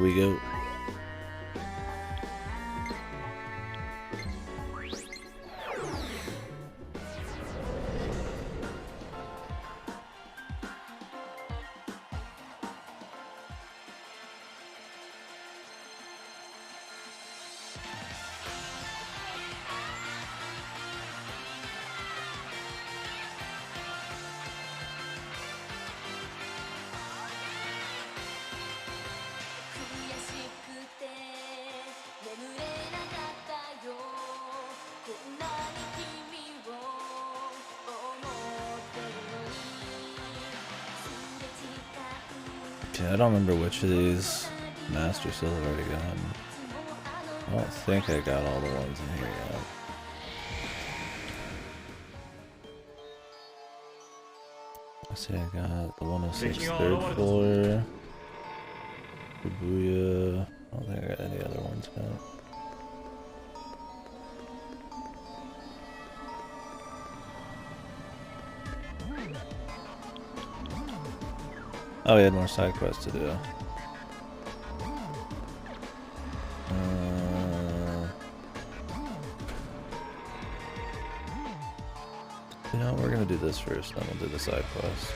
we go. Yeah, I don't remember which of these Master Seal I've already gotten. I don't think I got all the ones in here yet. I see I got the 106 3rd floor. Shibuya. I don't think I got any other ones yet. Oh, we had more side quests to do. You know, we're gonna do this first, then we'll do the side quest.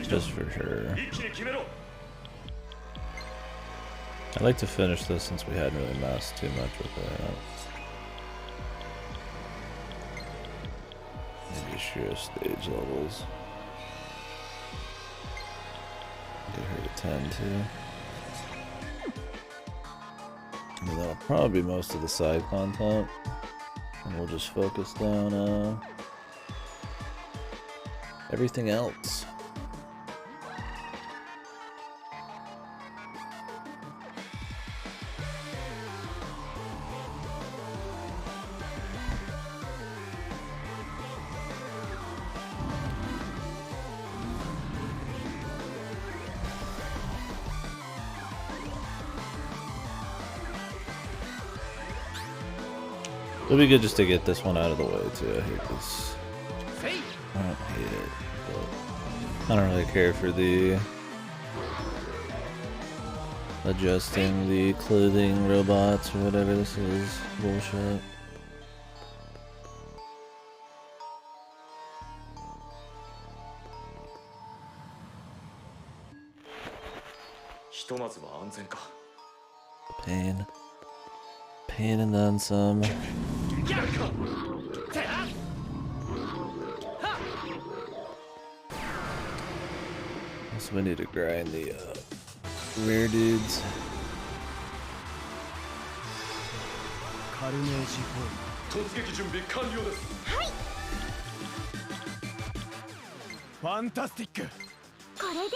Just for sure. I'd like to finish this since we hadn't really messed too much with that. Maybe share stage levels. Get her to 10 too. And that'll probably be most of the side content. And we'll just focus down everything else. It'll be good just to get this one out of the way too. I hate this. I don't hate it, but I don't really care for the adjusting the clothing robots or whatever this is. Bullshit. Pain. Pain and then some. So we need to grind the rear dudes. Fantastic. Tight.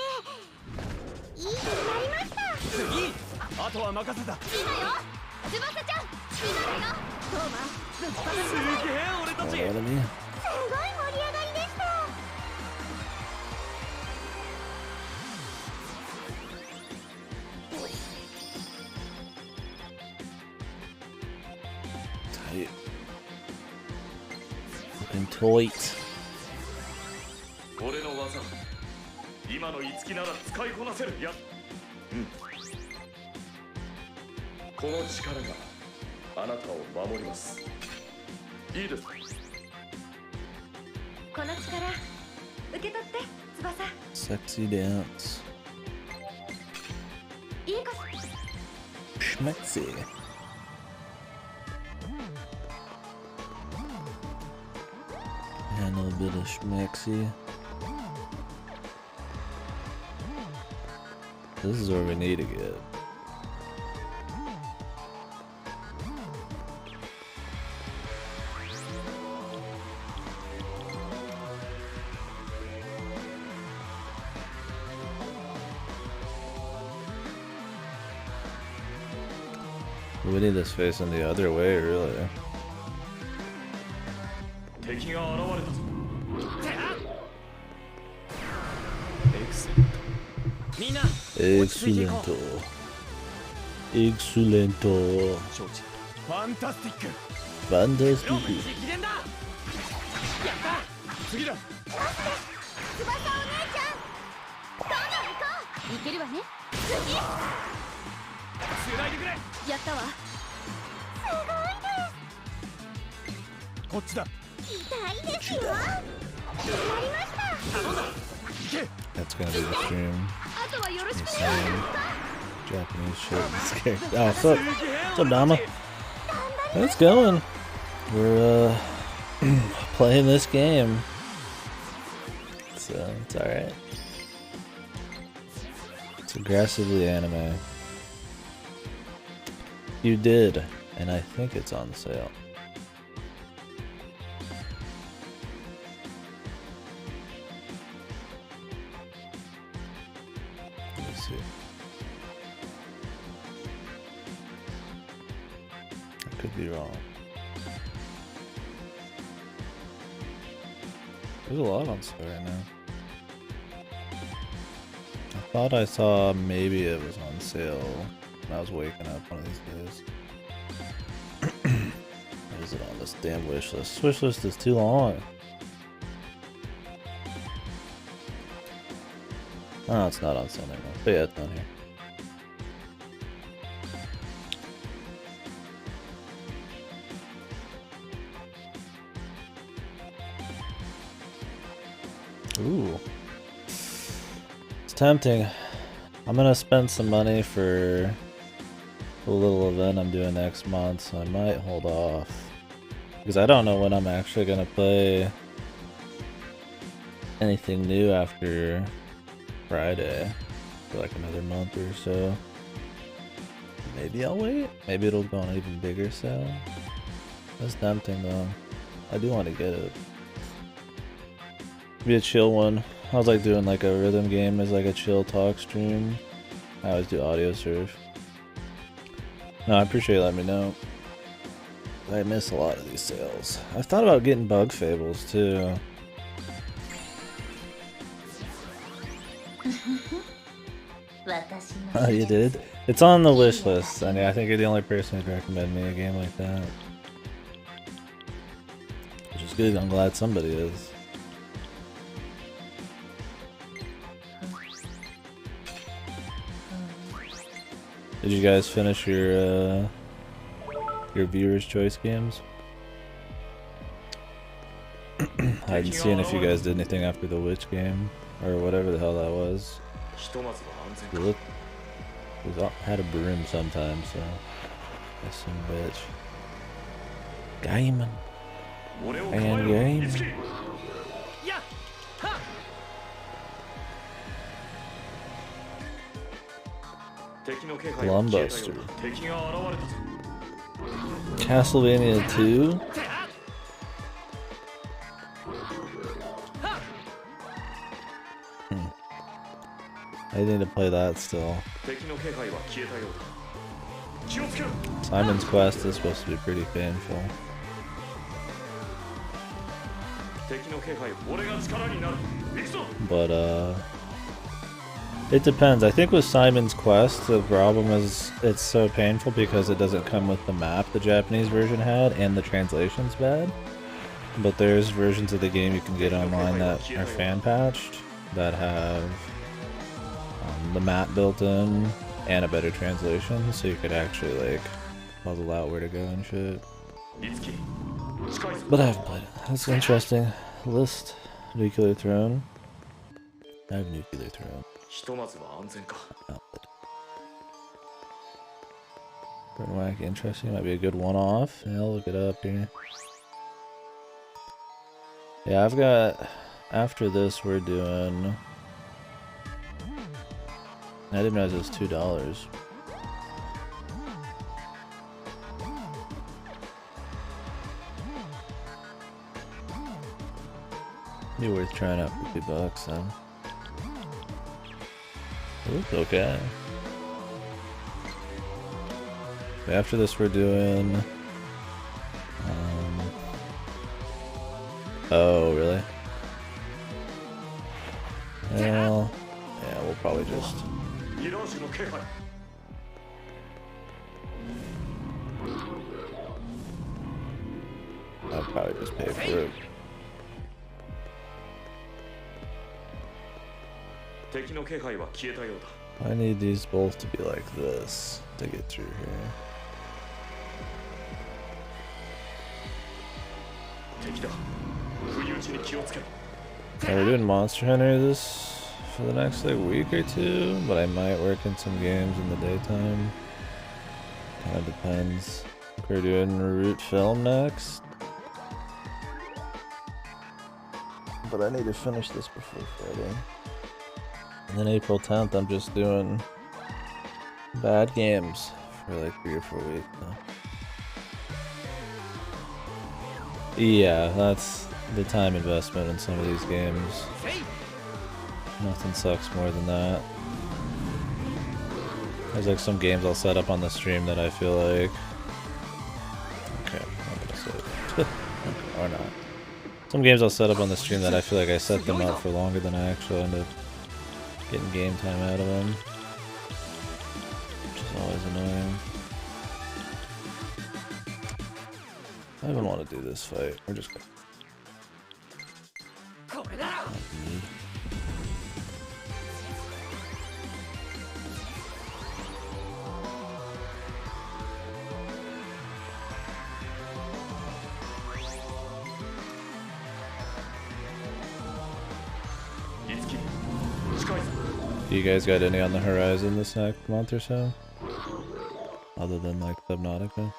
Looking tight. 俺の技今の五木なら使いこなせる。やこの力があなたを守ります。いいですか。この力受け取って翼。 Sexy dance. いいか。Schmexy. And a little bit of schmexy. This is where we need to get. We need this facing the other way, really. 敵が現れたぞ。Excellento. Excellento. ファンタスティック。 Fantastic. 次だ。翼お姉ちゃん。どんどん行こう。いけるわね。次。繋いでくれ。やったわ。すごいです。こっちだ。痛いですよ。決まりました。頼んだ。行け。 That's gonna be the stream. あとはよろしくね。 Japanese shit. I'm scared. Oh, what's up, Dama? It's going. We're playing this game. So it's alright. It's aggressively anime. You did, and I think it's on sale. Let me see. I could be wrong. There's a lot on sale right now. I thought I saw maybe it was on sale when I was waking up one of these days. Why is it on this damn wish list? Wish list is too long. Oh, it's not on sale anymore. But yeah, it's on here. Ooh. It's tempting. I'm gonna spend some money for a little event I'm doing next month, so I might hold off. Because I don't know when I'm actually gonna play anything new after Friday for like another month or so. Maybe I'll wait. Maybe it'll go on an even bigger sale. That's tempting though. I do want to get it. Be a chill one. I was like doing like a rhythm game as like a chill talk stream. I always do audio surf. No, I appreciate you letting me know. I miss a lot of these sales. I thought about getting Bug Fables too. Oh, you did? It's on the wish list. I mean, I think you're the only person who'd recommend me a game like that. Which is good. I'm glad somebody is. Did you guys finish your viewers' choice games? I hadn't seen if you guys did anything after the witch game or whatever the hell that was. You look, had a broom sometimes, so that's some bitch. Game and game. Glumbuster. Castlevania 2. I need to play that still. Simon's Quest is supposed to be pretty painful. But it depends. I think with Simon's Quest the problem is it's so painful because it doesn't come with the map the Japanese version had and the translation's bad. But there's versions of the game you can get online that are fan patched that have the map built in and a better translation, so you could actually like puzzle out where to go and shit. But I haven't played it. That's interesting. List Nuclear Throne. I have Nuclear Throne. Pretty wacky, interesting. Might be a good one-off. Yeah, I'll look it up here. Yeah, I've got. After this, we're doing. I didn't realize it was $2. Be worth trying out for $2 then. It looks okay. After this, we're doing. Oh, really? Well, yeah, we'll probably just. Mirage の気配 I'll probably just pay for it. 敵の気配は消えたようだ I need these both to be like this to get through here. 敵だ不意打ちに気をつけろ We're doing Monster Hunter this for the next like week or two, but I might work in some games in the daytime. Kind of depends. We're doing Root Film next. But I need to finish this before Friday. And then April 10th, I'm just doing bad games for like 3 or 4 weeks now. Yeah, that's the time investment in some of these games. Nothing sucks more than that. There's like some games I'll set up on the stream that I feel like... Okay, I'm gonna say it. Or not. Some games I'll set up on the stream that I feel like I set them up for longer than I actually end up getting game time out of them. Which is always annoying. I don't want to do this fight. We're just gonna... You guys got any on the horizon this next month or so? Other than like Subnautica?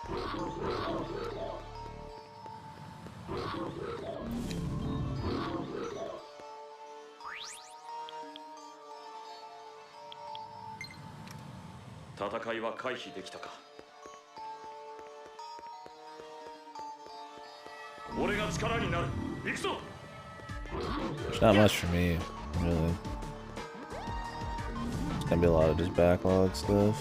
There's not much for me, really. It's gonna be a lot of just backlog stuff.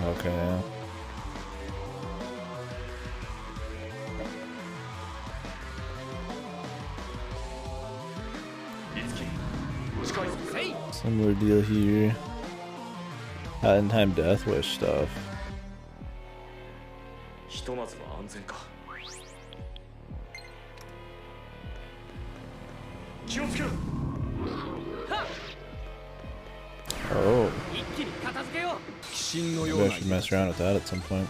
Okay, yeah. Similar deal here. Hat in time Death Wish stuff. Oh. Maybe I should mess around with that at some point.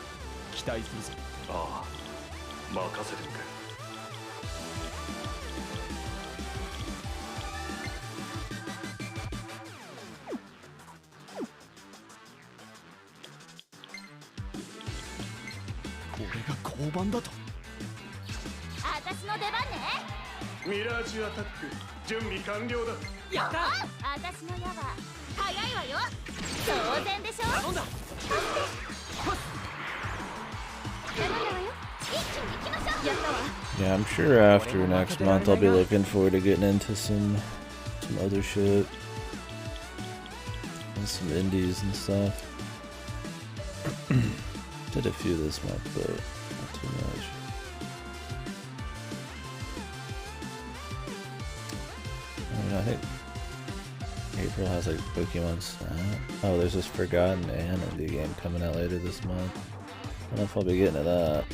Mirage アタック準備完了だやった私の矢は早いわよ当然でしょ頼んだわよ一気に行きましょうやったわ Yeah, I'm sure after next month I'll be looking forward to getting into some other shit. And some indies and stuff. Did a few this month, but not too much. I think April has like Pokemon Snap. Oh, there's this Forgotten and indie game coming out later this month. I don't know if I'll be getting to that.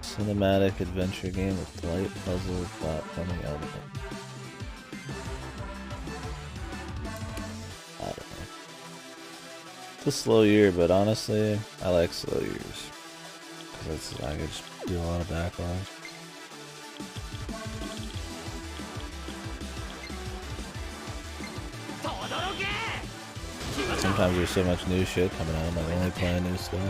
Cinematic adventure game with light puzzle platforming element. I don't know. It's a slow year, but honestly, I like slow years. Cause I can just do a lot of backlog. Sometimes there's so much new shit coming out, I'm like only playing new stuff.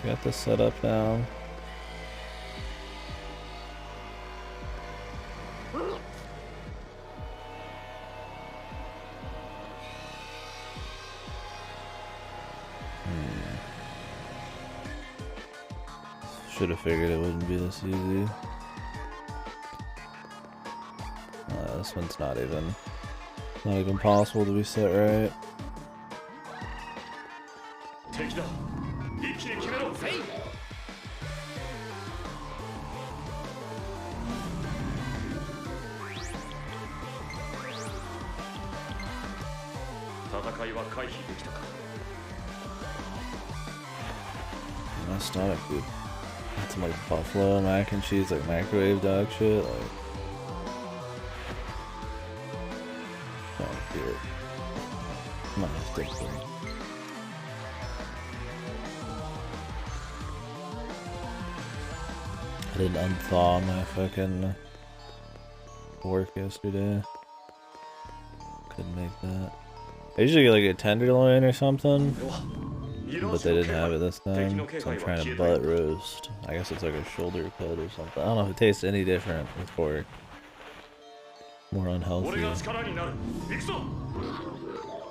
We got this set up now. should have figured it wouldn't be this easy. This one's not even possible to be set right. 敵だ一気に決めろせい戦いは回避できたか My stomach, dude. That's some like buffalo mac and cheese, like microwave dog shit. Like, oh, dude. My stick thing. I didn't unthaw my fucking pork yesterday. Couldn't make that. I usually get like a tenderloin or something. But they didn't have it this time, so I'm trying to butt roast. I guess it's like a shoulder cut or something. I don't know if it tastes any different with pork. More unhealthy. Let's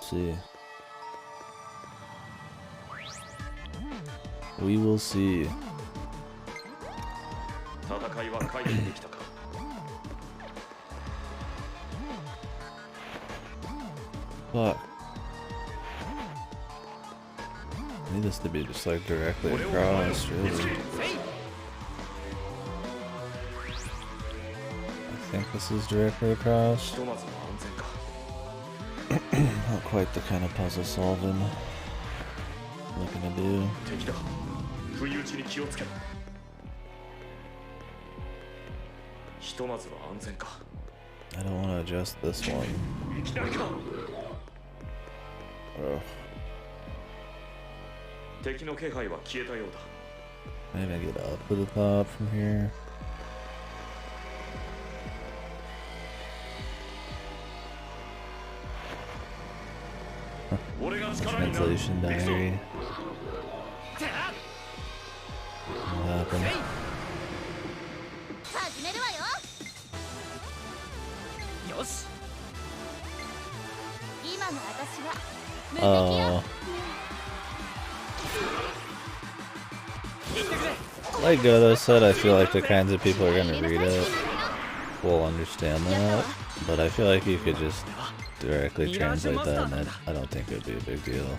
see. We will see. Fuck. I need this to be just like directly across, really. I think this is directly across. Not quite the kind of puzzle solving I'm looking to do. I don't want to adjust this one. Ugh. Maybe I get up to the top from here. Translation diary. What happened? Oh. Like Godo said, I feel like the kinds of people who are gonna read it will understand that, but I feel like you could just directly translate that, and I don't think it would be a big deal.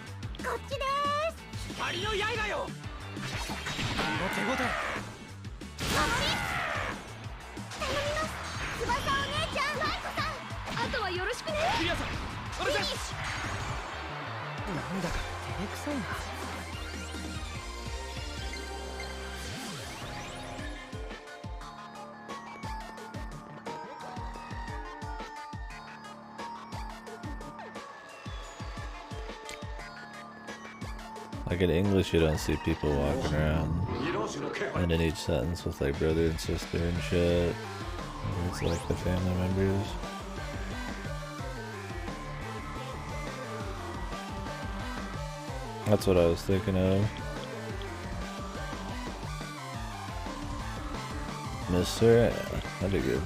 Like in English, you don't see people walking around ending each sentence with like brother and sister and shit. It's like the family members. That's what I was thinking of. Mister, yeah, that'd be good.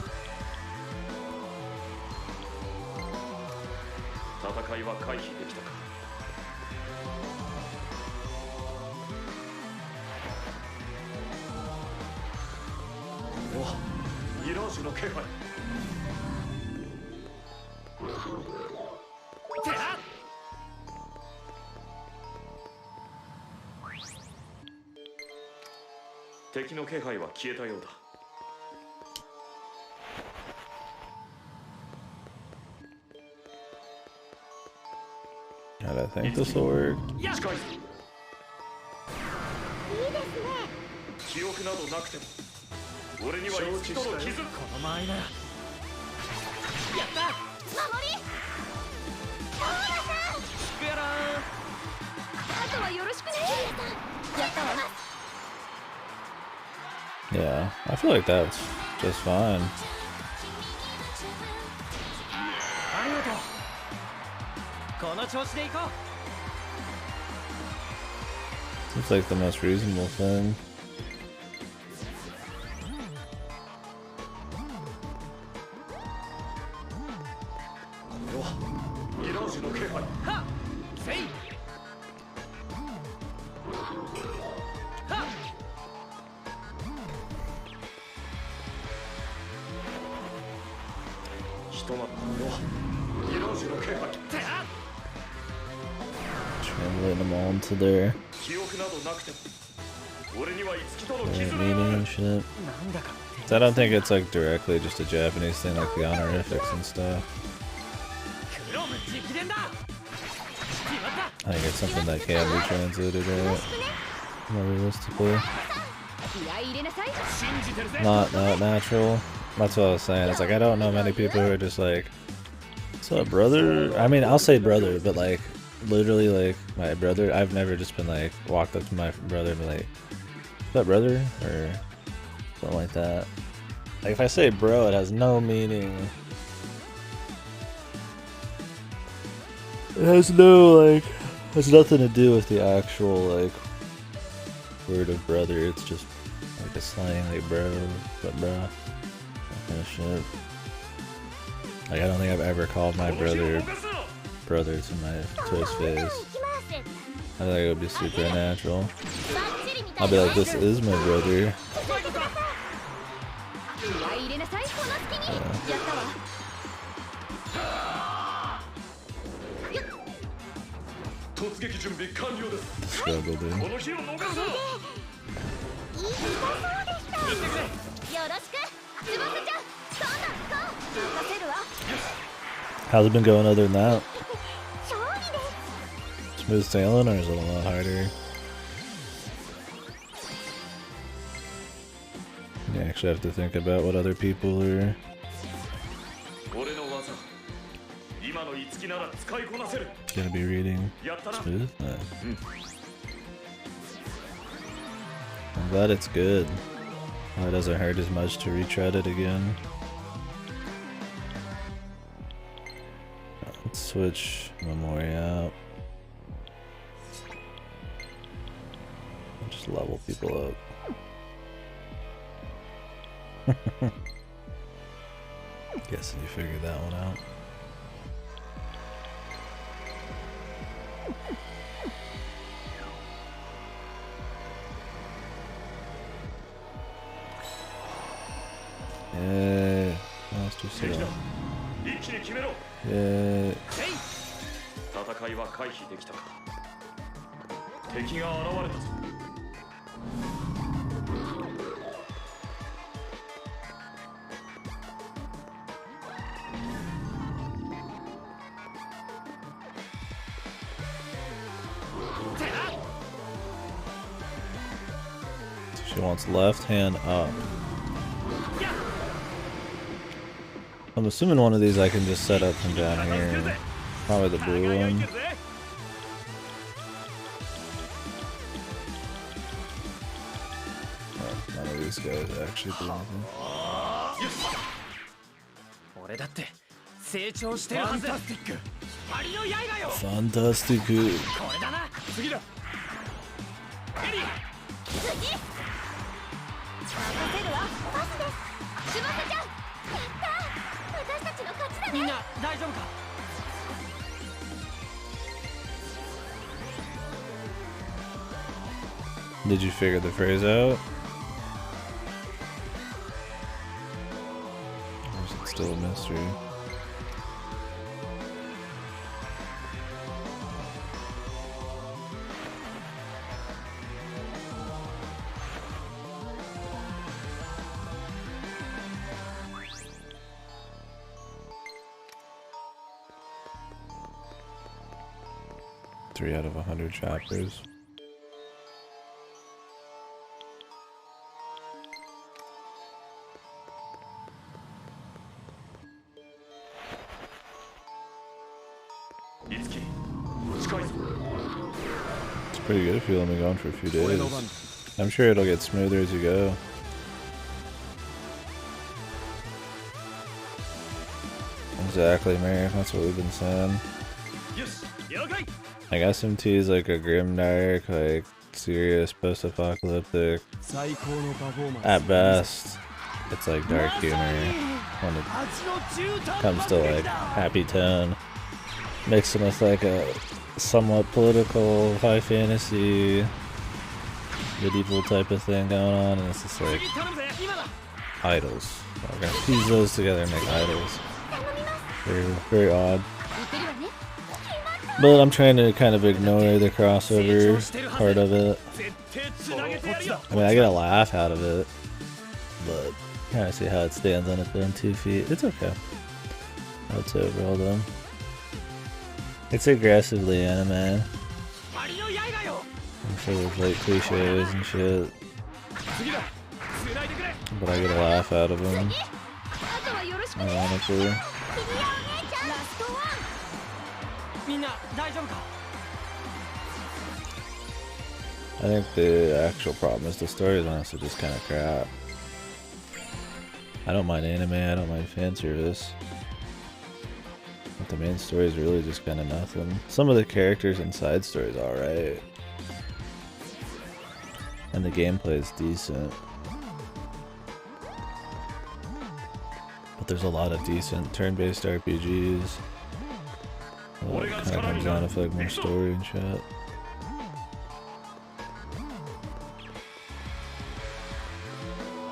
God, I think this will work. Yeah, I feel like that's just fine. Seems like the most reasonable thing. Translating them all into their meaning and shit. So I don't think it's like directly just a Japanese thing like the honorifics and stuff. I think it's something that can be translated out more realistically. Not that natural. That's what I was saying. It's like I don't know many people who are just like, "What's up, brother?" I mean, I'll say brother, but like literally like my brother. I've never just been like walked up to my brother and be like, "What's up, brother?" or something like that. Like if I say bro, it has no meaning. It has no like, has nothing to do with the actual like word of brother. It's just like a slang like bro, but bro, that kind of shit. Like I don't think I've ever called my brother to his face. I think it would be supernatural. I'll be like, this is my brother. Struggle, dude. How's it been going other than that? Smooth sailing, or is it a lot harder? You actually have to think about what other people are gonna be reading. Smooth? I'm glad it's good. Well, it doesn't hurt as much to retread it again. Let's switch Memory out. Just level people up. Guessing you figured that one out. Yeah, let's just sit down. Yeah. She wants left hand up. I'm assuming one of these I can just set up from down here. Probably the blue one. Oh, none of these guys actually do anything. Fantastic. Did you figure the phrase out? Or is it still a mystery? Three out of 100 chapters. It's pretty good if you let me go on for a few days. I'm sure it'll get smoother as you go. Exactly, Mary. That's what we've been saying. Like SMT is like a grimdark, like serious post-apocalyptic. At best, it's like dark humor when it comes to like happy tone, mixing with like a somewhat political, high fantasy, medieval type of thing going on, and it's just like idols. I'm gonna fuse those together and make idols. Very odd. But I'm trying to kind of ignore the crossover part of it. I mean, I get a laugh out of it, but I see how it stands on its own 2 feet. It's okay. That's overall though. It's aggressively anime. I'm sure there's like cliches and shit, but I get a laugh out of them. Ironically. I think the actual problem is the story is honestly just kind of crap. I don't mind anime, I don't mind fan service. But the main story is really just kind of nothing. Some of the characters and side stories alright. And the gameplay is decent. But there's a lot of decent turn-based RPGs. It kind of comes down to like more story and shit.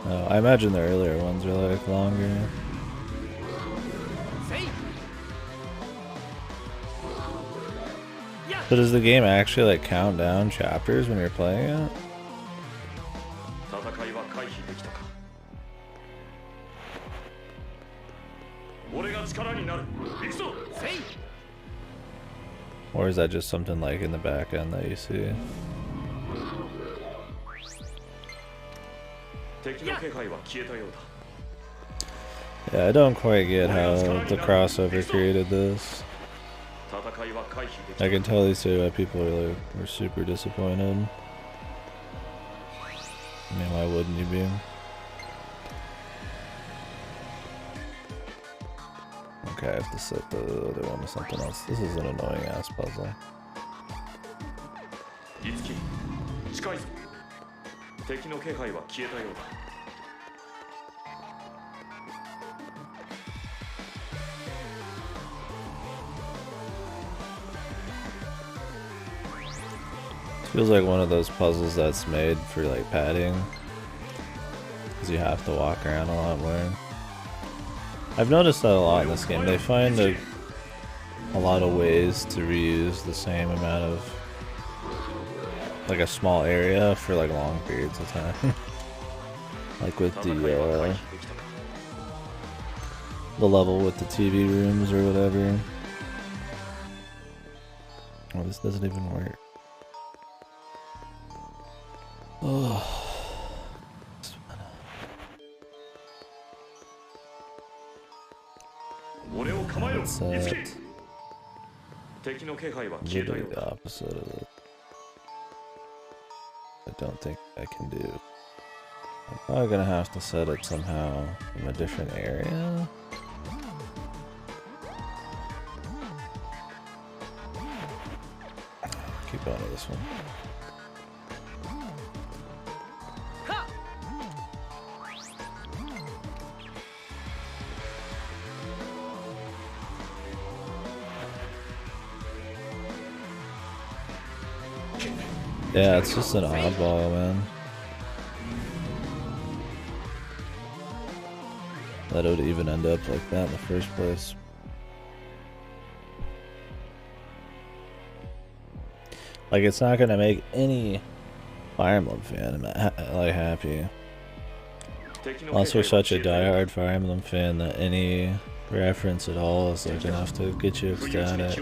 Oh, I imagine the earlier ones are like longer. So does the game actually like count down chapters when you're playing it? Or is that just something like in the back end that you see? Yeah, I don't quite get how the crossover created this. I can totally see why people are super disappointed. I mean, why wouldn't you be? Okay, I have to set the other one to something else. This is an annoying ass puzzle. Feels like one of those puzzles that's made for like padding, because you have to walk around a lot more. I've noticed that a lot in this game. They find a lot of ways to reuse the same amount of, like a small area for like long periods of time. Like with the level with the TV rooms or whatever. Oh, this doesn't even work. Oh. What's that? Literally the opposite of it. I don't think I can do. I'm probably gonna have to set it somehow in a different area. Keep going to this one. Yeah, it's just an oddball, man. That it would even end up like that in the first place. Like, it's not gonna make any Fire Emblem fan like happy. Unless you're such a diehard Fire Emblem fan that any reference at all is like enough to get you ecstatic.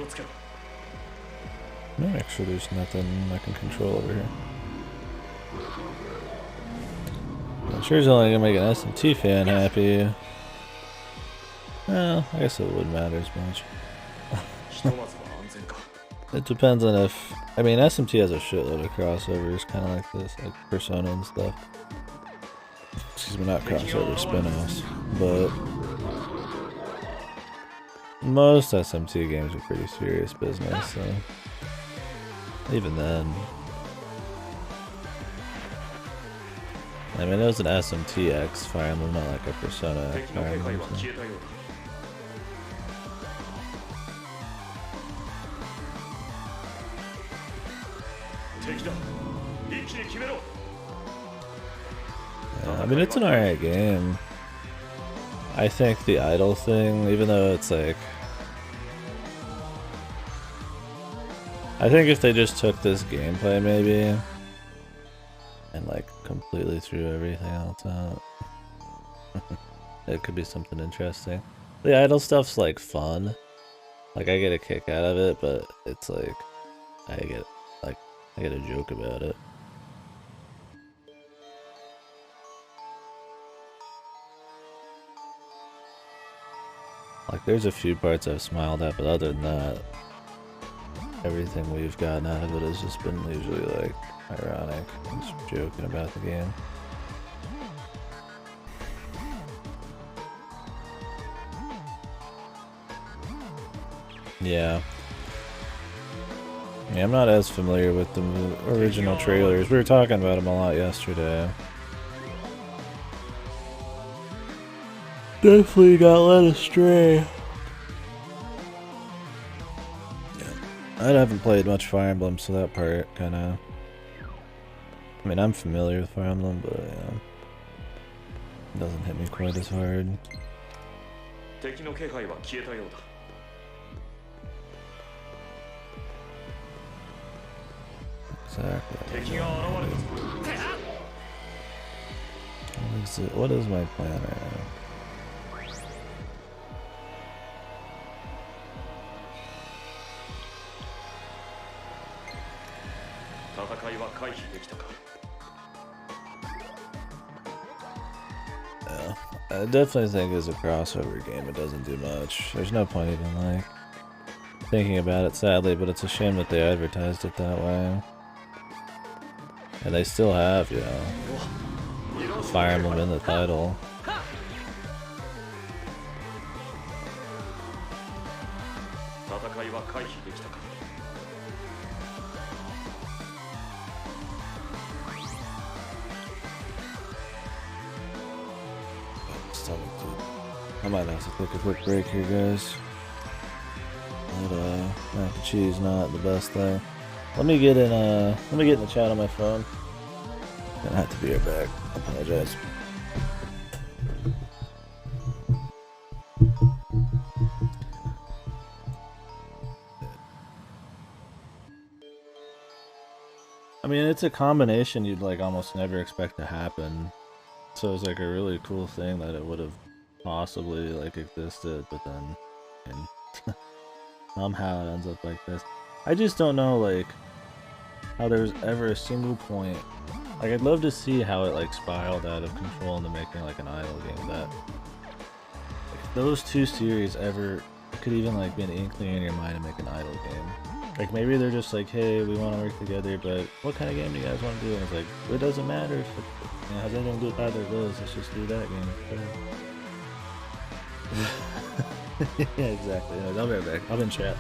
No, actually, there's nothing I can control over here. I'm sure it's only gonna make an SMT fan happy. Well, I guess it wouldn't matter as much. It depends on if... I mean, SMT has a shitload of crossovers, kind of like this, like Persona and stuff. Excuse me, not crossover, spin-offs. But... most SMT games are pretty serious business, so... even then... I mean, it was an SMTX Fire Emblem, not like a Persona X Fire Emblem. So. Yeah, I mean, it's an alright game. I think the idle thing, even though it's like I think if they just took this gameplay maybe and like completely threw everything else out, it could be something interesting. The idle stuff's like fun. Like I get a kick out of it, but it's like I get a joke about it. Like there's a few parts I've smiled at, but other than that, everything we've gotten out of it has just been usually like ironic and just joking about the game. Yeah. Yeah, I'm not as familiar with the original trailers. We were talking about them a lot yesterday. Definitely got led astray. Yeah. I haven't played much Fire Emblem, so that part kinda... I mean, I'm familiar with Fire Emblem, but yeah, it doesn't hit me quite as hard. Exactly. What is my plan right now? Yeah, I definitely think as a crossover game it doesn't do much. There's no point even like thinking about it, sadly, but it's a shame that they advertised it that way. And they still have, you know, Fire Emblem in the title. I might have to take a quick break here, guys. But mac and cheese not the best thing. Let me get in the chat on my phone. Gonna have to be right back. I apologize. I mean, it's a combination you'd like almost never expect to happen. So it's like a really cool thing that it would have possibly like existed, but then and somehow it ends up like this. I just don't know like how there's ever a single point. Like I'd love to see how it like spiraled out of control into making like an idle game that like, those two series ever could even like be an inkling in your mind to make an idle game. Like maybe they're just like, hey, we want to work together, but what kind of game do you guys want to do? And it's like, it doesn't matter if it has anything to do with either of those. Let's just do that game. Yeah, exactly. I'll be right back. I'll be in chat.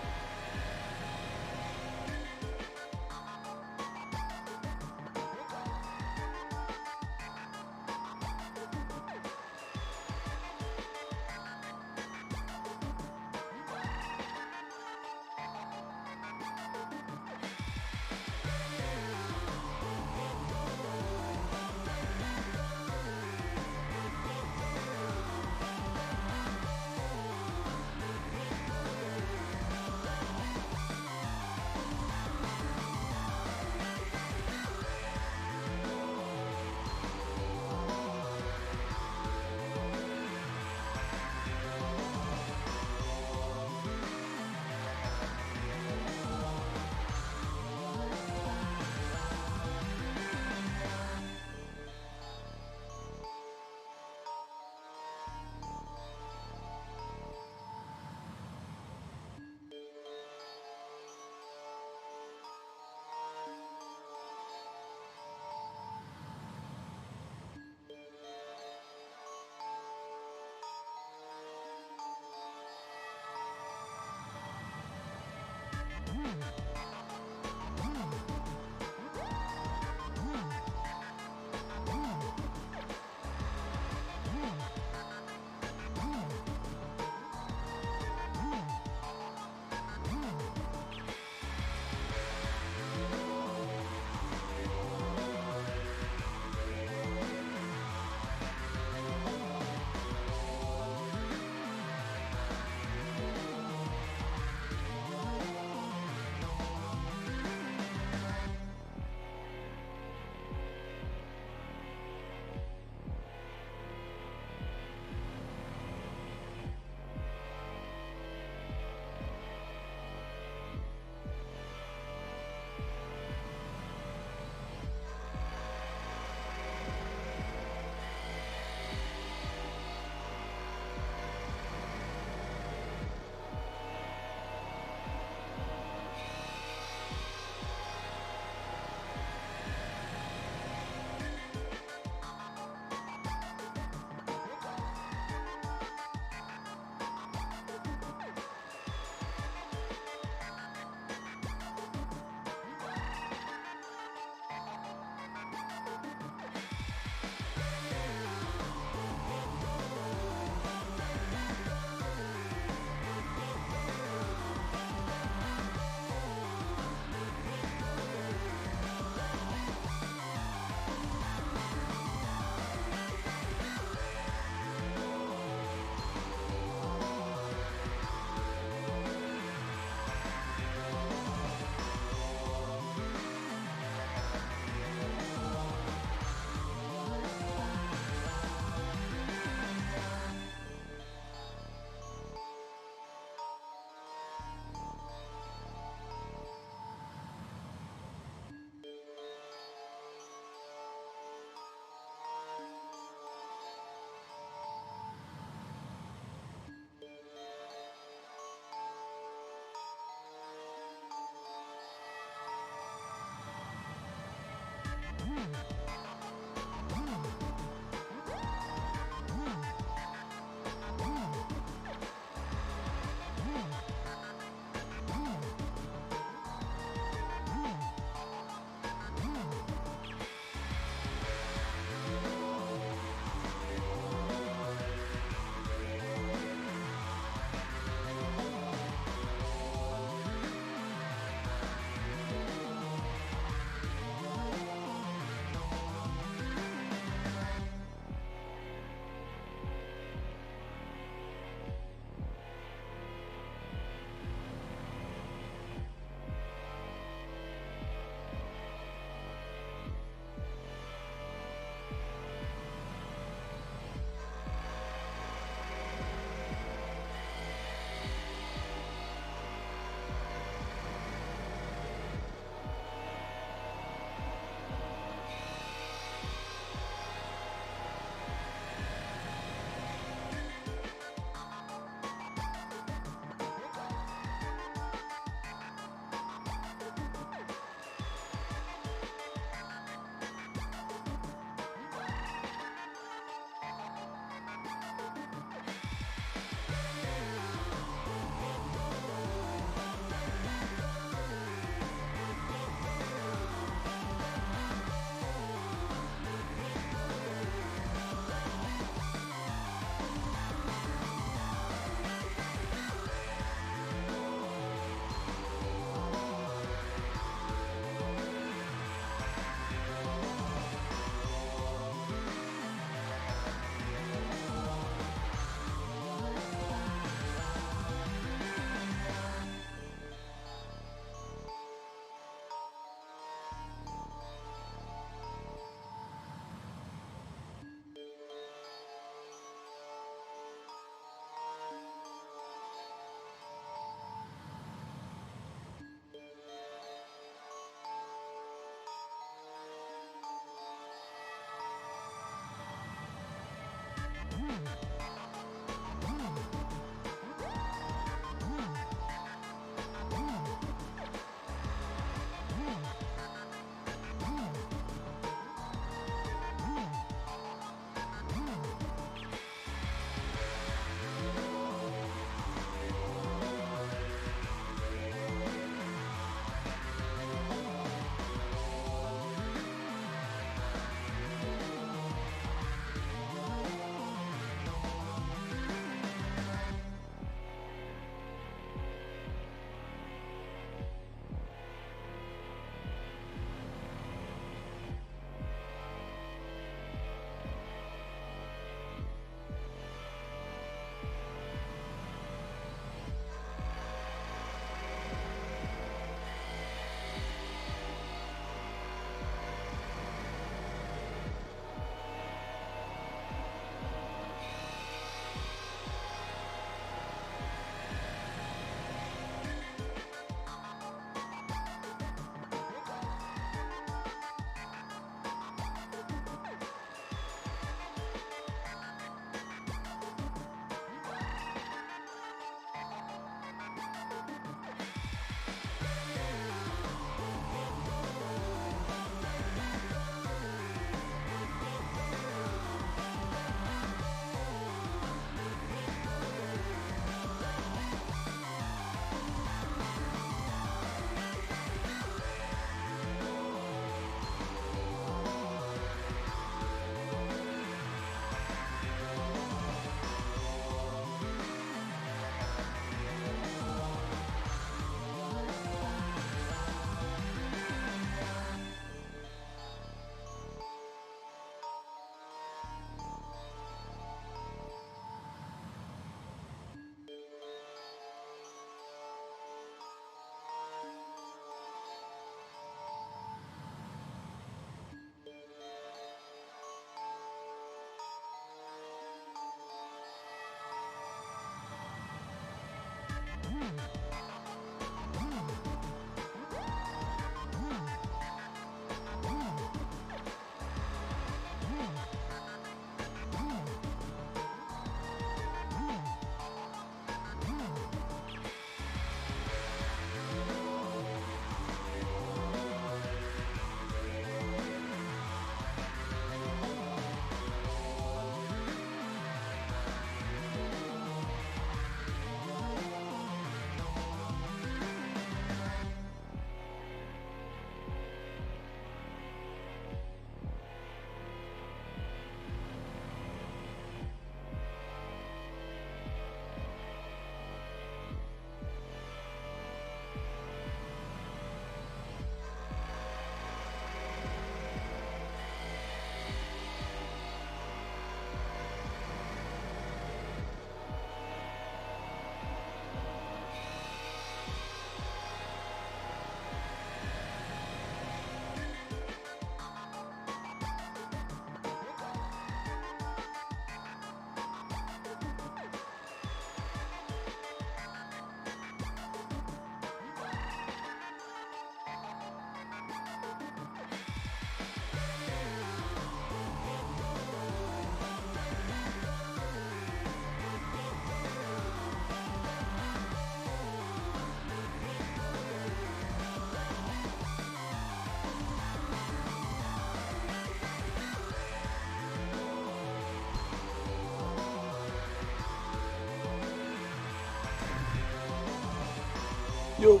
Yo.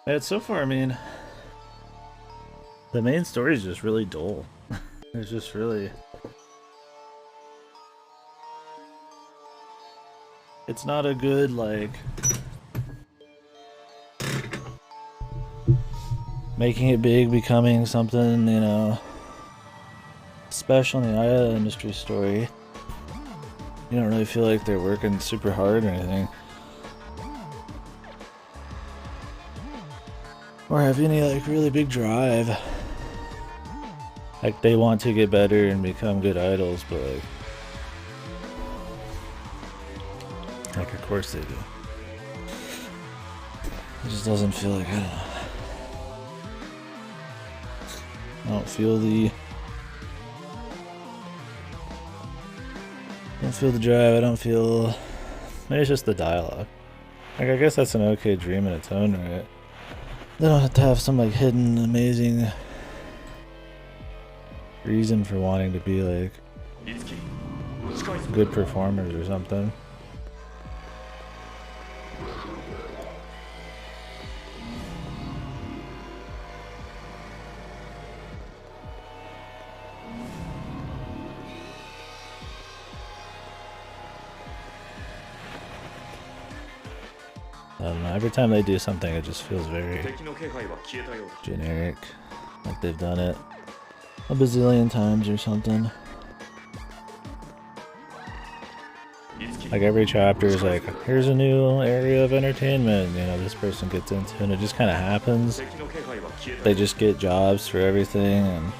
And so far, I mean, the main story is just really dull. It's just really... It's not a good, like... making it big, becoming something, you know, special in the eye of the industry story. You don't really feel like they're working super hard or anything. Or have any, like, really big drive. Like, they want to get better and become good idols, but, like, of course they do. It just doesn't feel like, I don't know. I don't feel the drive. I don't feel. Maybe it's just the dialogue. Like, I guess that's an okay dream in its own right. They don't have to have some like hidden amazing reason for wanting to be like good performers or something. I don't know, every time they do something it just feels very generic, like they've done it a bazillion times or something. Like every chapter is like, here's a new area of entertainment, you know, this person gets into, and it just kind of happens. They just get jobs for everything, and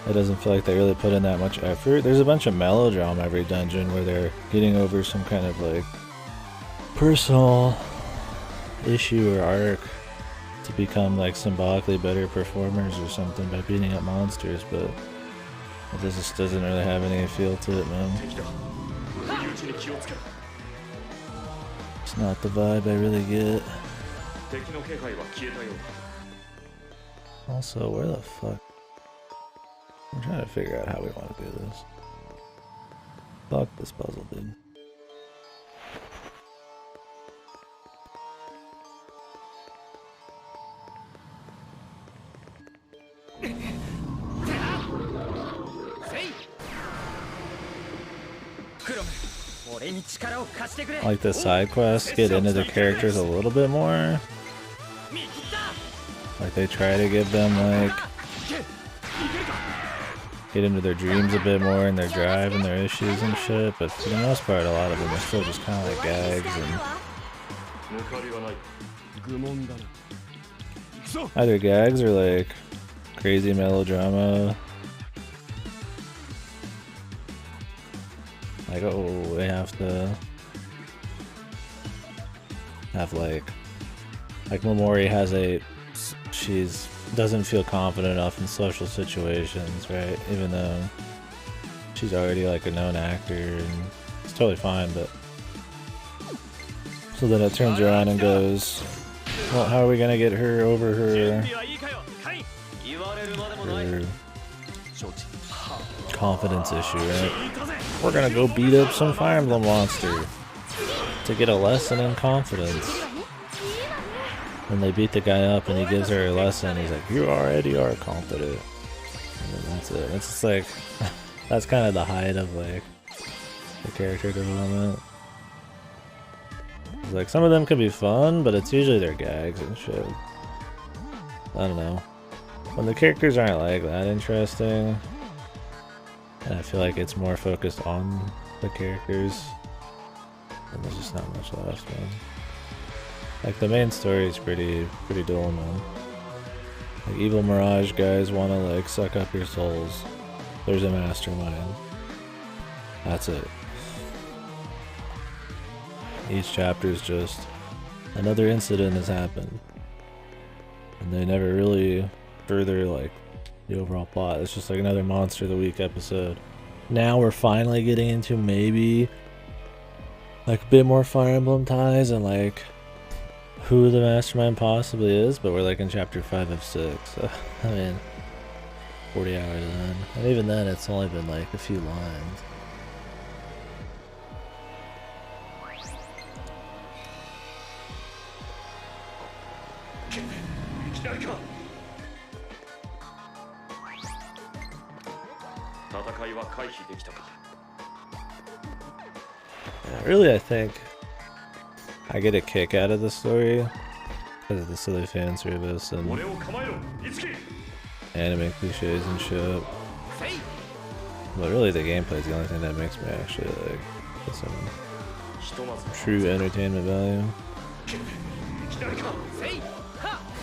it doesn't feel like they really put in that much effort. There's a bunch of melodrama every dungeon where they're getting over some kind of like personal issue or arc to become like symbolically better performers or something by beating up monsters, but it just doesn't really have any feel to it, man. It's not the vibe I really get. Also, where the fuck? I'm trying to figure out how we want to do this. Fuck this puzzle, dude. Like the side quests get into the characters a little bit more. Like they try to give them like get into their dreams a bit more and their drive and their issues and shit, but for the most part a lot of them are still just kind of like gags and either gags or like crazy melodrama. Like, oh, they have to have like Momori has she's doesn't feel confident enough in social situations, right? Even though she's already like a known actor and it's totally fine, but so then it turns around and goes, well, how are we gonna get her over her confidence issue, right? We're gonna go beat up some Fire Emblem monster to get a lesson in confidence. And they beat the guy up and he gives her a lesson. He's like, you already are confident. And then that's it. It's just like, that's kind of the height of like the character development. It's like some of them can be fun, but it's usually their gags and shit. I don't know. When the characters aren't like that interesting, and I feel like it's more focused on the characters, and there's just not much left, man. Like the main story is pretty dull, man. Like evil Mirage guys want to like suck up your souls. There's a mastermind. That's it. Each chapter is just another incident has happened, and they never really further like the overall plot. It's just like another Monster of the Week episode. Now we're finally getting into maybe like a bit more Fire Emblem ties and like who the mastermind possibly is, but we're like in chapter 5 of 6, so I mean 40 hours in, and even then it's only been like a few lines. Yeah, really, I think I get a kick out of the story because of the silly fan service and anime cliches and shit. But really, the gameplay is the only thing that makes me actually like get some true entertainment value.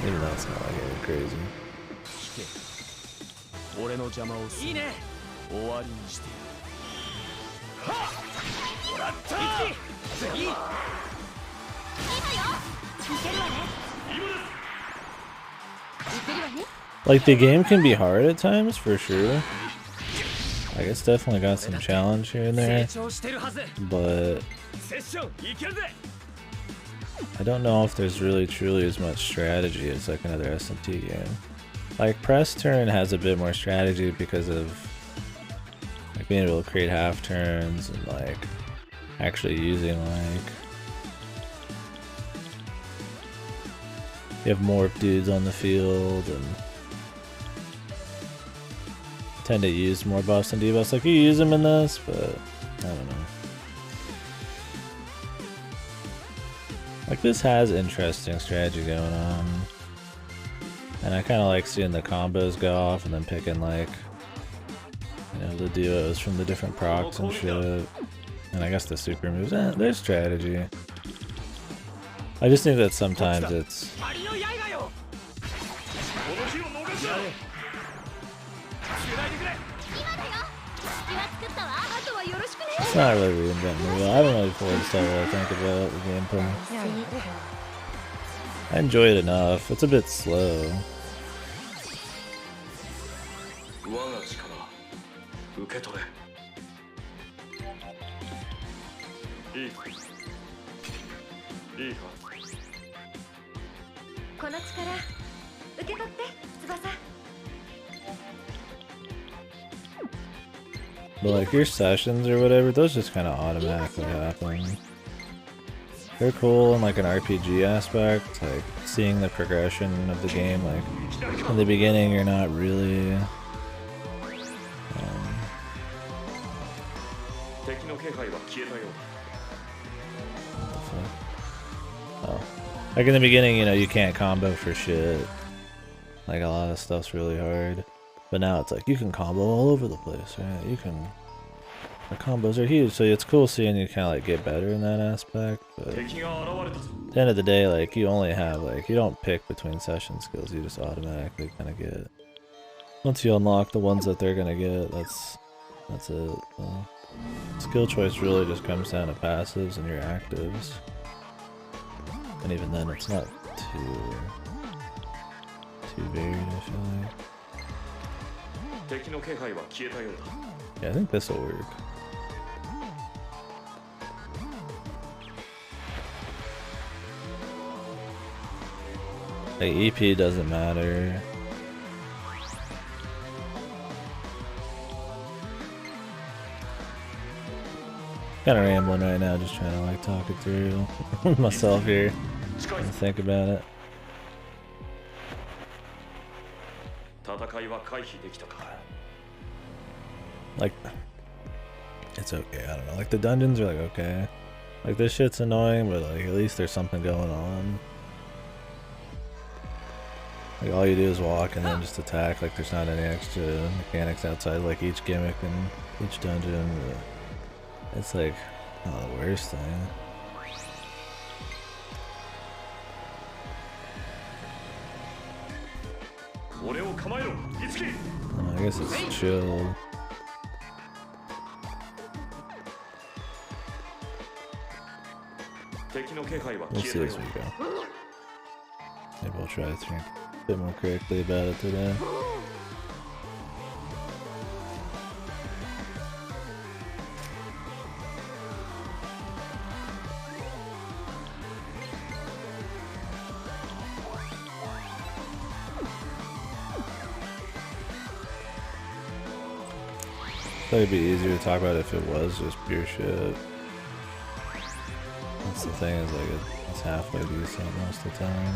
Even though it's not like anything crazy. Like, the game can be hard at times, for sure. Like, it's definitely got some challenge here and there. But I don't know if there's really truly as much strategy as like another S&T game. Like, press turn has a bit more strategy because of like being able to create half turns and like actually using like you have more dudes on the field and tend to use more buffs and debuffs. Like, you use them in this, but I don't know. Like, this has interesting strategy going on. And I kind of like seeing the combos go off and then picking like, you know, the duos from the different procs and shit. And I guess the super moves, there's strategy. I just think that sometimes it's not really reinventing the wheel. I don't really fully decide what I think about the gameplay. I enjoy it enough. It's a bit slow. But like your sessions or whatever, those just kind of automatically happen. They're cool in like an RPG aspect, like seeing the progression of the game. Like in the beginning, you're not really. What the fuck? Oh, like in the beginning, you know, you can't combo for shit. Like a lot of stuff's really hard. But now it's like you can combo all over the place, right? You can. The combos are huge, so it's cool seeing you kind of like get better in that aspect. But at the end of the day, like you only have like you don't pick between session skills. You just automatically kind of get. Once you unlock the ones that they're gonna get, that's it. Skill choice really just comes down to passives and your actives, and even then, it's not too varied. I feel like. Yeah, I think this will work. Like, EP doesn't matter. Kinda rambling right now, just trying to like talk it through myself here and think about it. Like, it's okay, I don't know, like the dungeons are like okay. Like this shit's annoying, but like at least there's something going on. Like all you do is walk and then just attack, like there's not any extra mechanics outside like each gimmick and each dungeon. It's like not the worst thing. I guess it's chill. We'll see as we go. Maybe I'll try to think a bit more critically about it today. I thought it'd be easier to talk about if it was just pure shit. That's the thing, is like it's halfway decent most of the time.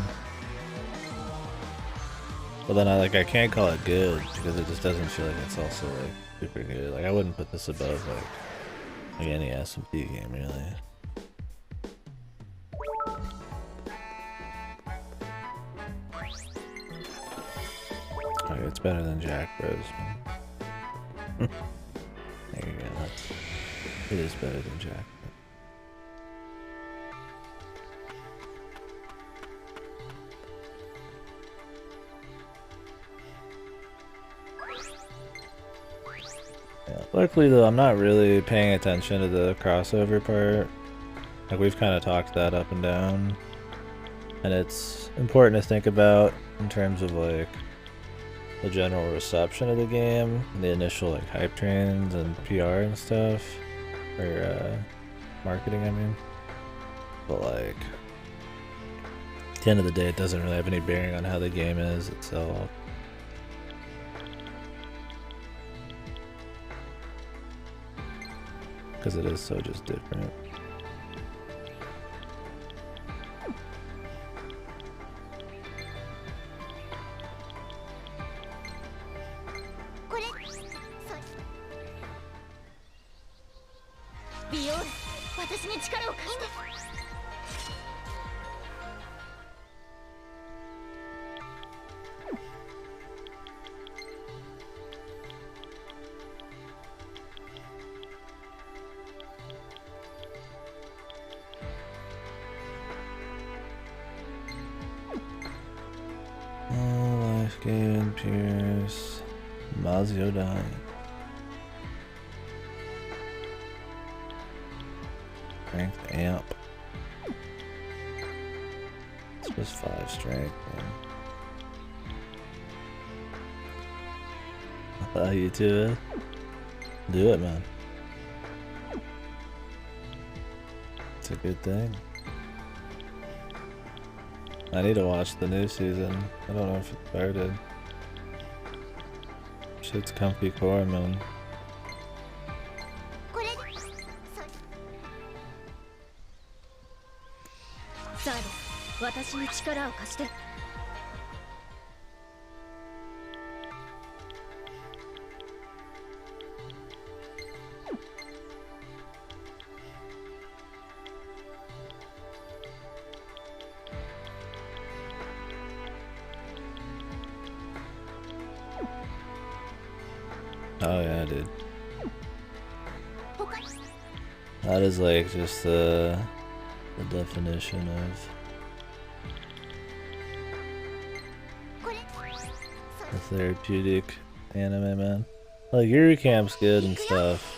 But then I can't call it good because it just doesn't feel like it's also like super good. Like I wouldn't put this above like any S&P game really. Okay, it's better than Jack Bros. There you go. It is better than Jack. Yeah. Luckily though, I'm not really paying attention to the crossover part. Like we've kind of talked that up and down. And it's important to think about in terms of like the general reception of the game, the initial like hype trains and PR and stuff, or marketing, I mean. But like, at the end of the day, it doesn't really have any bearing on how the game is itself. Because it is so just different. Gain, Pierce, Mazio die. Strength amp. It's just 5 strength, man. You too, do it, man. It's a good thing. I need to watch the new season. I don't know if it started. Shit's comfy core, man. Oh yeah, dude. That is like just the definition of a therapeutic anime, man. Like Yuri Camp's good and stuff,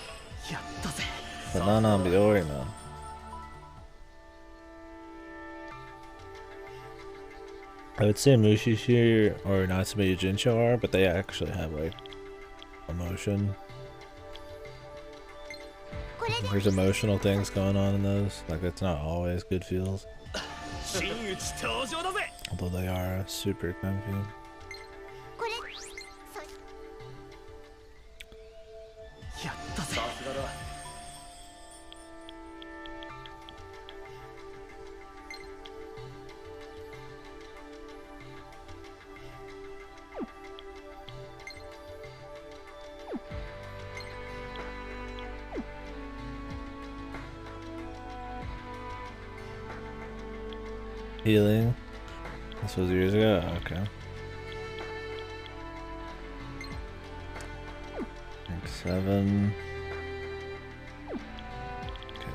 but not on Biori, man. I would say Mushishi or Natsume Yujinsho are, but they actually have like emotion. There's emotional things going on in those. Like it's not always good feels. Although they are super comfy. Healing. This was years ago? Okay. Like 7. Okay.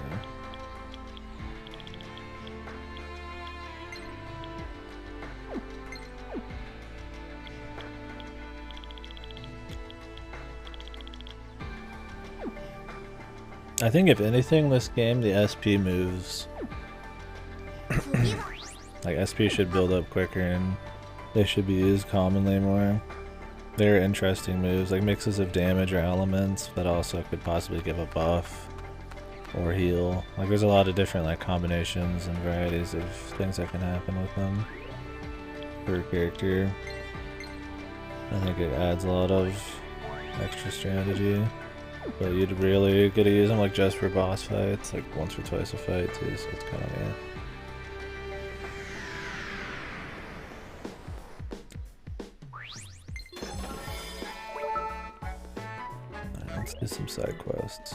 I think if anything, this game, the SP moves. Like SP should build up quicker and they should be used commonly more. They're interesting moves, like mixes of damage or elements that also could possibly give a buff or heal. Like there's a lot of different like combinations and varieties of things that can happen with them per character. I think it adds a lot of extra strategy, but you'd really get to use them like just for boss fights, like once or twice a fight too, so it's kind of yeah. Let's do some side quests.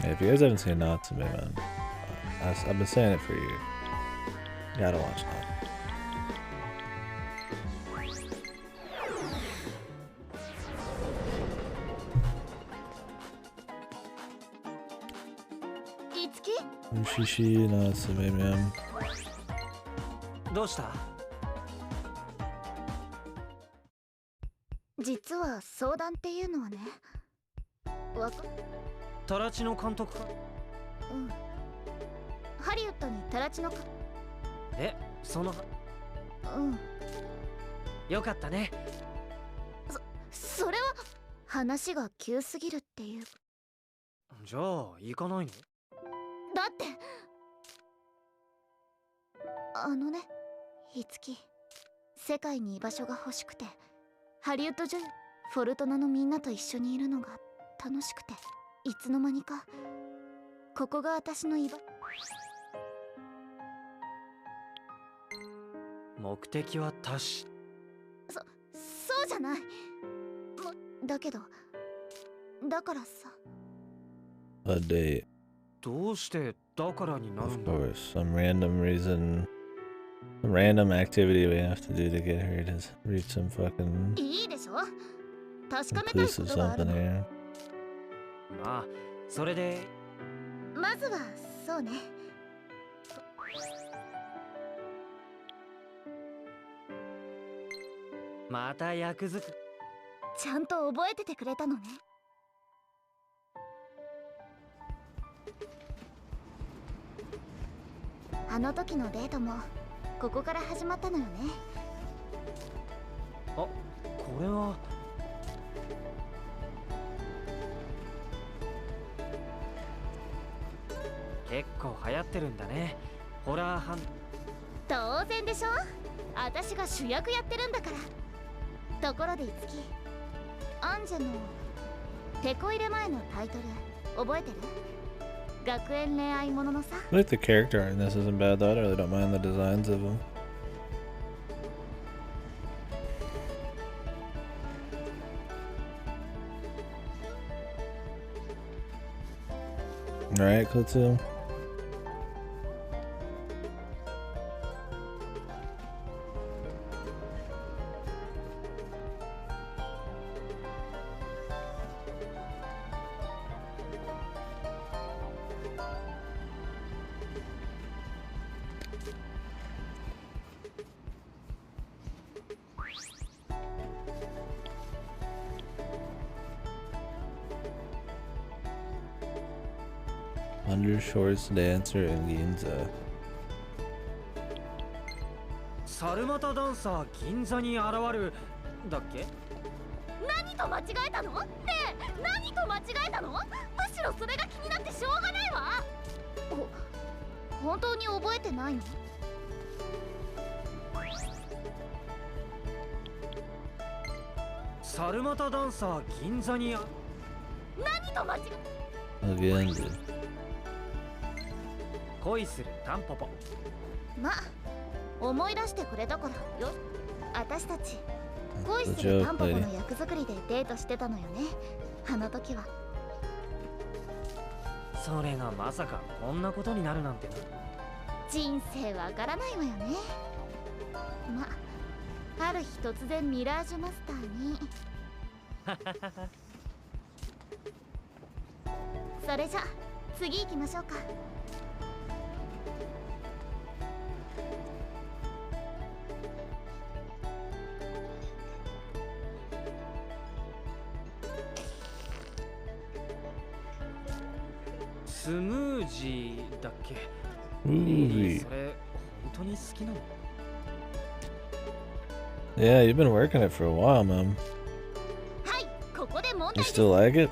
Hey, if you guys haven't seen Natsume, man, I've been saying it for years. You gotta watch that. Mushishi Natsume, man. どうした？実は相談っていうのはね、タラチの監督か。うん。ハリウッドにタラチのそのうん。よかったね。それは話が急すぎるっていう。じゃあ行かないの？だってね、いつき、世界に居場所が欲しくて、ハリウッド女優フォルトナのみんなと一緒にいるのが楽しくて、いつの間にかここが私の居場。目的はそうじゃない。だけど、だからさ。A date. どうしてだからになる Of んだ。 course, some random reason, some random activity we have to do to get her to reach some fucking いいでしょ。確かめたいこ conclusive とがある something の。 here. まあそれでまずはそうね。また役作り。ちゃんと覚えててくれたのね。あの時のデートもここから始まったのよね。これは結構流行ってるんだね、ホラーハン。当然でしょ。私が主役やってるんだから。ところでいつき、アンジェのテコ入れ前のタイトル覚えてる？学園恋愛もののさ。 I like the character art in this isn't bad though. I really don't mind the designs of them. Alright, cool too. Undershorts dancer in Ginza. サルマタダンサー銀座に現るだっけ。何と間違えたの？ねえ、何と間違えたの？むしろそれが気になってしょうがないわ。本当に覚えてないの？サルマタダンサー銀座に何と間違え。 Again, dude. 恋するタンポポ。ま、思い出してくれたからよ。私たち恋 That's す the る joke, タンポポ lady. の役作りでデートしてたのよね。あの時は。それがまさかこんなことになるなんてな。人生わからないわよね。ま、ある日突然ミラージュマスターにそれじゃ次行きましょうか。スムージーだっけ。 Ooh. それ本当に好きなの？ Yeah, you've been working it for a while, man. はい、ここで問 You 題です。 still like it?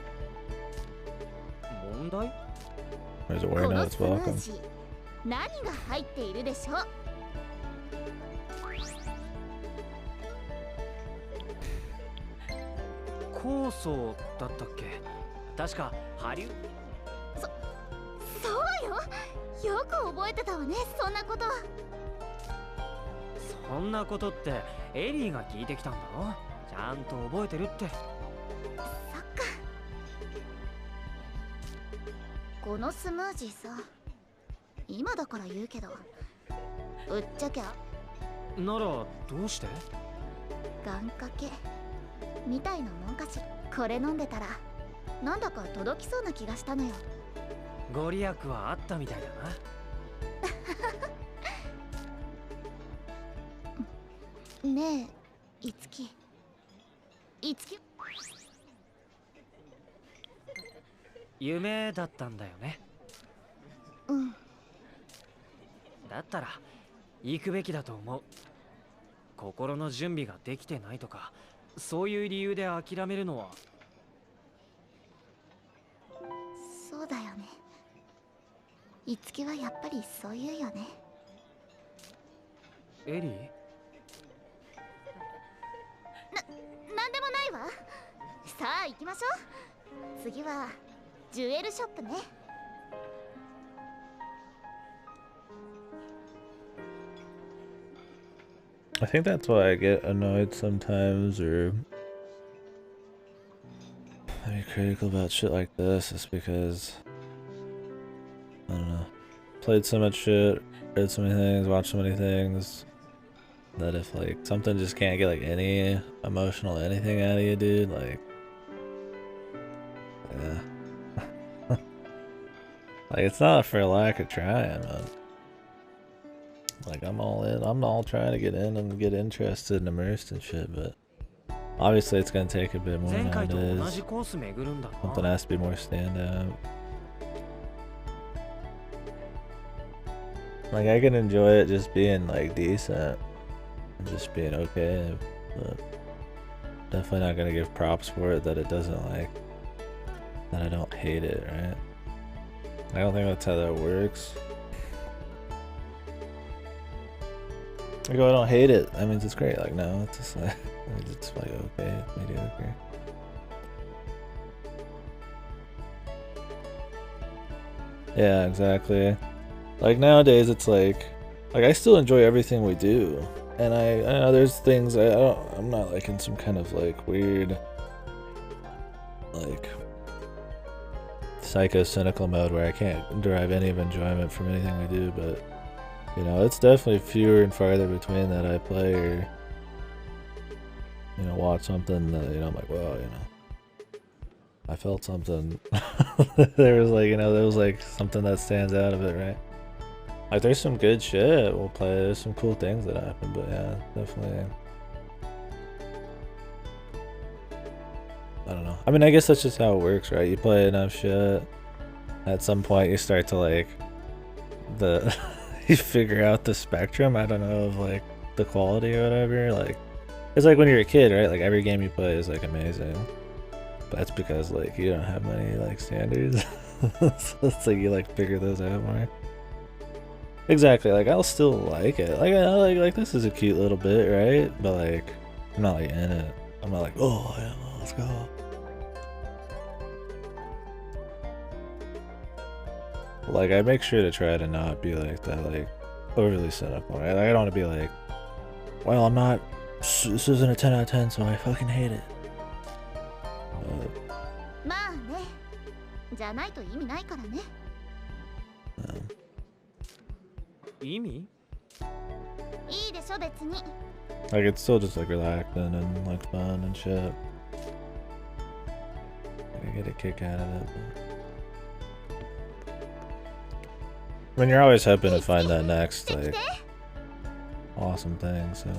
問題？ Or is it こ wearing の out ス its ムー welcome? ジー何が入っているでしょう？酵素だったっけ。確かハリウ。そうよ。よく覚えてたわね、そんなことは。そんなことってエリーが聞いてきたんだろ。ちゃんと覚えてるって。そっか。このスムージーさ、今だから言うけど、ぶっちゃけならどうして？願掛けみたいなもんかしら。これ飲んでたらなんだか届きそうな気がしたのよ。ご利益はあったみたいだな。ねえ、いつき、いつき夢だったんだよね。うん。だったら行くべきだと思う。心の準備ができてないとか、そういう理由で諦めるのは。そうだよね。いつきはやっぱりそう言うよね。エリー？なんでもないわ。さあ行きましょう。次はジュエルショップね。I think that's why I get annoyed sometimes or maybe critical about shit like this, is because I don't know. Played so much shit, read so many things, watched so many things that if like something just can't get like any emotional anything out of you, dude, like yeah. Like it's not for lack of trying, man. Like I'm all in. I'm all trying to get in and get interested and immersed and shit, but obviously it's gonna take a bit more nowadays. Something has to be more standout. Like I can enjoy it just being like decent, and just being okay, but definitely not gonna give props for it that it doesn't like, that I don't hate it, right? I don't think that's how that works. I go, I don't hate it. That means it's great. Like, no, it's just like, it's like okay, it's mediocre. Yeah, exactly. Like nowadays, it's like I still enjoy everything we do, and I know there's things I'm not like in some kind of like weird, like psycho cynical mode where I can't derive any of enjoyment from anything we do, but. You know, it's definitely fewer and farther between that I play or, you know, watch something that, you know, I'm like, well, you know, I felt something. There was like, you know, there was like something that stands out of it, right? Like, there's some good shit we'll play. There's some cool things that happen, but yeah, definitely. I don't know. I mean, I guess that's just how it works, right? You play enough shit, at some point you start to like, you figure out the spectrum, I don't know, of like the quality or whatever. Like it's like when you're a kid, right? Like every game you play is like amazing, but that's because like you don't have many like standards. So it's like you like figure those out more. Exactly. Like I'll still like it. Like I like this is a cute little bit, right? But like I'm not like in it. I'm not like, oh yeah, let's go. Like I make sure to try to not be like that, like overly cynical, right? Like, I don't want to be like, well, I'm not, this isn't a 10 out of 10, so I fucking hate it. Like it's still just like relaxing and like fun and shit. Like, I get a kick out of it. But... I mean, you're always hoping to find that next, like, awesome thing, so.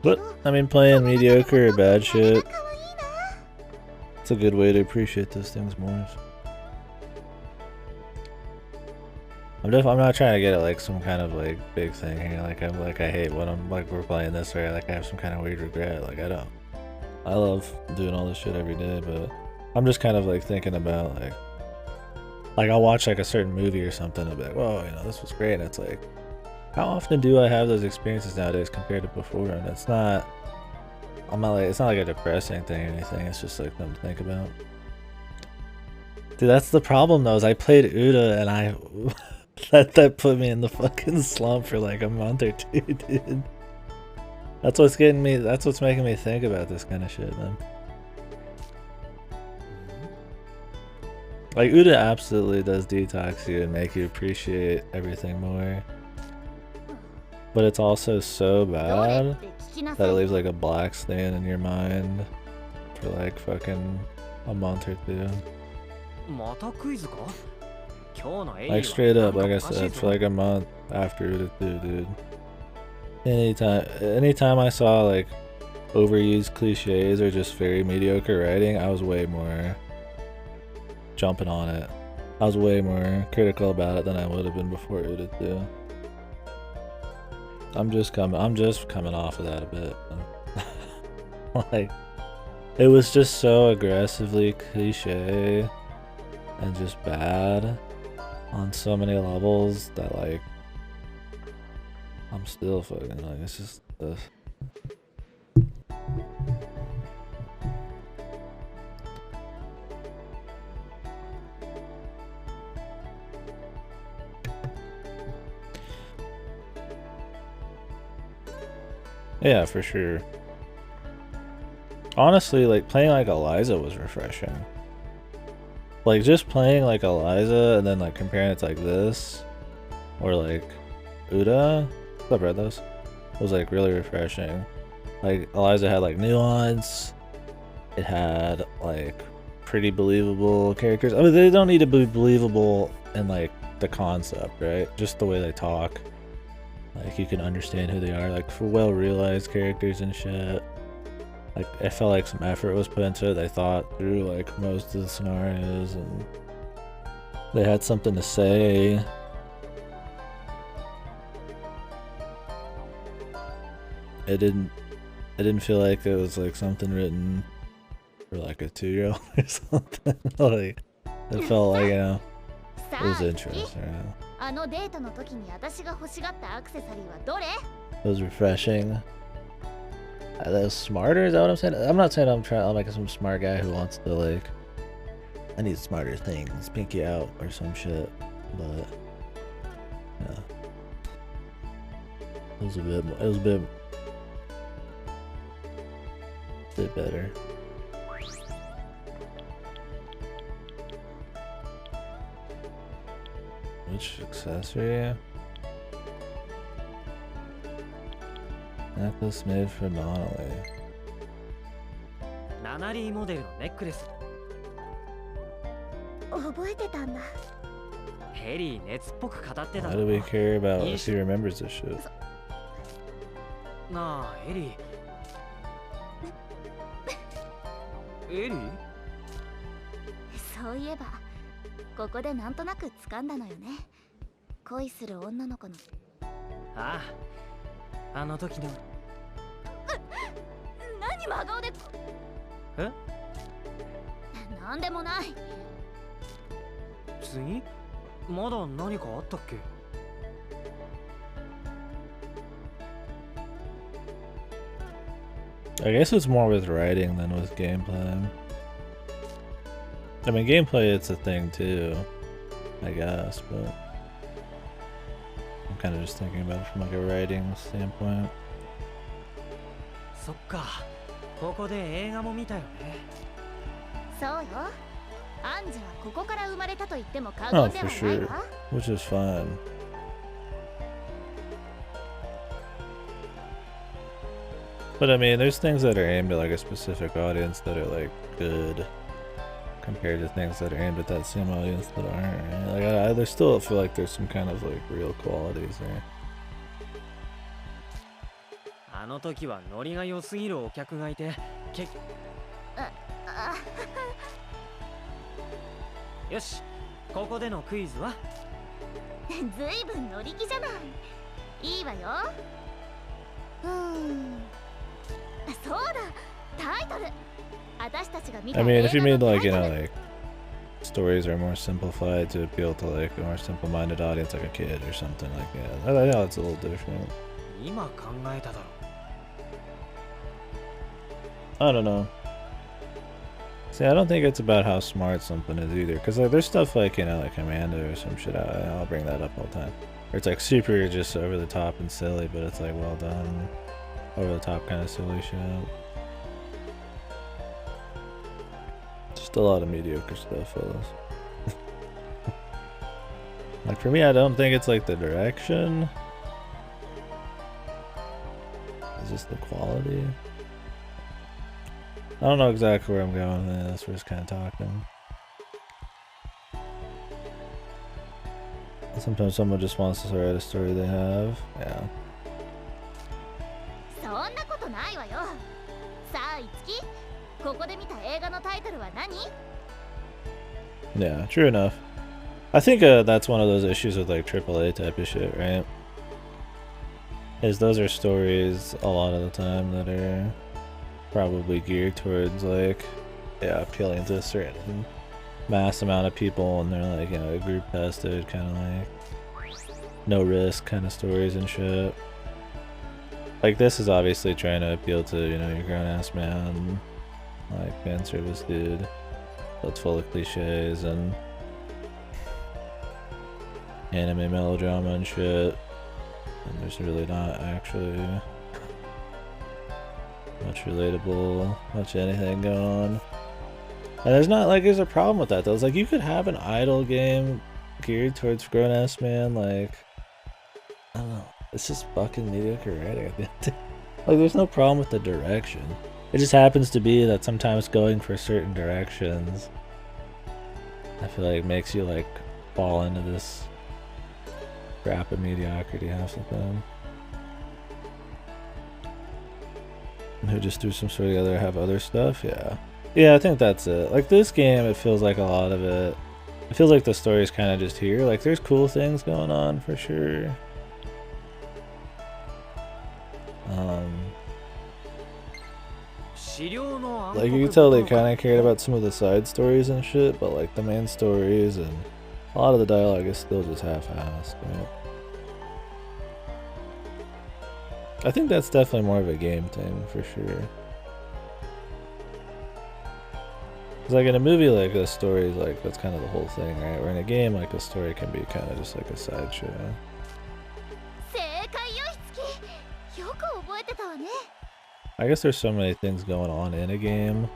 But, I mean, playing mediocre or bad shit, it's a good way to appreciate those things more. I'm not trying to get it like some kind of like big thing here, like I hate when I'm like we're playing this, or like I have some kind of weird regret, like I don't. I love doing all this shit every day, but I'm just kind of like thinking about like I'll watch like a certain movie or something, I'll be like, whoa, you know, this was great, and it's like, how often do I have those experiences nowadays compared to before? And it's not like a depressing thing or anything, it's just like something to think about. Dude, that's the problem though, is I played Uda and that put me in the fucking slump for like a month or two, dude. That's what's making me think about this kind of shit, man. Like, Uda absolutely does detox you and make you appreciate everything more. But it's also so bad that it leaves like a black stain in your mind for like fucking a month or two. Like straight up, like I said, for like a month after Uda 2, dude. Anytime I saw like overused cliches or just very mediocre writing, I was way more jumping on it. I was way more critical about it than I would have been before Uda 2. I'm just coming off of that a bit. Like, it was just so aggressively cliche and just bad on so many levels that like I'm still fucking like it's just this. Yeah, for sure. Honestly, like playing like Eliza was refreshing. Like just playing like Eliza and then like comparing it to like this or like Uda, what's up, Redlos? Was like really refreshing. Like Eliza had like nuance. It had like pretty believable characters. I mean, they don't need to be believable in like the concept, right? Just the way they talk. Like you can understand who they are, like for well realized characters and shit. Like I felt like some effort was put into it. They thought through like most of the scenarios and they had something to say. It didn't feel like it was like something written for like a 2-year-old or something. Like it felt like, you know, it was interesting. It was refreshing. That was smarter, is that what I'm saying? I'm not saying I'm like some smart guy who wants to like I need smarter things, pinky out or some shit. But yeah. It was a bit better. Which accessory? Necklace made for Donnelly. Why do we care about if he remembers this shit? Nah, Eddie. Eddie? そういえばここでなんとなく掴んだのよね。恋する女の子の。ああ、あの時の。何真顔で。え？なんでもない。次？まだ何かあったっけ？ I guess it's more with writing than with gameplay. I mean, gameplay, it's a thing too, I guess, but I'm kind of just thinking about it from like a writing standpoint. そっか、ここで映画も見たよね。そうよ。アンジュはここから生まれたと言っても過言ではないわ。Which is fun. But I mean, there's things that are aimed at like a specific audience that are like good compared to things that are aimed at that same audience that aren't. Right? Like I still feel like there's some kind of like real qualities there. あの時はノリが良すぎるお客がいて、よし、ここでのクイズは？ずいぶん乗り気じゃない。いいわよ。そうだ、タイトル。私たちが見た I 映 mean, 画 if you made の like, タイ you ト know, ル。 like stories are more simplified to appeal to like a more simple-minded audience, like a kid or something like that. I know it's a little different. 今考えただろ。I don't know. See, I don't think it's about how smart something is either, because like there's stuff like, you know, like Amanda or some shit. I'll bring that up all the time. Or it's like super just over the top and silly, but it's like well done, over the top kind of silly shit. Just a lot of mediocre stuff, fellas. Like for me, I don't think it's like the direction. It's just the quality. I don't know exactly where I'm going with this. We're just kind of talking. Sometimes someone just wants to write a story they have. Yeah. そんなことないわよ。さあ、いつき、ここで見た映画のタイトルは何？ Yeah, true enough. I think that's one of those issues with like AAA type of shit, right? Is those are stories a lot of the time that are probably geared towards like, yeah, appealing to a certain mass amount of people, and they're like, you know, group tested, kind of like no risk kind of stories and shit. Like this is obviously trying to appeal to, you know, your grown ass man, like fan service dude. So it's full of cliches and anime melodrama and shit. And there's really not actually much relatable, much anything going on. And there's not like there's a problem with that though. It's like you could have an idle game geared towards grown ass man, like I don't know. It's just fucking mediocre writing at the end of the day. Like there's no problem with the direction. It just happens to be that sometimes going for certain directions I feel like makes you like fall into this crap of mediocrity half the time. And who just threw some story together, have other stuff, yeah. Yeah, I think that's it. Like this game, it feels like a lot of it. It feels like the story's kind of just here. Like there's cool things going on for sure. Like you can tell they kind of cared about some of the side stories and shit, but like the main stories and a lot of the dialogue is still just half-assed, right? I think that's definitely more of a game thing for sure. It's like in a movie like this, story is like that's kind of the whole thing, right? Where in a game like a story can be kind of just like a sideshow. I guess there's so many things going on in a game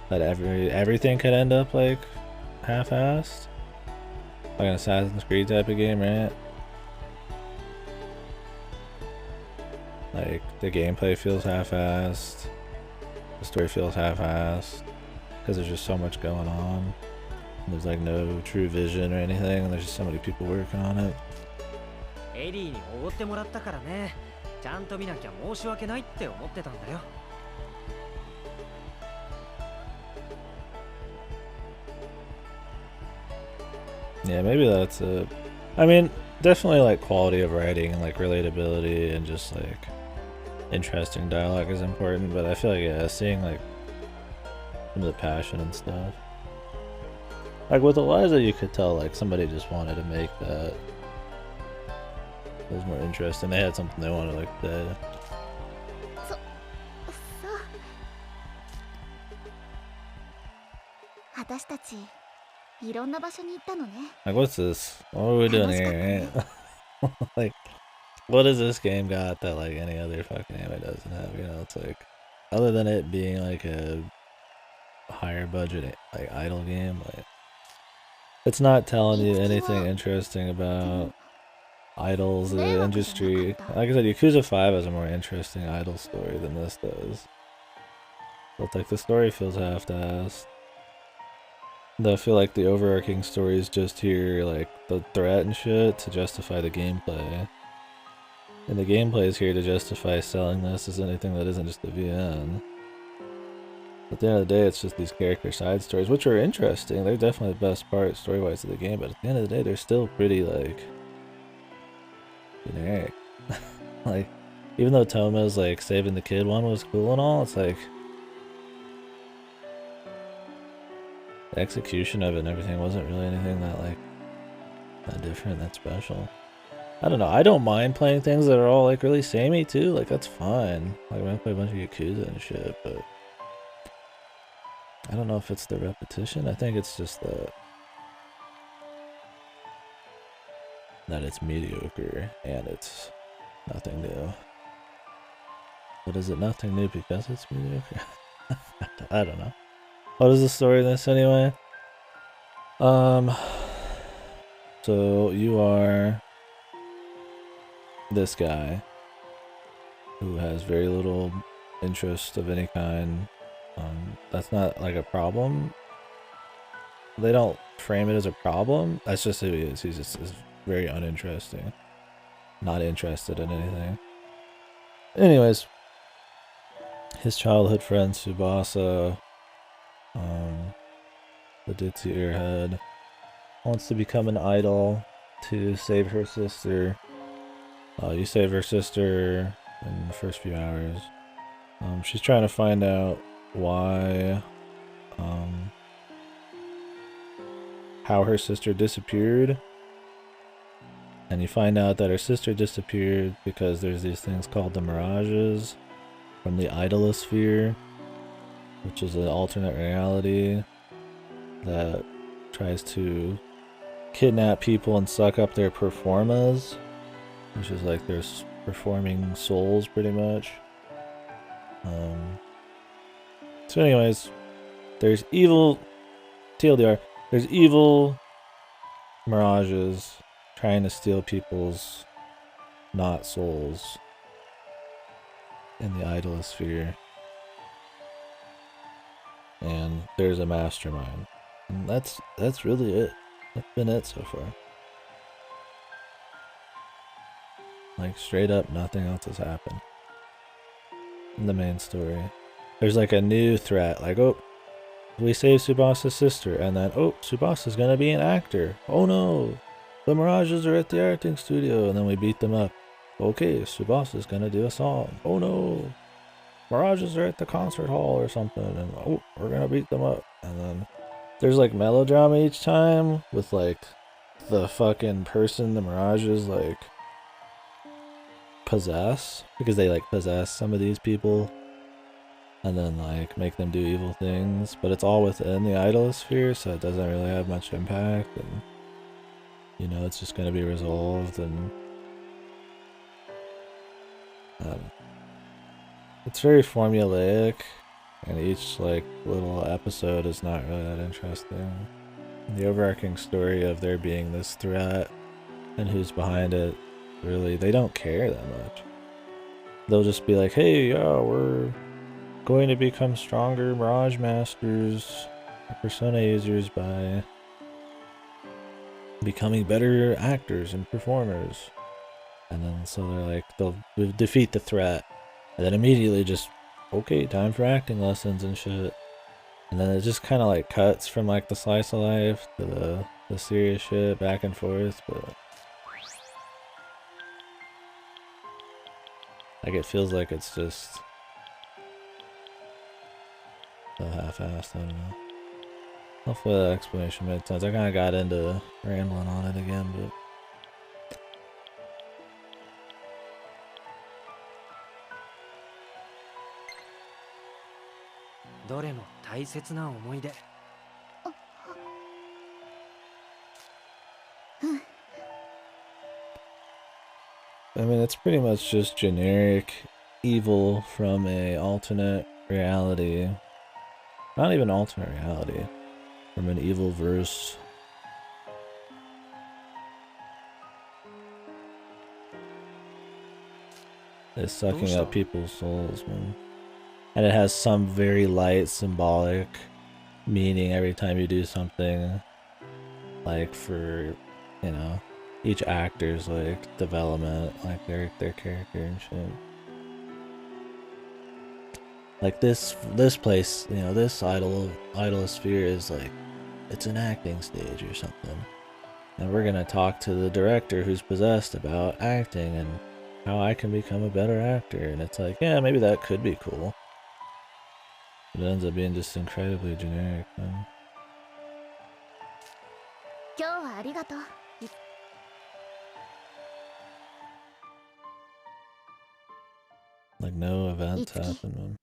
that everything could end up like half-assed. Like an Assassin's Creed type of game, right? Like the gameplay feels half-assed, the story feels half-assed, because there's just so much going on. There's like no true vision or anything, and there's just so many people working on it. エリーにおごってもらったからね。ちゃんと見なきゃ申し訳ないって思ってたんだよ。Yeah, maybe that's it. I mean, definitely like quality of writing and like relatability and just like interesting dialogue is important, but I feel like yeah, seeing like some of the passion and stuff. Like with Eliza, you could tell like somebody just wanted to make that. It was more interesting. They had something they wanted like that. Like what's this? What are we doing here? Like, what does this game got that like any other fucking anime doesn't have? You know, it's like, other than it being like a higher budget like idle game, like it's not telling you anything interesting about idols, the industry. Like I said, Yakuza 5 has a more interesting idol story than this does. But like the story feels half-assed. Though I feel like the overarching story is just here, like the threat and shit, to justify the gameplay. And the gameplay is here to justify selling this as anything that isn't just a VN. At the end of the day, it's just these character side stories, which are interesting. They're definitely the best part story-wise of the game, but at the end of the day, they're still pretty, like, generic. Like, even though Toma's, like, saving the kid one was cool and all, it's like, the execution of it and everything wasn't really anything that, like, that different, that special. I don't know, I don't mind playing things that are all, like, really samey, too. Like, that's fine. Like, when I play a bunch of Yakuza and shit, but I don't know if it's the repetition. I think it's just that it's mediocre and it's nothing new. But is it nothing new because it's mediocre? I don't know. What is the story of this anyway? So you are this guy who has very little interest of any kind. That's not like a problem. They don't frame it as a problem. That's just who he is. He's just very uninteresting. Not interested in anything. Anyways, his childhood friend Tsubasa, the ditzy airhead, wants to become an idol to save her sister. You save her sister in the first few hours. She's trying to find out why, how her sister disappeared. And you find out that her sister disappeared because there's these things called the Mirages from the idolosphere, which is an alternate reality that tries to kidnap people and suck up their performas, which is like their performing souls, pretty much. So anyways, there's evil, TLDR, there's evil Mirages trying to steal people's not souls in the idolosphere. And there's a mastermind. And that's really it. That's been it so far. Like, straight up, nothing else has happened in the main story. There's like a new threat, like, oh, we saved Tsubasa's sister, and then, oh, Tsubasa's gonna be an actor. Oh no, the Mirages are at the acting studio, and then we beat them up. Okay, Tsubasa's gonna do a song. Oh no, Mirages are at the concert hall or something, and oh, we're gonna beat them up. And then there's like melodrama each time with like the fucking person the Mirages like possess, because they like possess some of these people and then like make them do evil things, but it's all within the idolosphere, so it doesn't really have much impact, and you know, it's just going to be resolved. And it's very formulaic, and each like little episode is not really that interesting. The overarching story of there being this threat and who's behind it, really, they don't care that much. They'll just be like, hey, yeah, we're going to become stronger Mirage Masters, Persona users, by becoming better actors and performers. And then so they're like, they'll defeat the threat, and then immediately just, okay, time for acting lessons and shit. And then it just kind of like cuts from like the slice of life to the serious shit back and forth, but like it feels like it's just so half-assed. I don't know. Hopefully that explanation made sense. I kind of got into rambling on it again, but どれも大切な思い出。I mean, it's pretty much just generic evil from a alternate reality. Not even alternate reality. From an evil verse. It's sucking up people's souls, man. And it has some very light symbolic meaning every time you do something. Like for, you know, each actor's like development, like their character and shit. Like this place, you know, this idolosphere is like, it's an acting stage or something. And we're gonna talk to the director who's possessed about acting and how I can become a better actor. And it's like, yeah, maybe that could be cool. But it ends up being just incredibly generic, man. Like no events happen, man.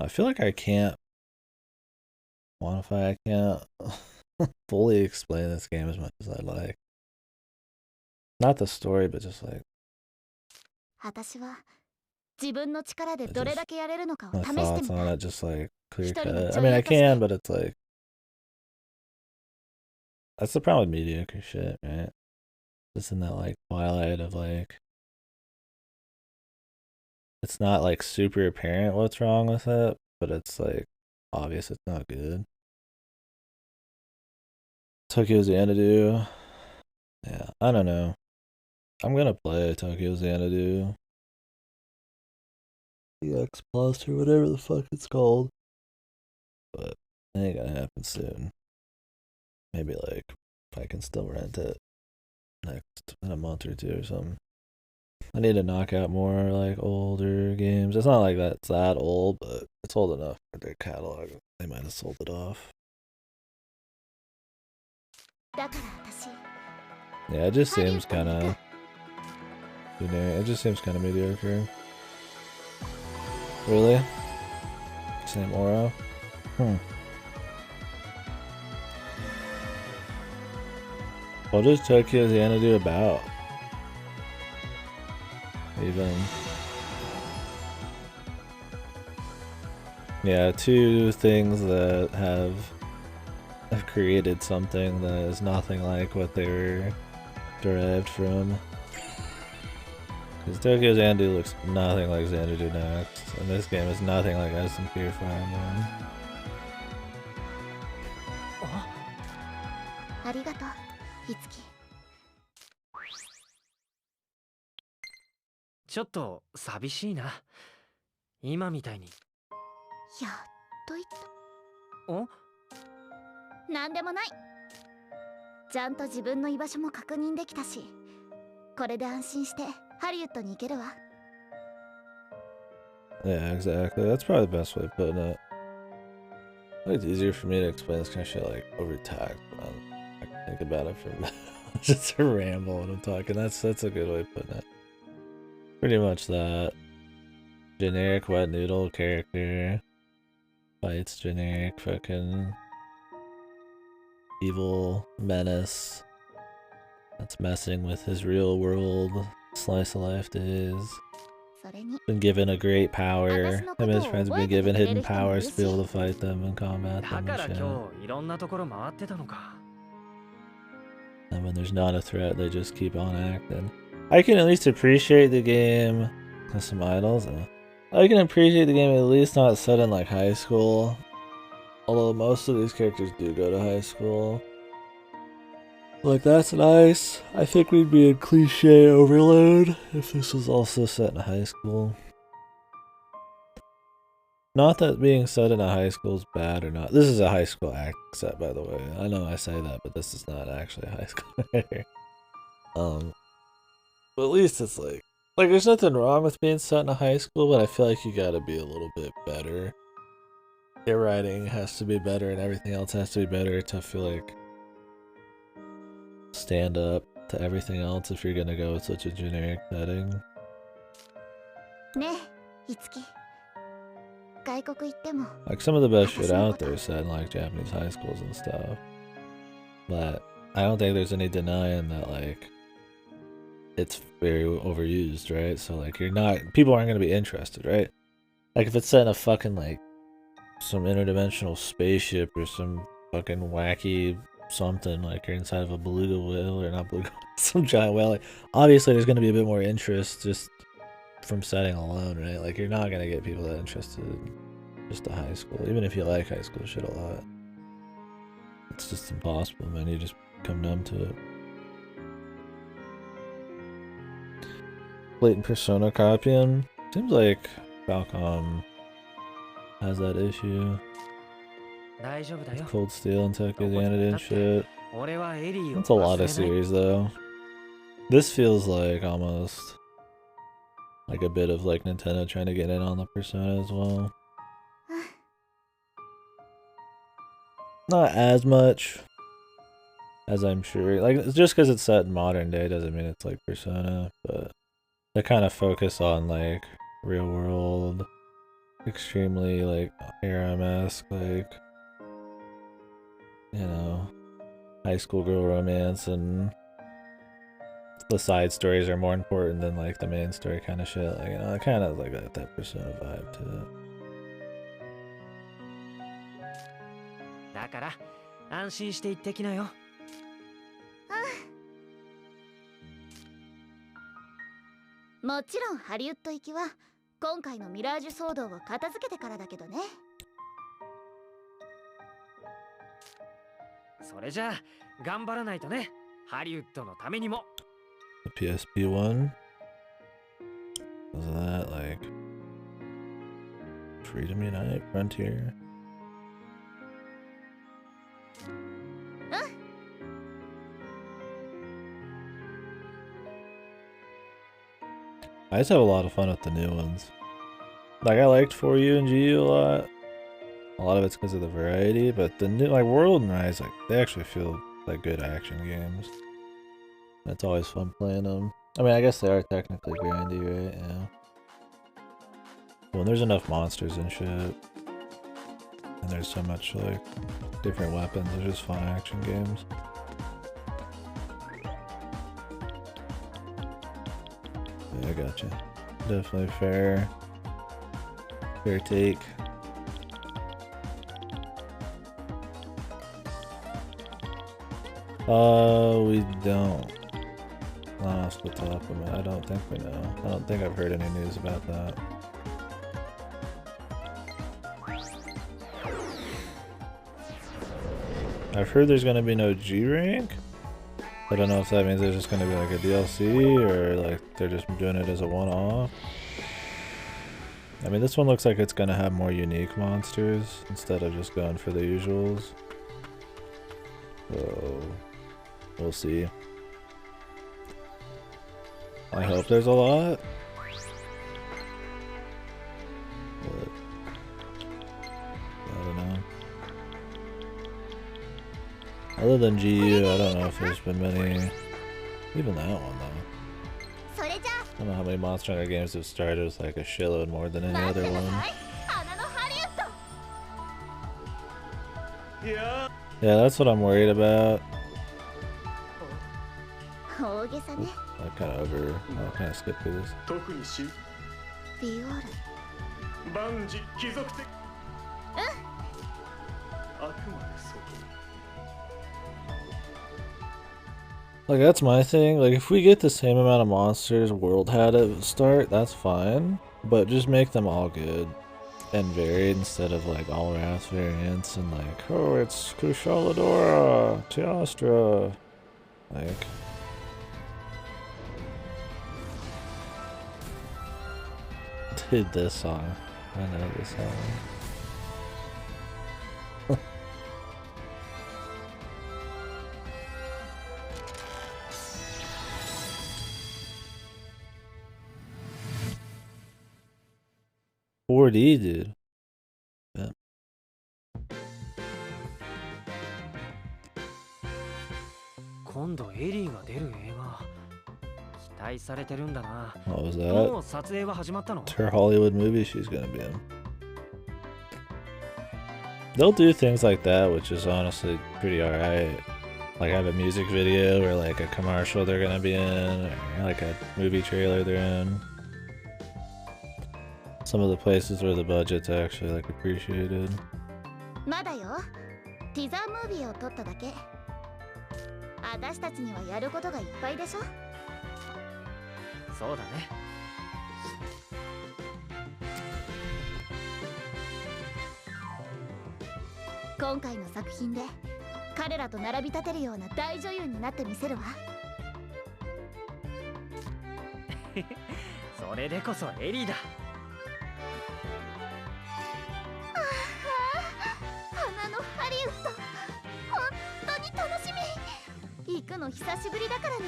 I feel like I can't quantify, I can't fully explain this game as much as I'd like. Not the story, but just like my thoughts on it, just like clear cut. I mean, I can, but it's like, that's the problem with mediocre shit, right? Just in that like twilight of like, it's not like super apparent what's wrong with it, but it's like obvious it's not good. Tokyo Xanadu. Yeah, I don't know. I'm gonna play Tokyo Xanadu. EX Plus or whatever the fuck it's called. But it ain't gonna happen soon. Maybe like if I can still rent it next in a month or two or something. I need to knock out more like older games. It's not like that's that old, but it's old enough for their catalog. They might have sold it off. Yeah, it just seems kind of generic. It just seems kind of mediocre. Really? Same aura? What does Tokyo Xanadu about? Even. Yeah, two things that have created something that is nothing like what they were derived from. Because Tokyo Xanadu looks nothing like Xanadu Next, and this game is nothing like SMP or Fire Emblem.ちょっと寂しいな。今みたいに。やっと言った。お？なんでもない。ちゃんと自分の居場所も確認できたし、これで安心してハリウッドに行けるわ。Yeah, exactly. That's probably the best way of putting it. It's easier for me to explain this kind of shit like over text, but I can think about it for just a ramble when I'm talking. That's a good way of putting it. Pretty much that. Generic wet noodle character. Fights generic fucking evil menace that's messing with his real world slice of life days. Been given a great power. Him and his friends have been given hidden powers to be able to fight them and combat them and shit. And when there's not a threat, they just keep on acting. I can at least appreciate the game. There's some idols. I can appreciate the game at least not set in like high school. Although most of these characters do go to high school. Like, that's nice. I think we'd be in cliche overload if this was also set in high school. Not that being set in a high school is bad or not. This is a high school act set, by the way. I know I say that, but this is not actually a high school right here. But at least it's like there's nothing wrong with being set in a high school, but I feel like you gotta be a little bit better. Your writing has to be better and everything else has to be better to feel like stand up to everything else if you're gonna go with such a generic setting. Like some of the best shit out there is set in like Japanese high schools and stuff. But I don't think there's any denying that like it's very overused, right? So like people aren't gonna be interested, right? Like if it's set in a fucking like some interdimensional spaceship or some fucking wacky something, like you're inside of a beluga whale or not beluga, some giant whale, like obviously there's gonna be a bit more interest just from setting alone, right? Like you're not gonna get people that interested in just a high school, even if you like high school shit a lot. It's just impossible, man. You just become numb to it. Blatant Persona copying. Seems like Falcom has that issue. Cold Steel and Tokyo Xanadu and shit. That's a lot of series though. This feels like almost like a bit of like Nintendo trying to get in on the Persona as well. Not as much as I'm sure. Like just because it's set in modern day doesn't mean it's like Persona, but they kind of focus on like real world, extremely like harem-esque, like, you know, high school girl romance, and the side stories are more important than like the main story kind of shit. Like, you know, it kind of like that Persona vibe to it. だから安心して行ってきなよ。もちろんハリウッド行きは今回のミラージュ騒動を片付けてからだけどね。それじゃあ頑張らないとね。ハリウッドのためにも。 The PSP one? Was that like Freedom Unite? Frontier? I just have a lot of fun with the new ones. Like, I liked 4U and GU a lot. A lot of it's because of the variety, but the new, like, World and Rise, like, they actually feel like good action games. It's always fun playing them. I mean, I guess they are technically grindy, right? Yeah. When there's enough monsters and shit, and there's so much, like, different weapons, they're just fun action games. Yeah, I gotcha. Definitely fair take. We don't. Off the top of it, I don't think we know. I don't think I've heard any news about that. I've heard there's gonna be no G rank. I don't know if that means there's just gonna be like a DLC or like they're just doing it as a one-off. I mean, this one looks like it's gonna have more unique monsters instead of just going for the usuals. So we'll see. I hope there's a lot. But I don't know. Other than GU, I don't know if there's been many. Even that one though. I don't know how many Monster Hunter games have started with like a shitload more than any other one. Yeah, that's what I'm worried about. I kind of I'll kind of skip through this. Like, that's my thing. Like, if we get the same amount of monsters World had at the start, that's fine. But just make them all good and varied instead of like all Wrath variants and like, oh, it's Kushaladora, Teostra. Like, dude, this song. I know this song. 4D, dude. Yeah. 今度エリーが出る映画期待されてるんだな。 What was も that? う撮影は始まったの？ It's her Hollywood movie she's gonna be in. They'll do things like that, which is honestly pretty alright. Like have a music video or like a commercial they're gonna be in, or like a movie trailer they're in. Some of the places where the budget's actually like appreciated. まだよ。ティザームービーを撮っただけ。私たちにはやることがいっぱいでしょ。そうだね。今回の作品で彼らと並び立てるような大女優になってみせるわ。それでこそエリーだ。花のハリウッド、本当に楽しみ。行くの久しぶりだから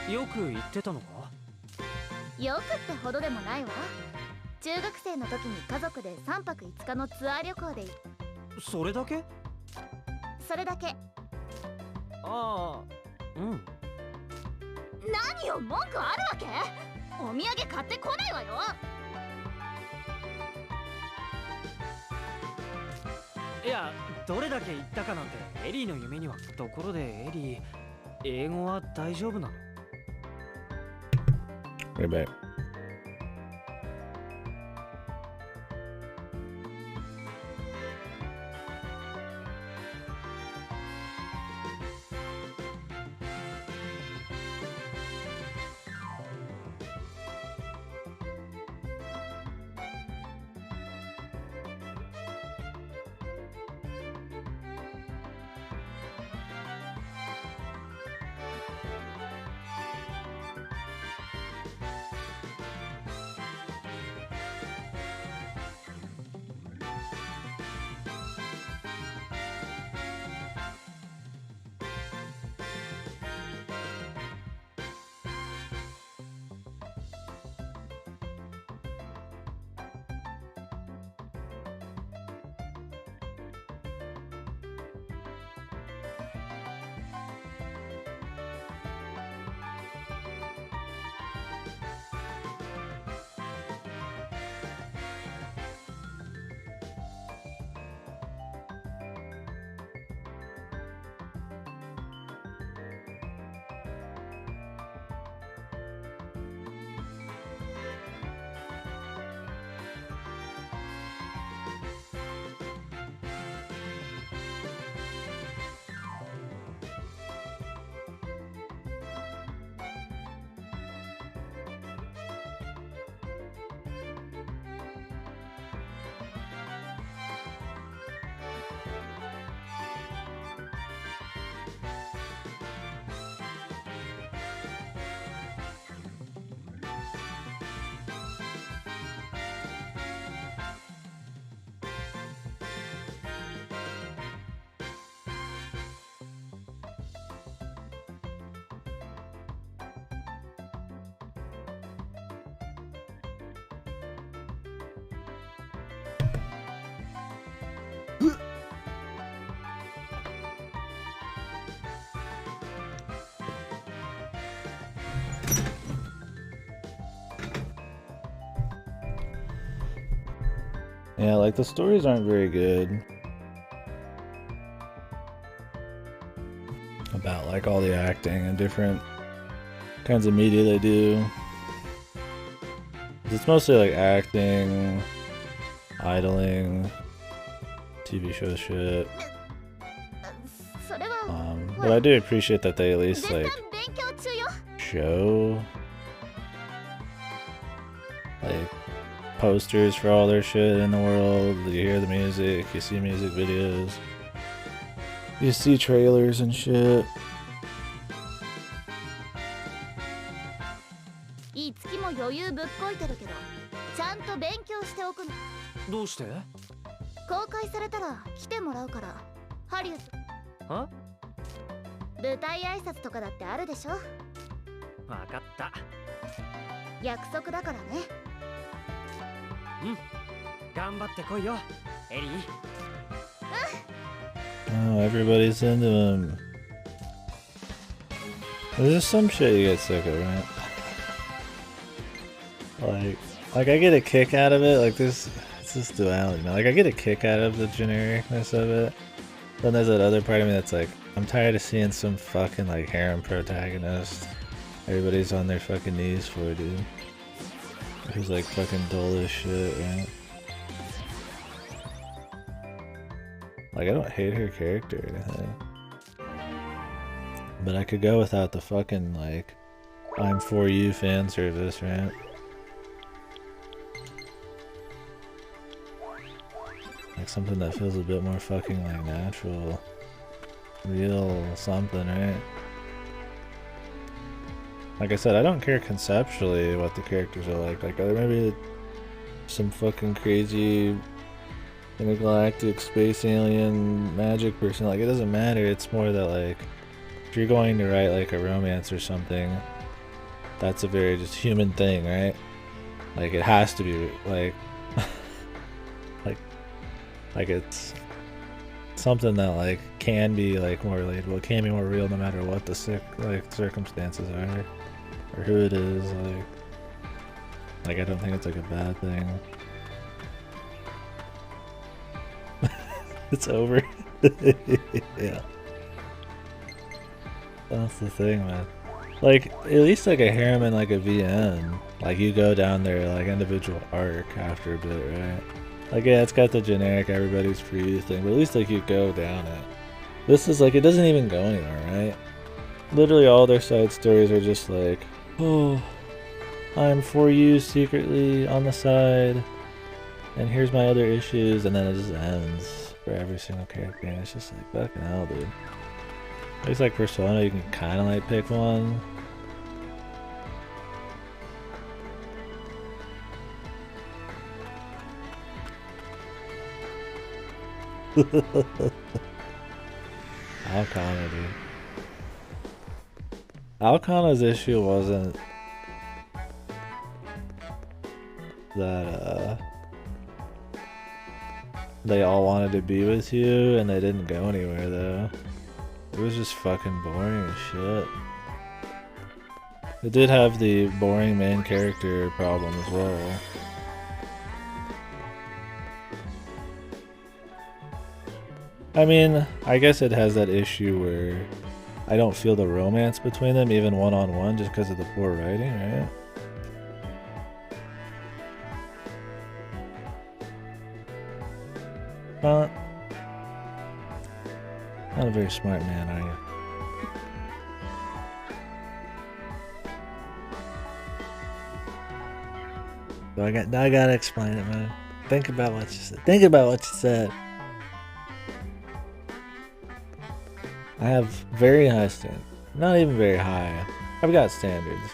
な。よく行ってたのか？よくってほどでもないわ。中学生の時に家族で3泊5日のツアー旅行で。それだけ？それだけ。ああ、うん。何よ、文句あるわけ？お土産買ってこないわよ。いや、どれだけ行ったかなんてエリーの夢には。ところでエリー、英語は大丈夫なのRight back. Yeah, like the stories aren't very good. About like all the acting and different kinds of media they do. It's mostly like acting, idling, TV show shit. それは But I do appreciate that they at least 絶 like 賛勉強中よ show like posters for all their shit in the world. You hear the music, you see music videos, you see trailers and shit. いい月も余裕ぶっこいてるけどちゃんと勉強しておくのどうして？公開されたら来てもらうからハリウッドは？舞台挨拶とかだってあるでしょわかった。約束だからねうん。頑張ってこいよ、エリー。Oh, everybody's into him. There's just some shit you get sick of, right? Like I get a kick out of it. Like it's this duality, man. Like I get a kick out of the genericness of it. Then there's that other part of me that's like, I'm tired of seeing some fucking like harem protagonist. Everybody's on their fucking knees for, dude. Who's like fucking dull as shit, right? Like I don't hate her character or anything. But I could go without the fucking like I'm for you fan service, right? Like something that feels a bit more fucking like natural, real something, right? Like I said, I don't care conceptually what the characters are like. Like maybe some fucking crazy intergalactic space alien magic person. Like it doesn't matter. It's more that like if you're going to write like a romance or something, that's a very just human thing, right? Like it has to be like like it's something that like can be like more relatable. It can be more real no matter what the circumstances are or who it is. Like I don't think it's like a bad thing. It's over. Yeah. That's the thing, man. Like, at least like a harem and like a VN, like you go down there like individual arc after a bit, right? Like yeah, it's got the generic everybody's for you thing, but at least like you go down it. This is like, it doesn't even go anywhere, right? Literally all their side stories are just like, oh, I'm for you secretly on the side, and here's my other issues, and then it just ends for every single character, and it's just like, fucking hell, dude. At least like Persona, you can kind of like pick one. Alcana, dude. Alcana's issue wasn't that they all wanted to be with you and they didn't go anywhere though. It was just fucking boring as shit. It did have the boring main character problem as well. I mean, I guess it has that issue where I don't feel the romance between them even one-on-one just because of the poor writing, right? Not a very smart man, are you? I gotta explain it, man. Think about what you said. Think about what you said. I have very high standards. Not even very high. I've got standards.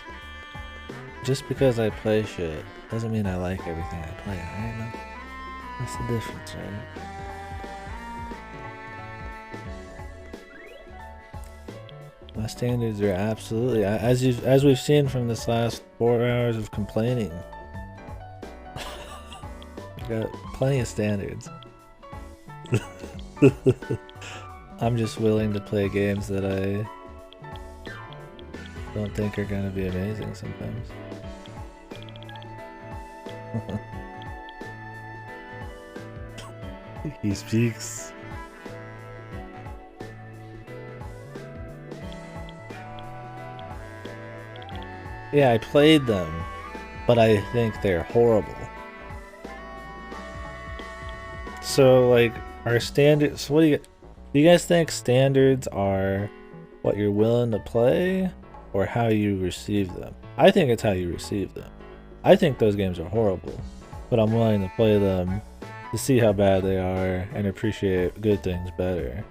Just because I play shit doesn't mean I like everything I play, right? That's the difference, right? My standards are absolutely, as we've seen from this last 4 hours of complaining. I've got plenty of standards. I'm just willing to play games that I don't think are gonna be amazing sometimes. He speaks. Yeah, I played them, but I think they're horrible. So, like, our standards. So what do you guys think standards are what you're willing to play or how you receive them? I think it's how you receive them. I think those games are horrible, but I'm willing to play them to see how bad they are and appreciate good things better.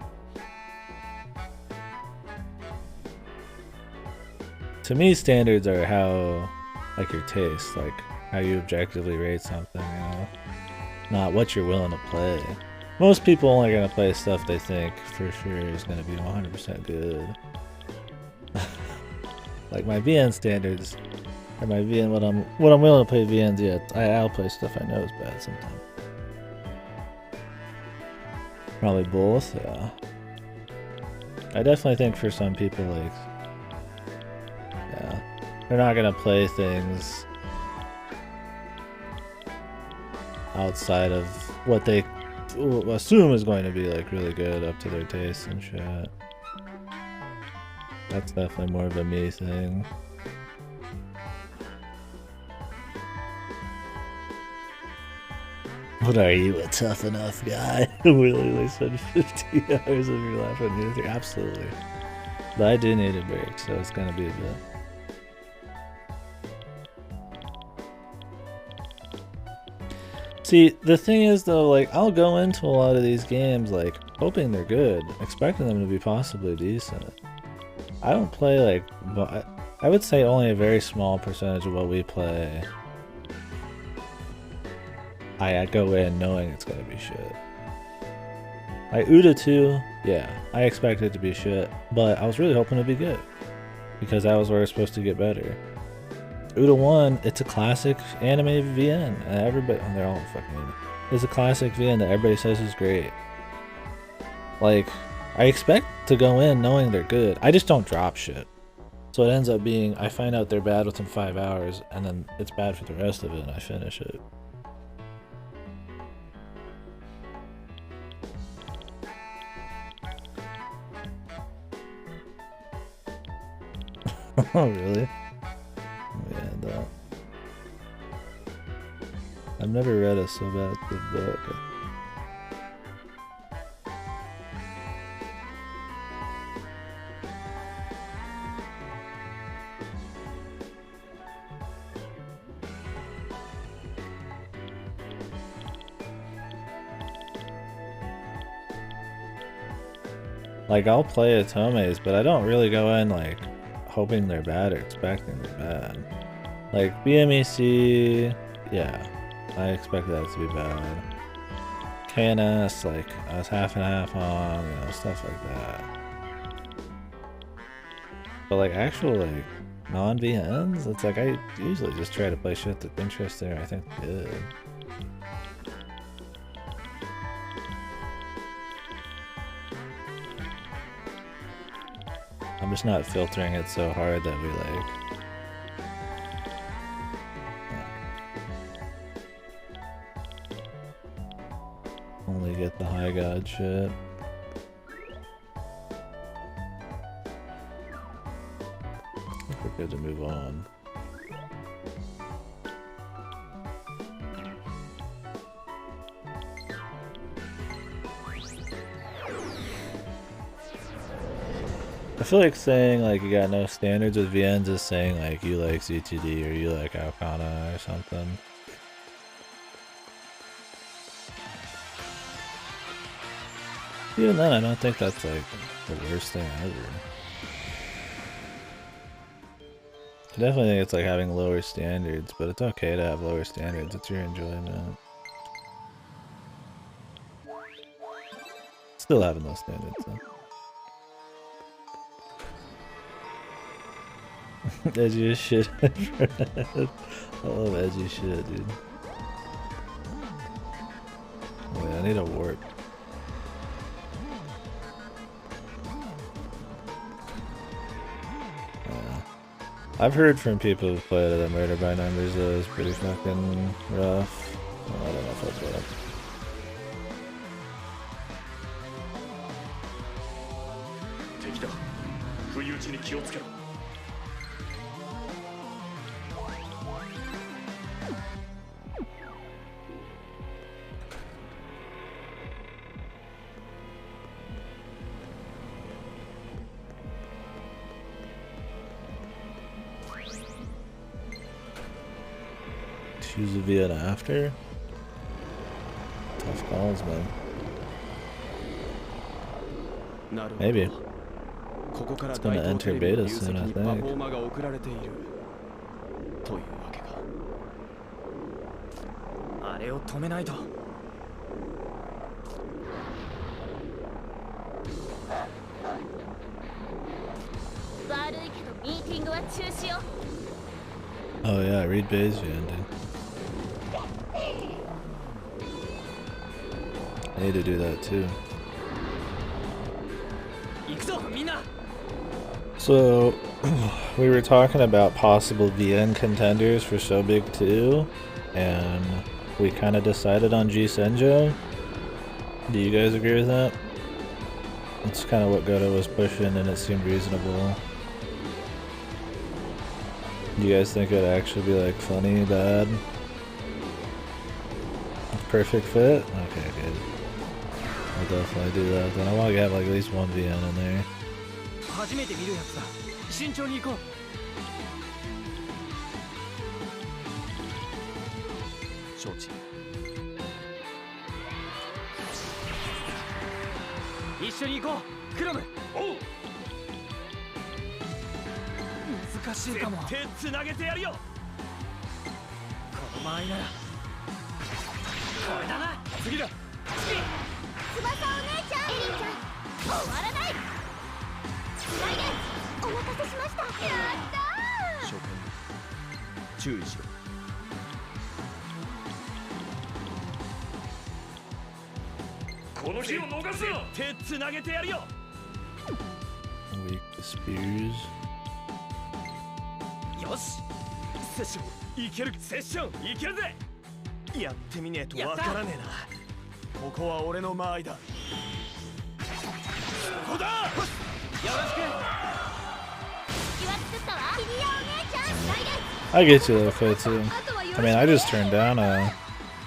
To me, standards are how, like, your taste, like how you objectively rate something, you know? Not what you're willing to play. Most people only gonna play stuff they think for sure is gonna be 100% good. Like my VN standards, or my VN what I'm willing to play VNs yet. I'll play stuff I know is bad sometimes. Probably both, yeah. I definitely think for some people, like, yeah, they're not gonna play things outside of what they assume is going to be like really good up to their taste and shit. That's definitely more of a me thing. What are you, a tough enough guy? We literally spend 50 hours of your life on music. Absolutely. But I do need a break, so it's gonna be a bit. See, the thing is though, like, I'll go into a lot of these games, like, hoping they're good, expecting them to be possibly decent. I don't play, like, I would say only a very small percentage of what we play I go in knowing it's gonna be shit. Like, Uda 2, yeah, I expected it to be shit, but I was really hoping it'd be good, because that was where it's supposed to get better. Uda 1, it's a classic anime VN, and everybody, oh, they're all fucking, it's a classic VN that everybody says is great. Like, I expect to go in knowing they're good, I just don't drop shit. So it ends up being, I find out they're bad within 5 hours, and then it's bad for the rest of it, and I finish it. Oh, really? Yeah, that. I've never read a so bad good book. Like, I'll play Otomes, but I don't really go in, like, hoping they're bad or expecting they're bad. Like, BMEC, yeah, I expect that to be bad. KNS, like, I was half and half on, you know, stuff like that. But, like, actual, like, non-VNs, it's like, I usually just try to play shit that's interesting or I think good. I'm just not filtering it so hard that we like only get the high god shit. I think we're good to move on. I feel like saying like you got no standards with VNs is saying like you like ZTD or you like Alcana or something. Even then, I don't think that's like the worst thing ever. I definitely think it's like having lower standards, but it's okay to have lower standards. It's your enjoyment. Still having those standards though. Edgy as shit. I love edgy shit, dude. Wait, I need a warp. Yeah. I've heard from people who played it that Murder by Numbers is pretty fucking rough. Well, I don't know if that's what. ちに気をつけろ。Choose a Viet after? Tough calls, man. Maybe. It's gonna enter beta soon, I think. あれを止めないと。悪いけどミーティングは中止よ。 Oh yeah, read Bay's ending. I need to do that too. 行くぞみんな。 So, we were talking about possible VN contenders for So Big 2, and we kind of decided on G Senjo. Do you guys agree with that? It's kind of what Goto was pushing, and it seemed reasonable. Do you guys think it'd actually be like funny, bad? Perfect fit? Okay, good. I'll definitely do that. Then I want to have like at least one VN in there. 初めて見るやつだ。慎重に行こう。承知。一緒に行こう。クロム。おう。難しいかも。手つなげてやるよ。この間合いなら。これだな。次だ。次。翼お姉ちゃん。エリーちゃん。終わらない。ないで。お任せしました。やったー。初見注意しろ。この日を逃すな。手つなげてやるよ。Weak spears. よし。セッションいける。セッションいけるぜ。やってみねえとわからねえな。ここは俺の間合いだ。ここだ。よろしく。 I get you though, Faye, too. I mean, I just turned down I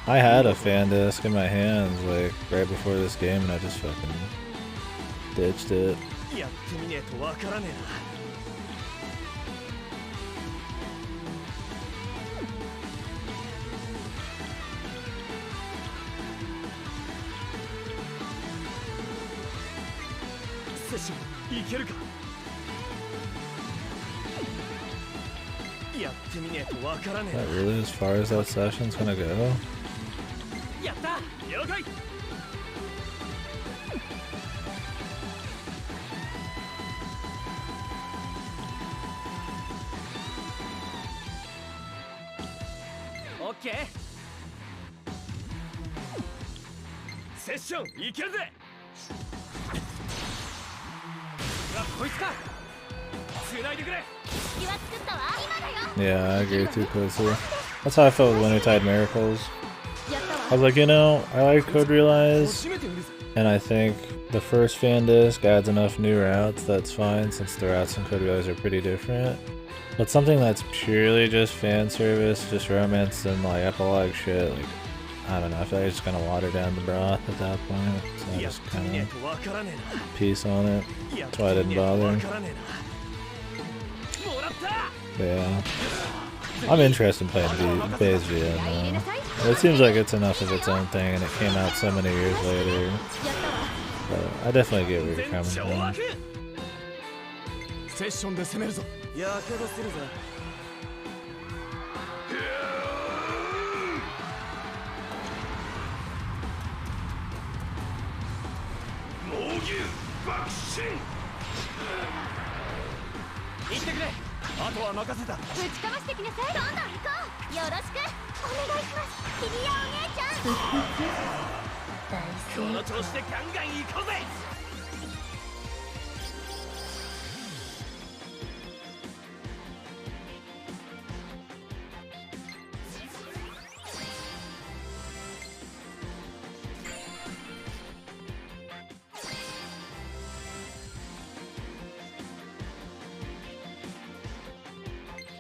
had a fan disc in my hands, like, right before this game, and I just fucking ditched it. やってみねえとわからねえな。セッションいけるか。 Is that really as far as that session's gonna go? Okay. Session, いけるぜ。こいつか。繋いでくれ。 Yeah, I agree with you, Pussy. That's how I felt with Wintertide Miracles. I was like, you know, I like Code Realize, and I think the first fan disc adds enough new routes that's fine, since the routes in Code Realize are pretty different. But something that's purely just fan service, just romance and like epilogue shit, like, I don't know, I feel like it's just gonna water down the broth at that point, so I just kind of peace on it. That's why I didn't bother. Yeah, I'm interested in playing Bay's VN though. It seems like it's enough of its own thing, and it came out so many years later. But I definitely get where you're coming from. セッションで攻めるぞ。やけどするぜ。猛牛爆心。行ってくれ。 あとは任せた。ぶちかましてきなさい。どんどん行こう。よろしく。お願いします。君やお姉ちゃん。この調子でガンガン行こうぜ。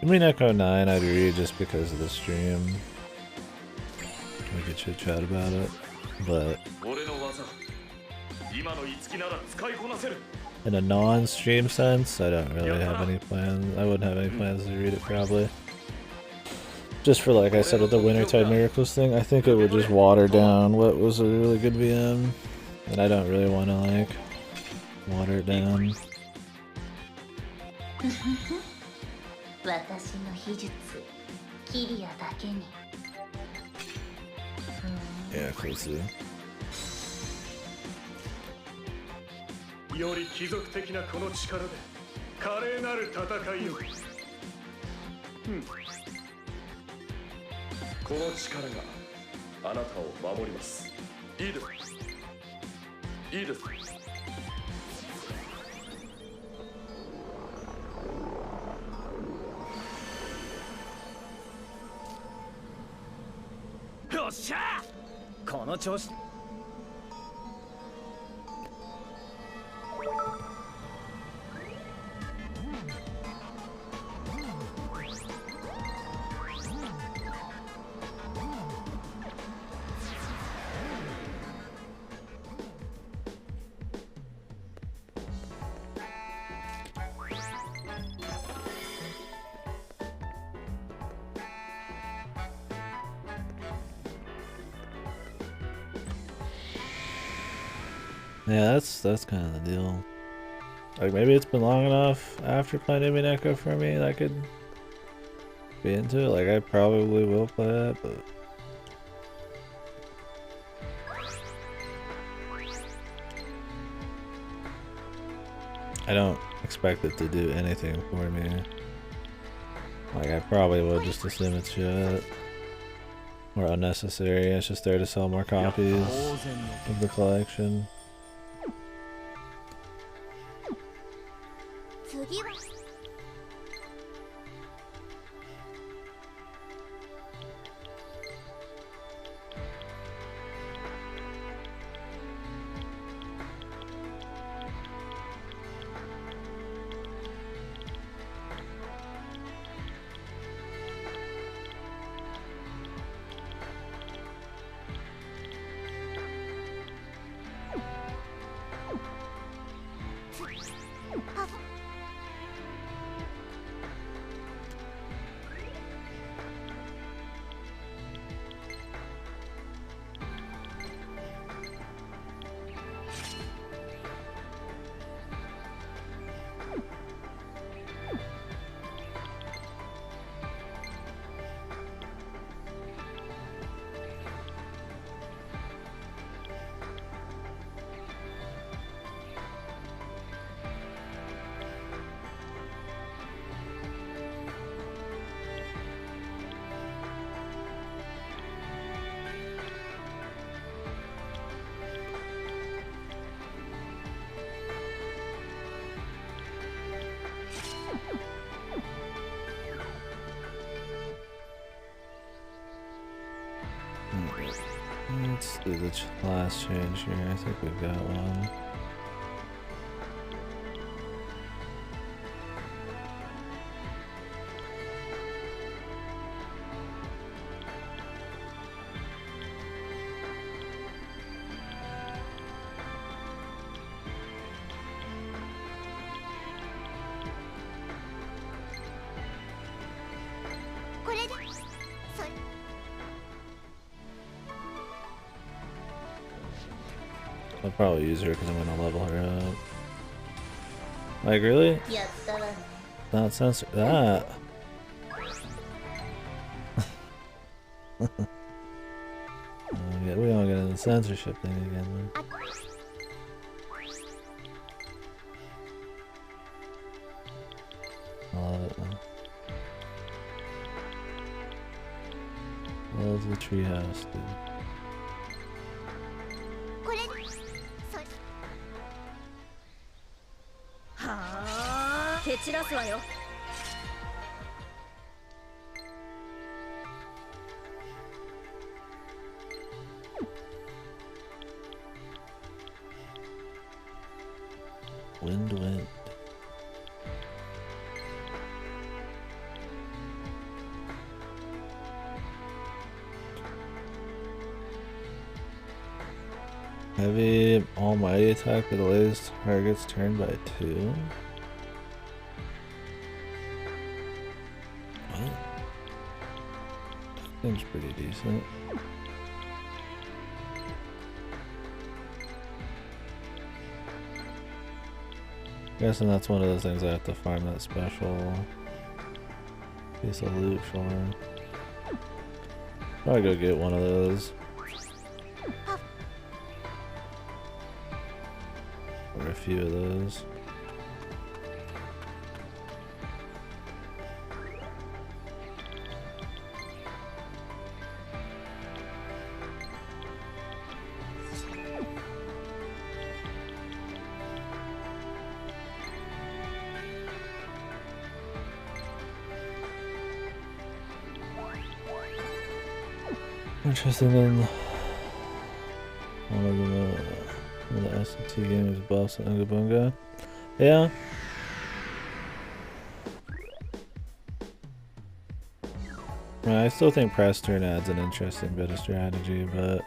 I mean, Echo 9 I'd read just because of the stream. We could chit chat about it, but in a non-stream sense, I don't really have any plans. I wouldn't have any plans to read it probably. Just for, like I said, with the Wintertide Miracles thing, I think it would just water down what was a really good VM, and I don't really want to like water it down. Yeah, closely. より貴族的なこの力で華麗なる戦いを。この力があなたを守ります。いいです。いいです。よっしゃ！この調子。Yeah, that's kind of the deal. Like, maybe it's been long enough after playing Alien Echo for me that I could be into it. Like, I probably will play it, but I don't expect it to do anything for me. Like, I probably would just assume it's shit or unnecessary. It's just there to sell more copies of the collection. 次は Let's do the last change here. I think we've got one. I'll probably use her because I'm gonna level her up. Like, really? Not censor that. Yeah, we don't get into the censorship thing again, man. I love it, man. Love the treehouse, dude. 蹴散らすわよ。Wind. Heavy almighty attack that delays target's turn by 2. What? Seems pretty decent. Guessing that's one of those things I have to farm that special piece of loot for. I'll go get one of those. Or a few of those. Interesting in one of the S&T games buffs and Unga Bunga. Yeah. I still think press turn adds an interesting bit of strategy, but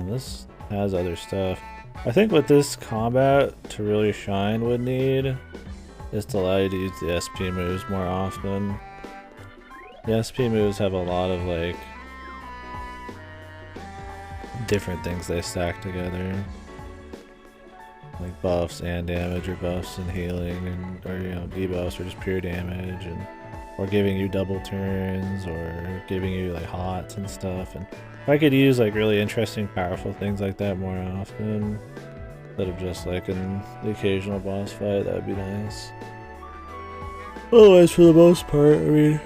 this has other stuff. I think what this combat to really shine would need is to allow you to use the SP moves more often. The SP moves have a lot of like different things they stack together, like buffs and damage, or buffs and healing, and or debuffs, or just pure damage, and or giving you double turns, or giving you like hots and stuff. And if I could use like really interesting, powerful things like that more often, instead of just like in the occasional boss fight, that would be nice. Otherwise, for the most part, I mean,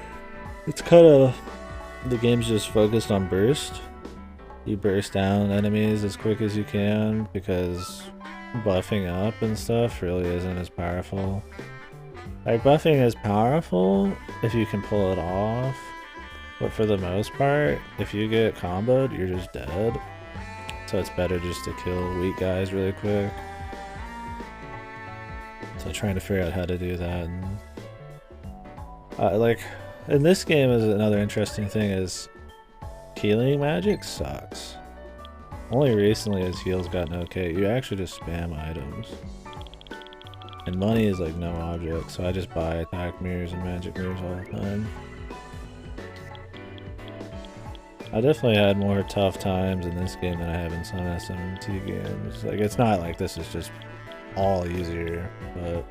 it's kind of the game's just focused on burst. You burst down enemies as quick as you can because buffing up and stuff really isn't as powerful. Like, buffing is powerful if you can pull it off, but for the most part, if you get comboed, you're just dead. So it's better just to kill weak guys really quick. So trying to figure out how to do that. And like, in this game is another interesting thing is healing magic sucks. Only recently has heals gotten okay. You actually just spam items. And money is like no object, so I just buy attack mirrors and magic mirrors all the time. I definitely had more tough times in this game than I have in some SMT games. Like, it's not like this is just all easier, but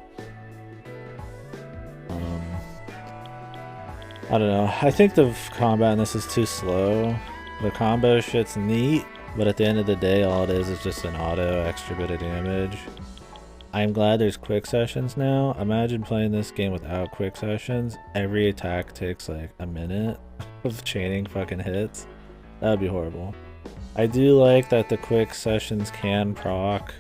I don't know. I think the combat in this is too slow. The combo shit's neat, but at the end of the day, all it is just an auto extra bit of damage. I'm glad there's quick sessions now. Imagine playing this game without quick sessions. Every attack takes like a minute of chaining fucking hits. That would be horrible. I do like that the quick sessions can proc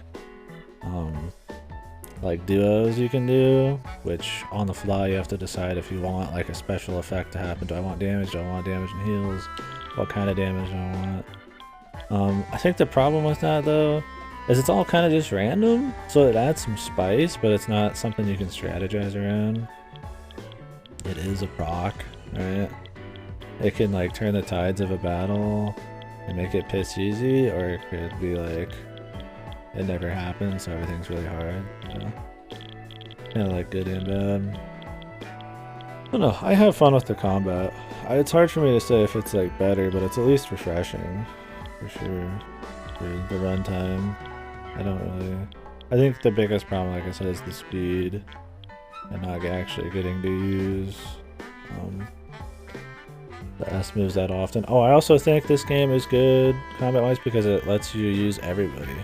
like duos you can do, which on the fly you have to decide if you want like a special effect to happen. Do I want damage? Do I want damage and heals? What kind of damage do I want? I think the problem with that though is it's all kind of just random, so it adds some spice, but it's not something you can strategize around. It is a proc, right? It can like turn the tides of a battle and make it piss easy, or it could be like it never happens, so everything's really hard. So, kind of like good and bad. I don't know. I have fun with the combat. It's hard for me to say if it's like better, but it's at least refreshing, for sure. For the runtime, I don't really. I think the biggest problem, like I said, is the speed and not actually getting to use the S moves that often. Oh, I also think this game is good combat-wise because it lets you use everybody.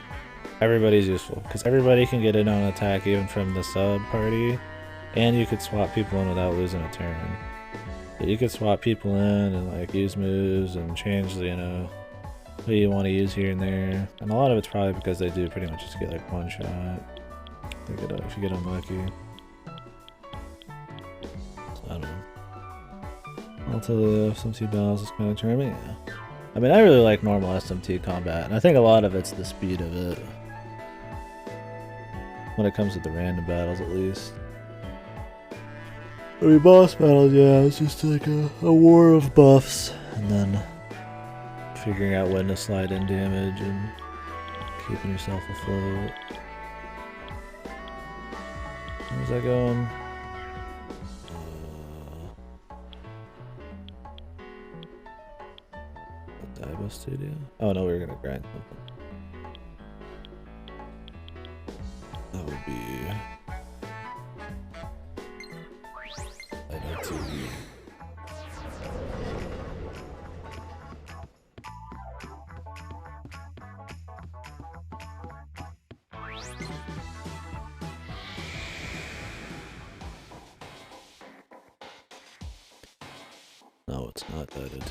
Everybody's useful because everybody can get in on an attack even from the sub party, and you could swap people in without losing a turn. But you could swap people in and like use moves and change the, who you want to use here and there. And a lot of it's probably because they do pretty much just get like one shot. If you get unlucky. So, I don't know. Ultimately, SMT balance is kind of charming. Yeah. I mean, I really like normal SMT combat, and I think a lot of it's the speed of it. When it comes to the random battles, at least. I mean, boss battles, yeah, it's just like a war of buffs, and then figuring out when to slide in damage and Keeping yourself afloat. Where's that going? The Daibo Studio? Oh no, we were gonna grind something. That would be TV. No, it's not that TV.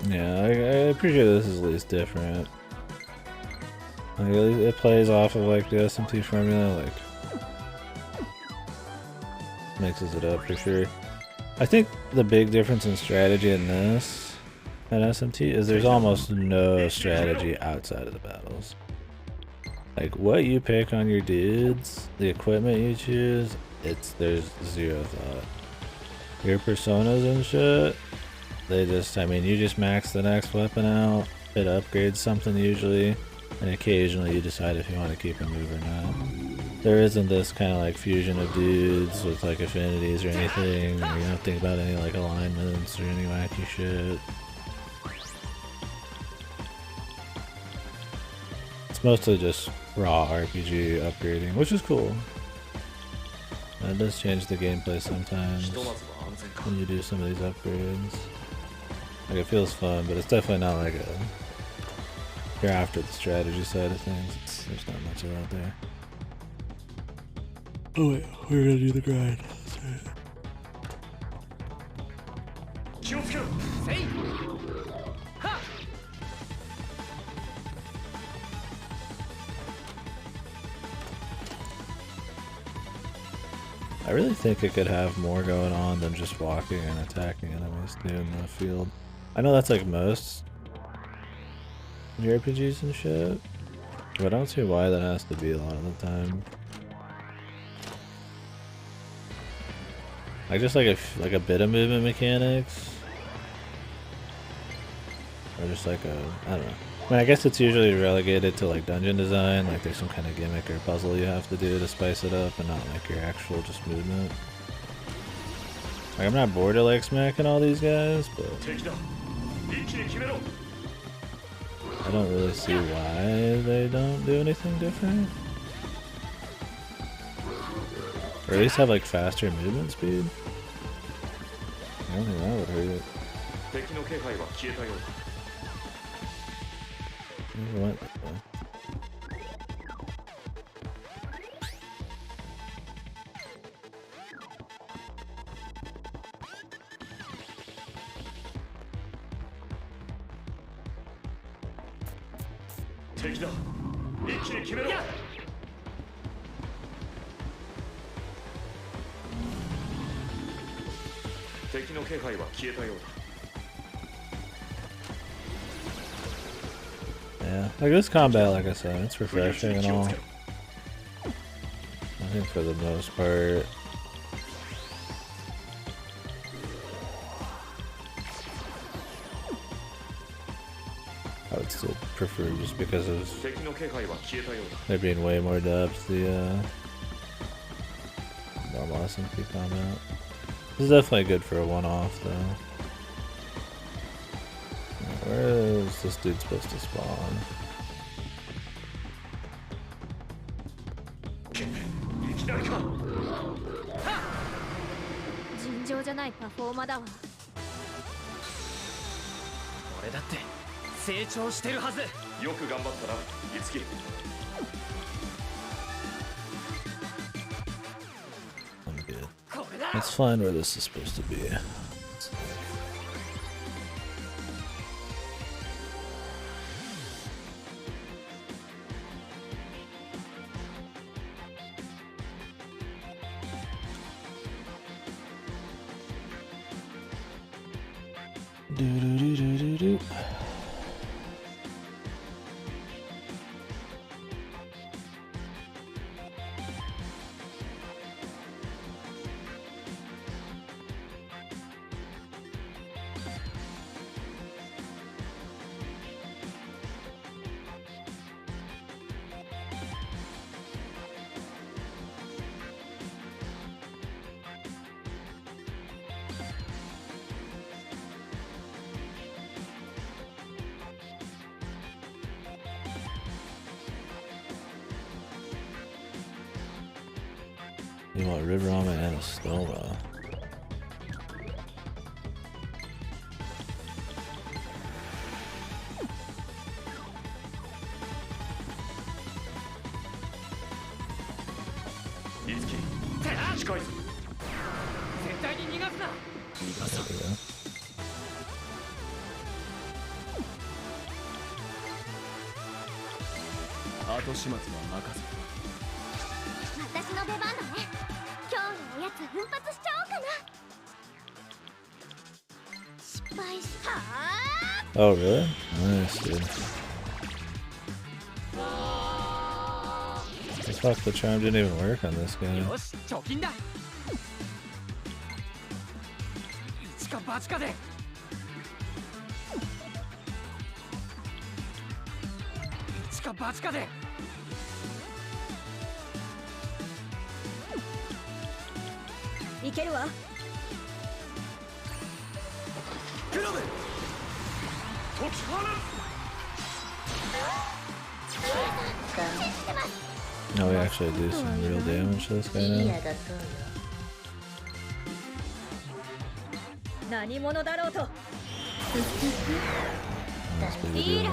Yeah, I appreciate this is at least different. Like, it plays off of like the SMT formula, like mixes it up for sure. I think the big difference in strategy in this at SMT is there's almost no strategy outside of the battles. Like what you pick on your dudes, the equipment you choose, there's zero thought. Your personas and shit, they just, I mean, you just max the next weapon out, it upgrades something usually, and occasionally you decide if you want to keep a move or not. There isn't this kind of like fusion of dudes with like affinities or anything, or you don't think about any like alignments or any wacky shit. It's mostly just raw RPG upgrading, which is cool. It does change the gameplay sometimes when you do some of these upgrades. Like it feels fun, but it's definitely not like you're after the strategy side of things. There's not much of that there. Oh wait, we're gonna do the grind. I really think it could have more going on than just walking and attacking enemies in the field. I know that's like most JRPGs and shit, but I don't see why that has to be a lot of the time. Like just like a bit of movement mechanics, or just like I don't know. I mean, I guess it's usually relegated to like dungeon design, like there's some kind of gimmick or puzzle you have to do to spice it up, and not like your actual just movement. Like I'm not bored of like smacking all these guys, but I don't really see why they don't do anything different. Or at least have like faster movement speed. I don't think that would hurt it. Never went that way. Yeah, like this combat, like I said, it's refreshing and all. I think for the most part. I would still prefer, just because of there being way more depth, the normal SMT combat. This is definitely good for a one-off, though. Where is this dude supposed to spawn? I'm good. Let's find where this is supposed to be. Do-do-do-do-do-do. You want river ramen and a stoma. Oh really? Nice, dude. The fuck, the charm didn't even work on this guy. No, we actually do some real damage to this guy now. That's pretty good.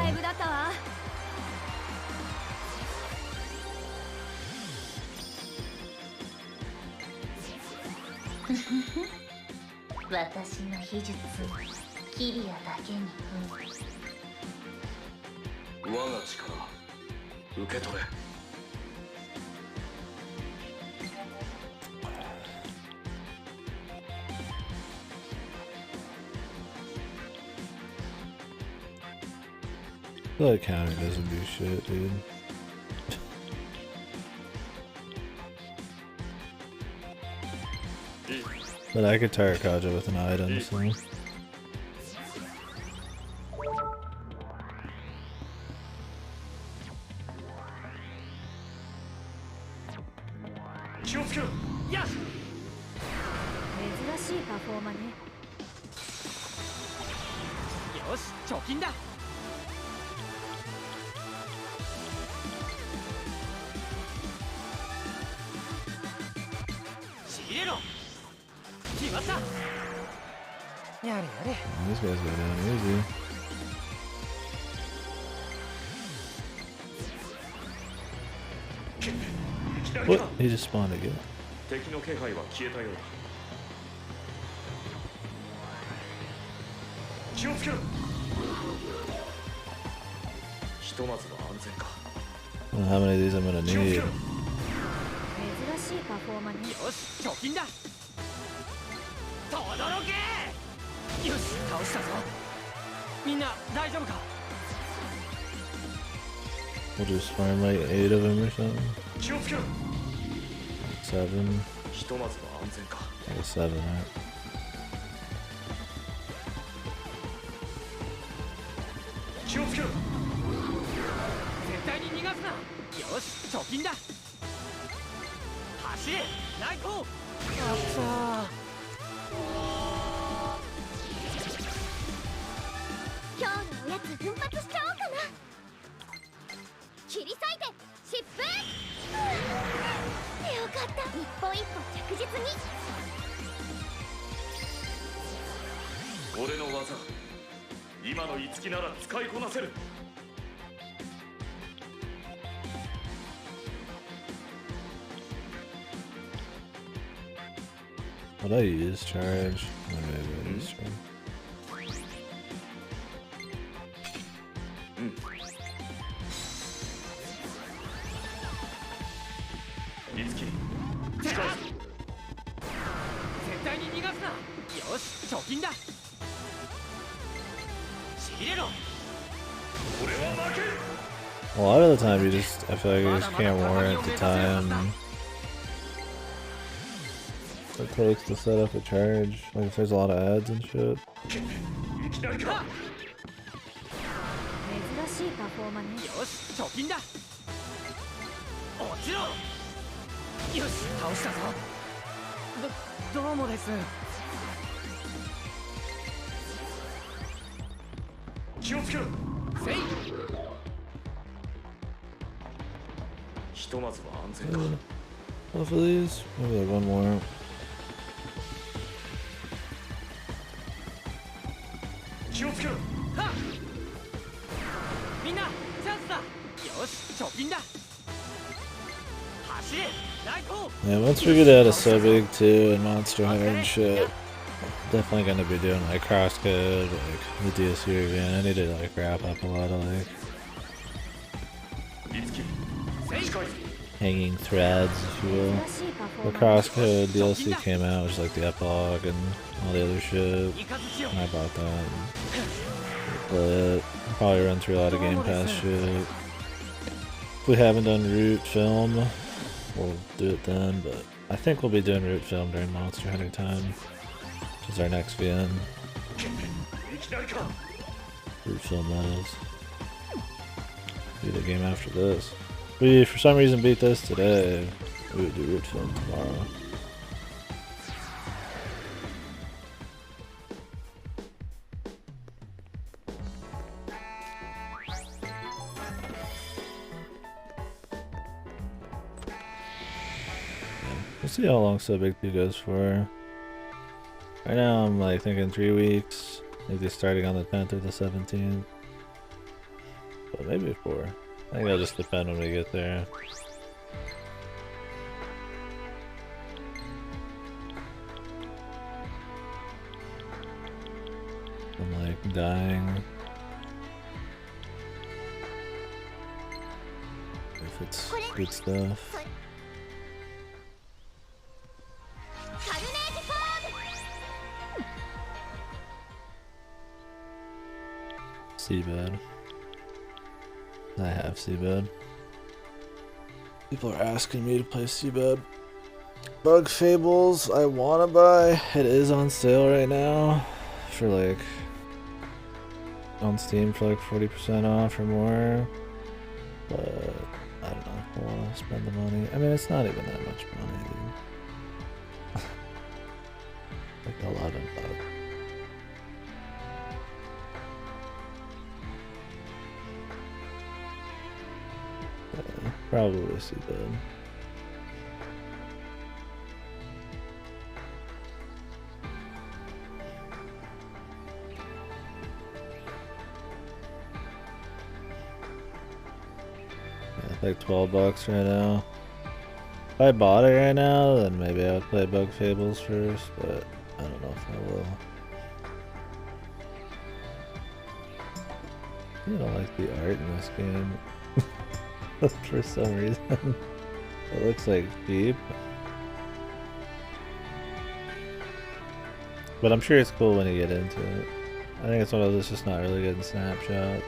I feel like counter doesn't do shit, dude. But I could tire Kaja with an item, so. These guys go down easy. What? He just spawned again. I don't know how many of these I'm gonna need. We'll just farm like 8 of them or something. 7. Like 7, right? What I use charge? Oh, maybe I use charge. A lot of the time, I feel like you just can't warrant the time it takes to set up a charge. Like if there's a lot of ads and shit. 珍しいパフォーマンス。よし、貯金だ。落ちろ。よし、倒したぞ。どうもです。気をつけろ。せい。ひとまずは安全だ。 Both of these? Maybe like one more. 気をつけろ。はっ。みんな、チャンスだ。よし、貯金だ。走れ、ライト。 Yeah, once we get out of so big too and Monster Hunter and shit, definitely gonna be doing like crosscode, like the DSU again. I need to like wrap up a lot of like いつき。近いぞ。 hanging threads, if you will. 珍しいパフォ The ーマンス。 crosscode DLC came out, which is like the epilogue and all the other shit. イカズチよ。 And I bought that. But I'll probably run through a lot of Game Pass shit. If we haven't done Root Film, we'll do it then, but I think we'll be doing Root Film during Monster Hunter time, which is our next VN. いきなりか。 Root Film, that is. Do the game after this. If we, for some reason, beat this today, we would do Root Film tomorrow. We'll see how long So Big 2 goes for. Right now I'm like thinking 3 weeks, maybe starting on the 10th or the 17th. But maybe 4. I think it'll just depend when we get there. I'm like dying. If it's good stuff. カルネージフォー Seabed. I have Seabed. People are asking me to play Seabed. Bug Fables, I wanna buy. It is on sale right now for like on Steam for like 40% off or more. But I don't know if I wanna spend the money. I mean, it's not even that much money, dude. Like 11 bucks. Probably Seabed. Yeah, like 12 bucks right now. If I bought it right now, then maybe I would play Bug Fables first, but I don't know if I will. I don't like the art in this game. For some reason. It looks like cheap. But I'm sure it's cool when you get into it. I think it's one of those just not really good in Snapshot.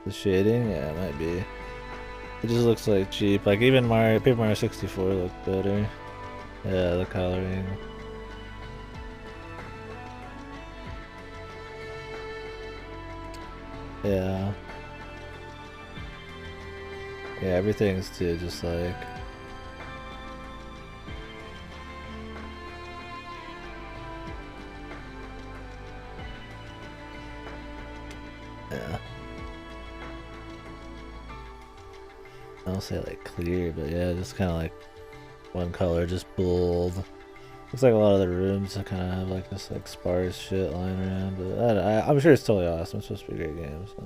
The shading? Yeah, it might be. It just looks like cheap. Like even Paper Mario 64 looked better. Yeah, the coloring. Yeah. Yeah, everything's too just like yeah. I don't say like clear, but yeah, just kind of like one color, just bold. Looks like a lot of the rooms kind of have like this like sparse shit lying around, but I'm sure it's totally awesome. It's supposed to be a great game, so.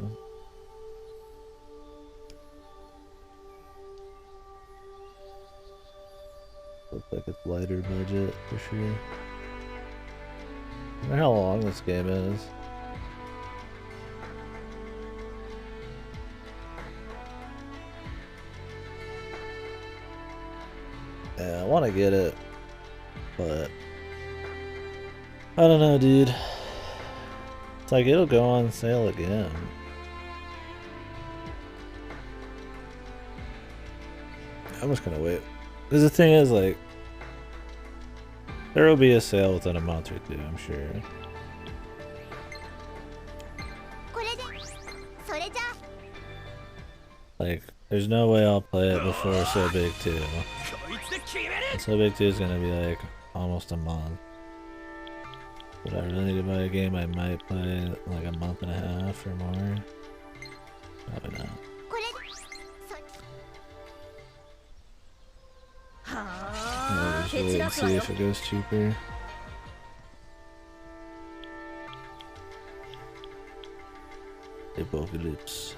Looks like it's lighter budget for sure. I wonder how long this game is. Yeah, I want to get it. But I don't know, dude. It's like it'll go on sale again. I'm just gonna wait. Because the thing is, like, there will be a sale within a month or two, I'm sure. Like, there's no way I'll play it before So Big 2. And So Big 2 is gonna be like almost a month. But I really need to buy a game, I might play it like a month and a half or more. Probably not. I'll just wait and see if it goes cheaper. Apocalypse.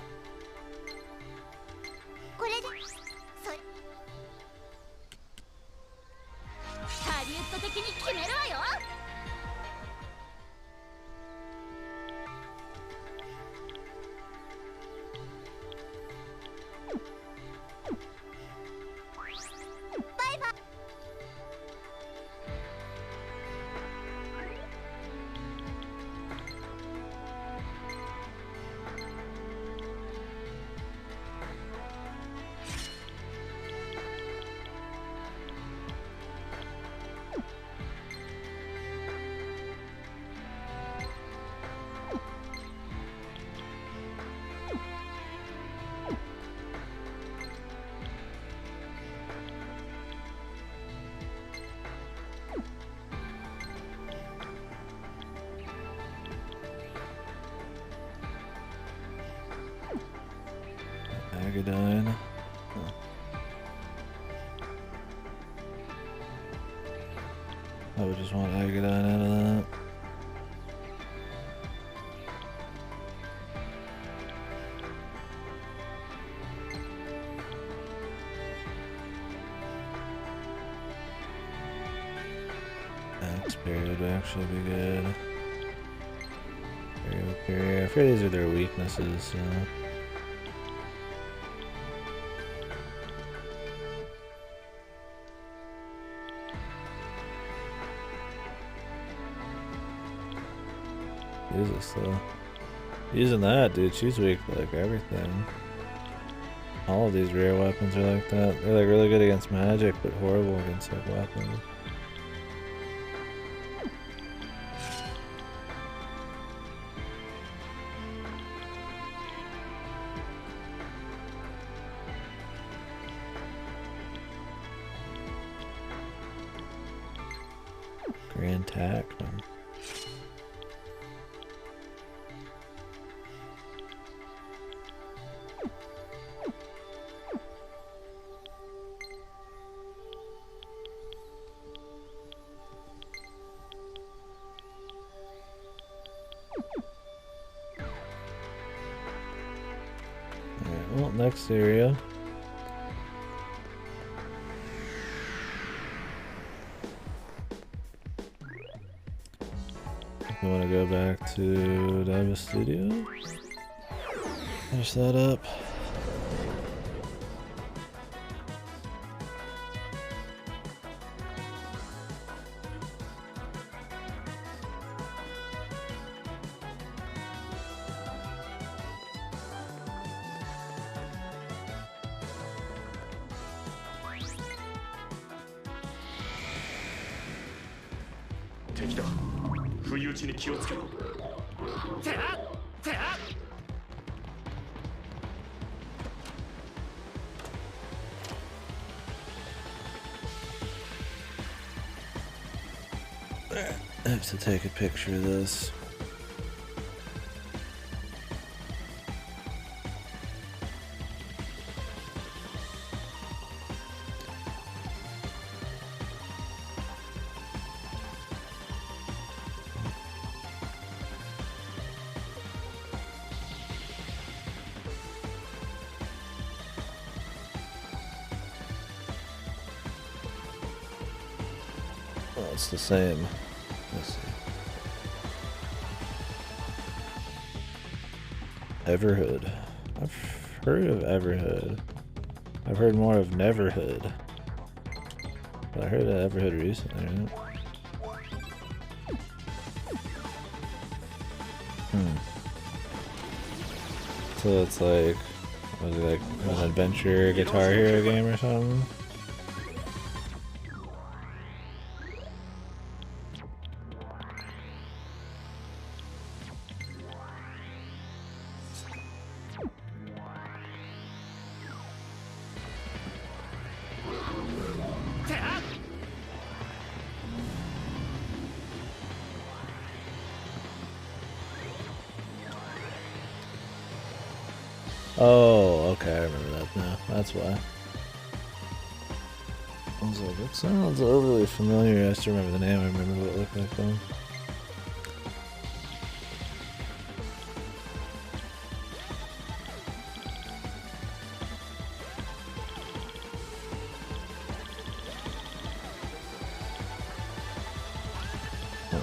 Agadine. Huh. I would just want Agadine out of that. X-Period would actually be good. Period. I fear these are their weaknesses, so. Jesus, though. Using that, dude, she's weak to like everything. All of these rare weapons are like that. They're like really good against magic, but horrible against like weapons. Grand Tack, man. Well, next area. I want to go back to Diva Studio. Finish that up. I have to take a picture of this. Oh, it's the same. Let's see. Everhood. I've heard of Everhood. I've heard more of Neverhood. But I heard of Everhood recently, right? So it's like, was it like an adventure Guitar Hero game or something? Oh, okay, I remember that now. That's why. I was like, it sounds overly familiar. I still remember the name. I remember what it looked like though. Oh.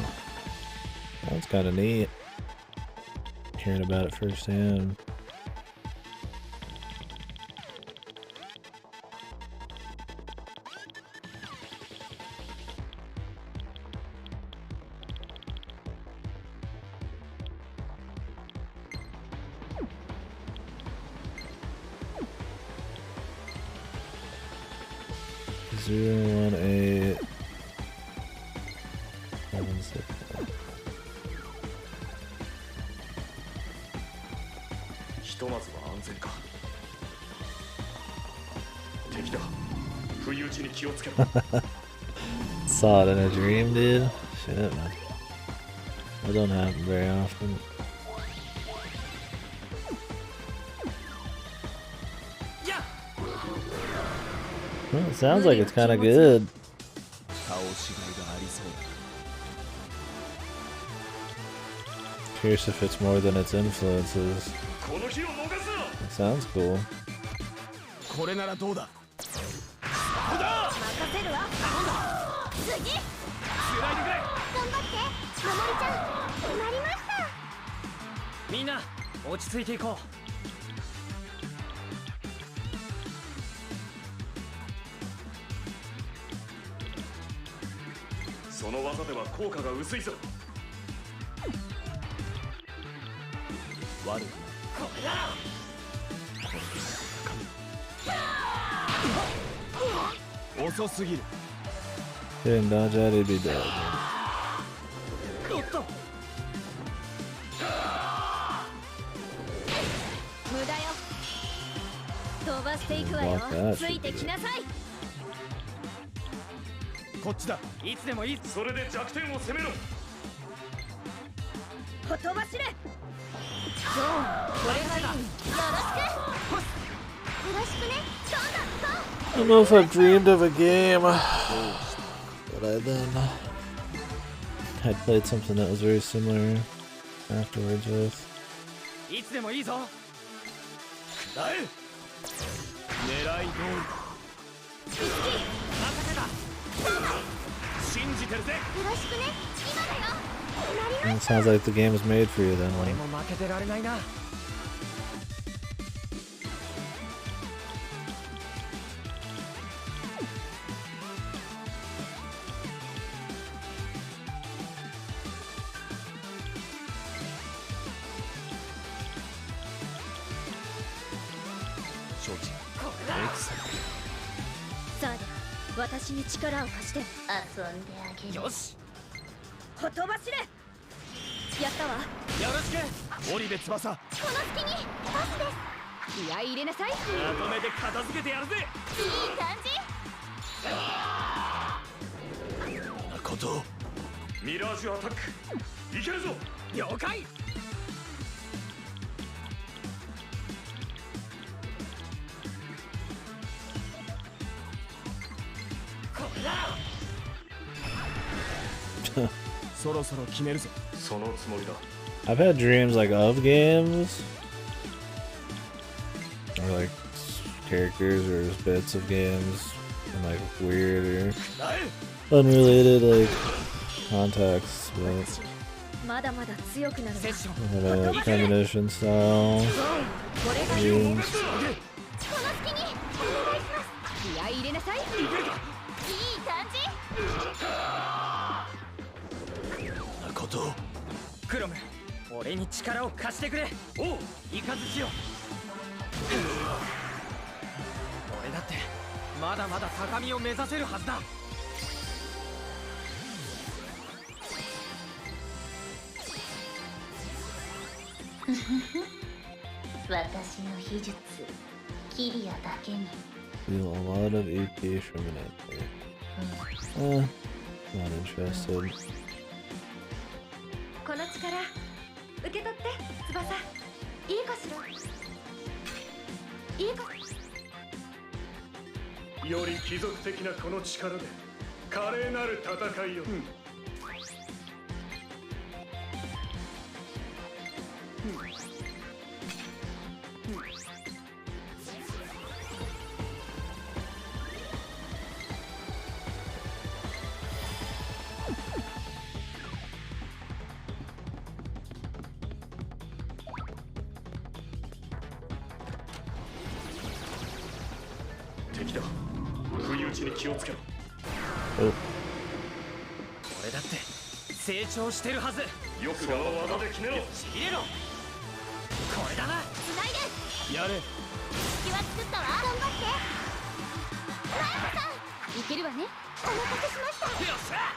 That's kind of neat. Hearing about it firsthand. Zero, 1, 8, 7, 6. ひとまずは安全か。敵だ。不意打ちに気をつけろ。Saw it in a dream, dude. Shit, man. That don't happen very often. Well, it sounds like it's kind of good. Curious if it's more than its influences. It sounds cool. これならどうだ。任せるわ。次。つないでくれ。頑張って。守りちゃん。決まりました。みんな落ち着いていこう。その技では効果が薄いぞ。悪い。これだ。遅すぎる。Didn't dodge that, he'd be dead. おっと。無駄よ。飛ばしていくわよ。ついてきなさい。こっちだ。いつでもいい。それで弱点を攻めろ。ほとばしれ。これがいい。よろしく。よろしくね。そうだ。そう。I don't know if I've dreamed of a game, but I then had played something that was very similar afterwards with. いつでもいいぞ。だえ。狙い通り。任せた。信じてるぜ。よろしくね。今だよ。決まりま It sounds like the game was made for you then. 俺 Like. も負けてられないな。承知。さあ、私に力を貸して。遊んであげる。よし。ほとばしれ。やったわ。よろしく。織部翼。この隙にパスです。気合い入れなさい。まとめて片付けてやるぜ。いい感じ。なこと。ミラージュアタック。いけるぞ。了解。これだ。そろそろ決めるぞ。そのつもりだ。I've had dreams like of games, or like characters or bits of games in like weird or unrelated like contexts, but まだまだ強くなる。セッション。 I have a premonition style これがいい。 dreams. この隙にお願いします。気合い入れなさい。いい感じ。なこと。クロム、俺俺に力を貸してくれ。おう、イカズチよ。俺だってまだまだ高みを目指せるはずだ。私の秘術キリアだけに。 Feel a lot of EP from an anime. Not interested. この力受け取って翼。いいかしら。いいか。より貴族的なこの力で華麗なる戦いを。敵だ。不意打ちに気をつけろ。俺だって成長してるはず。よくその技で決めろ。ちぎれろ。これだな。つないで。やれ。隙は作ったわ。頑張ってライブさん。いけるわね。お任せしました。よっしゃ。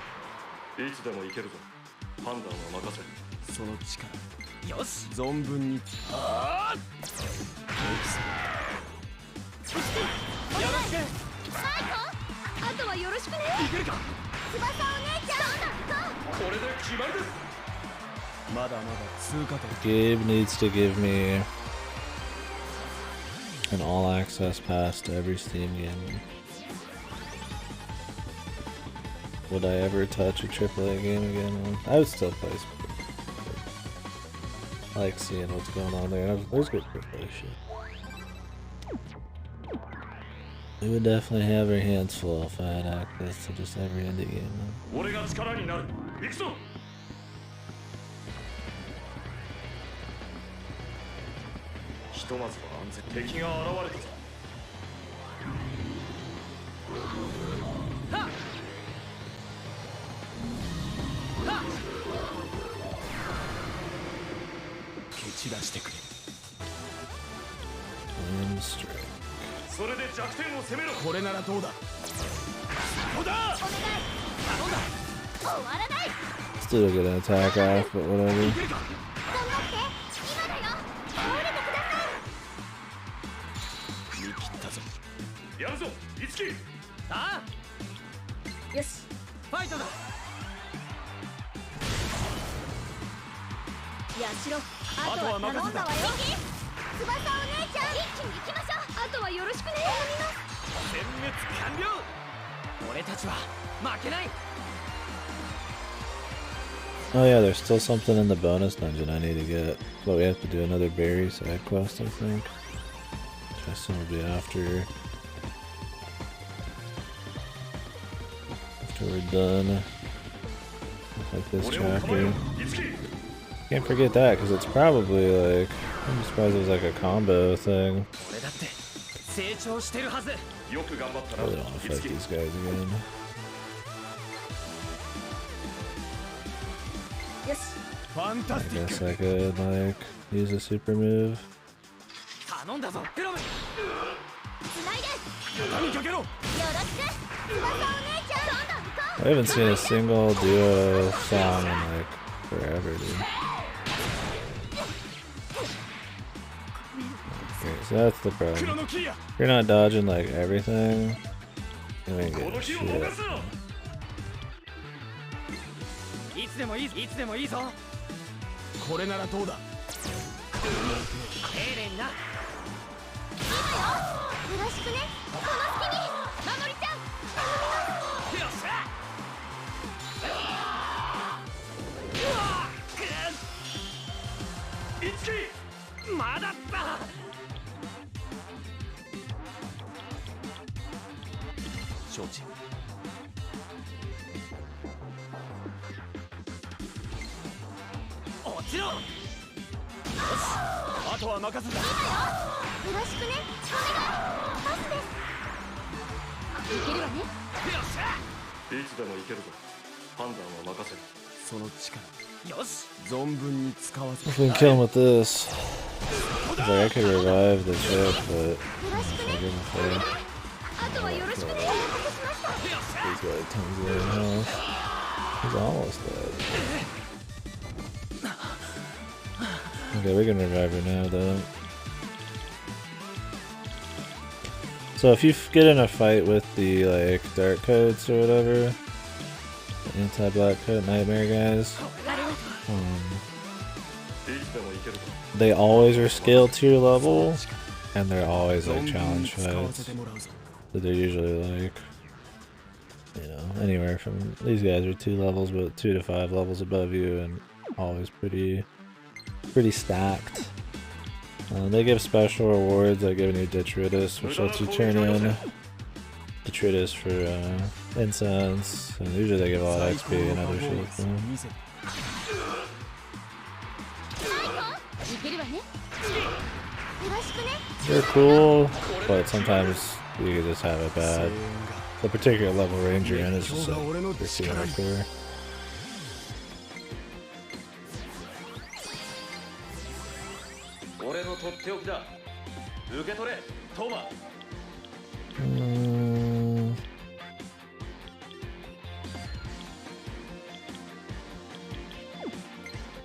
いつでもいけるぞ。判断は任せる。その力よし、存分に。ああ。よろしく。マイコ、あとはよろしくね。いけるか。翼お姉ちゃん。これで決まりです。まだまだ通過点。 Gabe needs to give me an all access pass to every Steam game. Would I ever touch a AAA game again? I would still play Sport. I like seeing what's going on there. There's good AAA shit. We would definitely have our hands full if I had access to just every indie game. 俺が力になる。行くぞ。ひとまずは安全。敵が現れたぞ。はっはっ。蹴散らしてくれ。 And strike. それで弱点を攻めろ。これならどうだ。ここだ。お願い。頼んだ。終わらない。 Still get an attack off, but whatever. いけるか。頑張って今だよ。倒れてください。見切ったぞ。やるぞ、いつき。ああ、よし。ファイトだ。やしろ。あとは頼んだわよ。翼お姉ちゃん、一気に行きましょう。あとはよろしくね。頼みます。殲滅完了。俺たちは負けない。 Oh yeah, there's still something in the bonus dungeon I need to get. But we have to do another berry side quest, I think. Which I assume will be after we're done with like this chapter. Can't forget that because it's probably like, I'm surprised it was like a combo thing. 俺だって成長してるはず。よく頑張ったな。 Really don't want to fight these guys again. よし。ファンタ I スティッ guess ク。 I could like use a super move. 頼んだぞ、フロム。つないで。畳みかけろ。よろしく。翼お姉ちゃん。どんどん行こ I haven't seen a single duo song in like forever, dude. Okay, so that's the 黒 problem. のキリア。 If you're not dodging like everything, you ain't こ getting の火を燃や shit. すな。いつでもいい、いつでもいいぞ。これならどうだ。丁寧にな。よろしくね。この隙に守りちゃん。よっしゃ。いつき。まだった。承知。落ちろ。あとは任せた。よろしくね。お願い。パスです。いけるわね。よっしゃ。いつでもいけるぞ。判断は任せる。その力存分に使わ If せ we can kill him with this. Like, I could revive the chip, but I'll give him a fight. あとはよろしくね。お任せしました。 He's got tons of health. He's almost dead. Okay, we can revive her now, though. So if you get in a fight with the like dark codes or whatever, anti-black code nightmare guys, they always are scaled to your level, and they're always like challenge fights. So they're usually like, you know, anywhere from, these guys are 2 levels, but 2 to 5 levels above you, and always pretty stacked. They give special rewards like giving you detritus, which lets you turn in detritus for incense, and usually they give a lot of XP and other shit. So. They're cool, but sometimes you can just have it bad. The particular level range you're in is just like, you're too hardcore. 俺のとっておきだ。受け取れ、トーマ。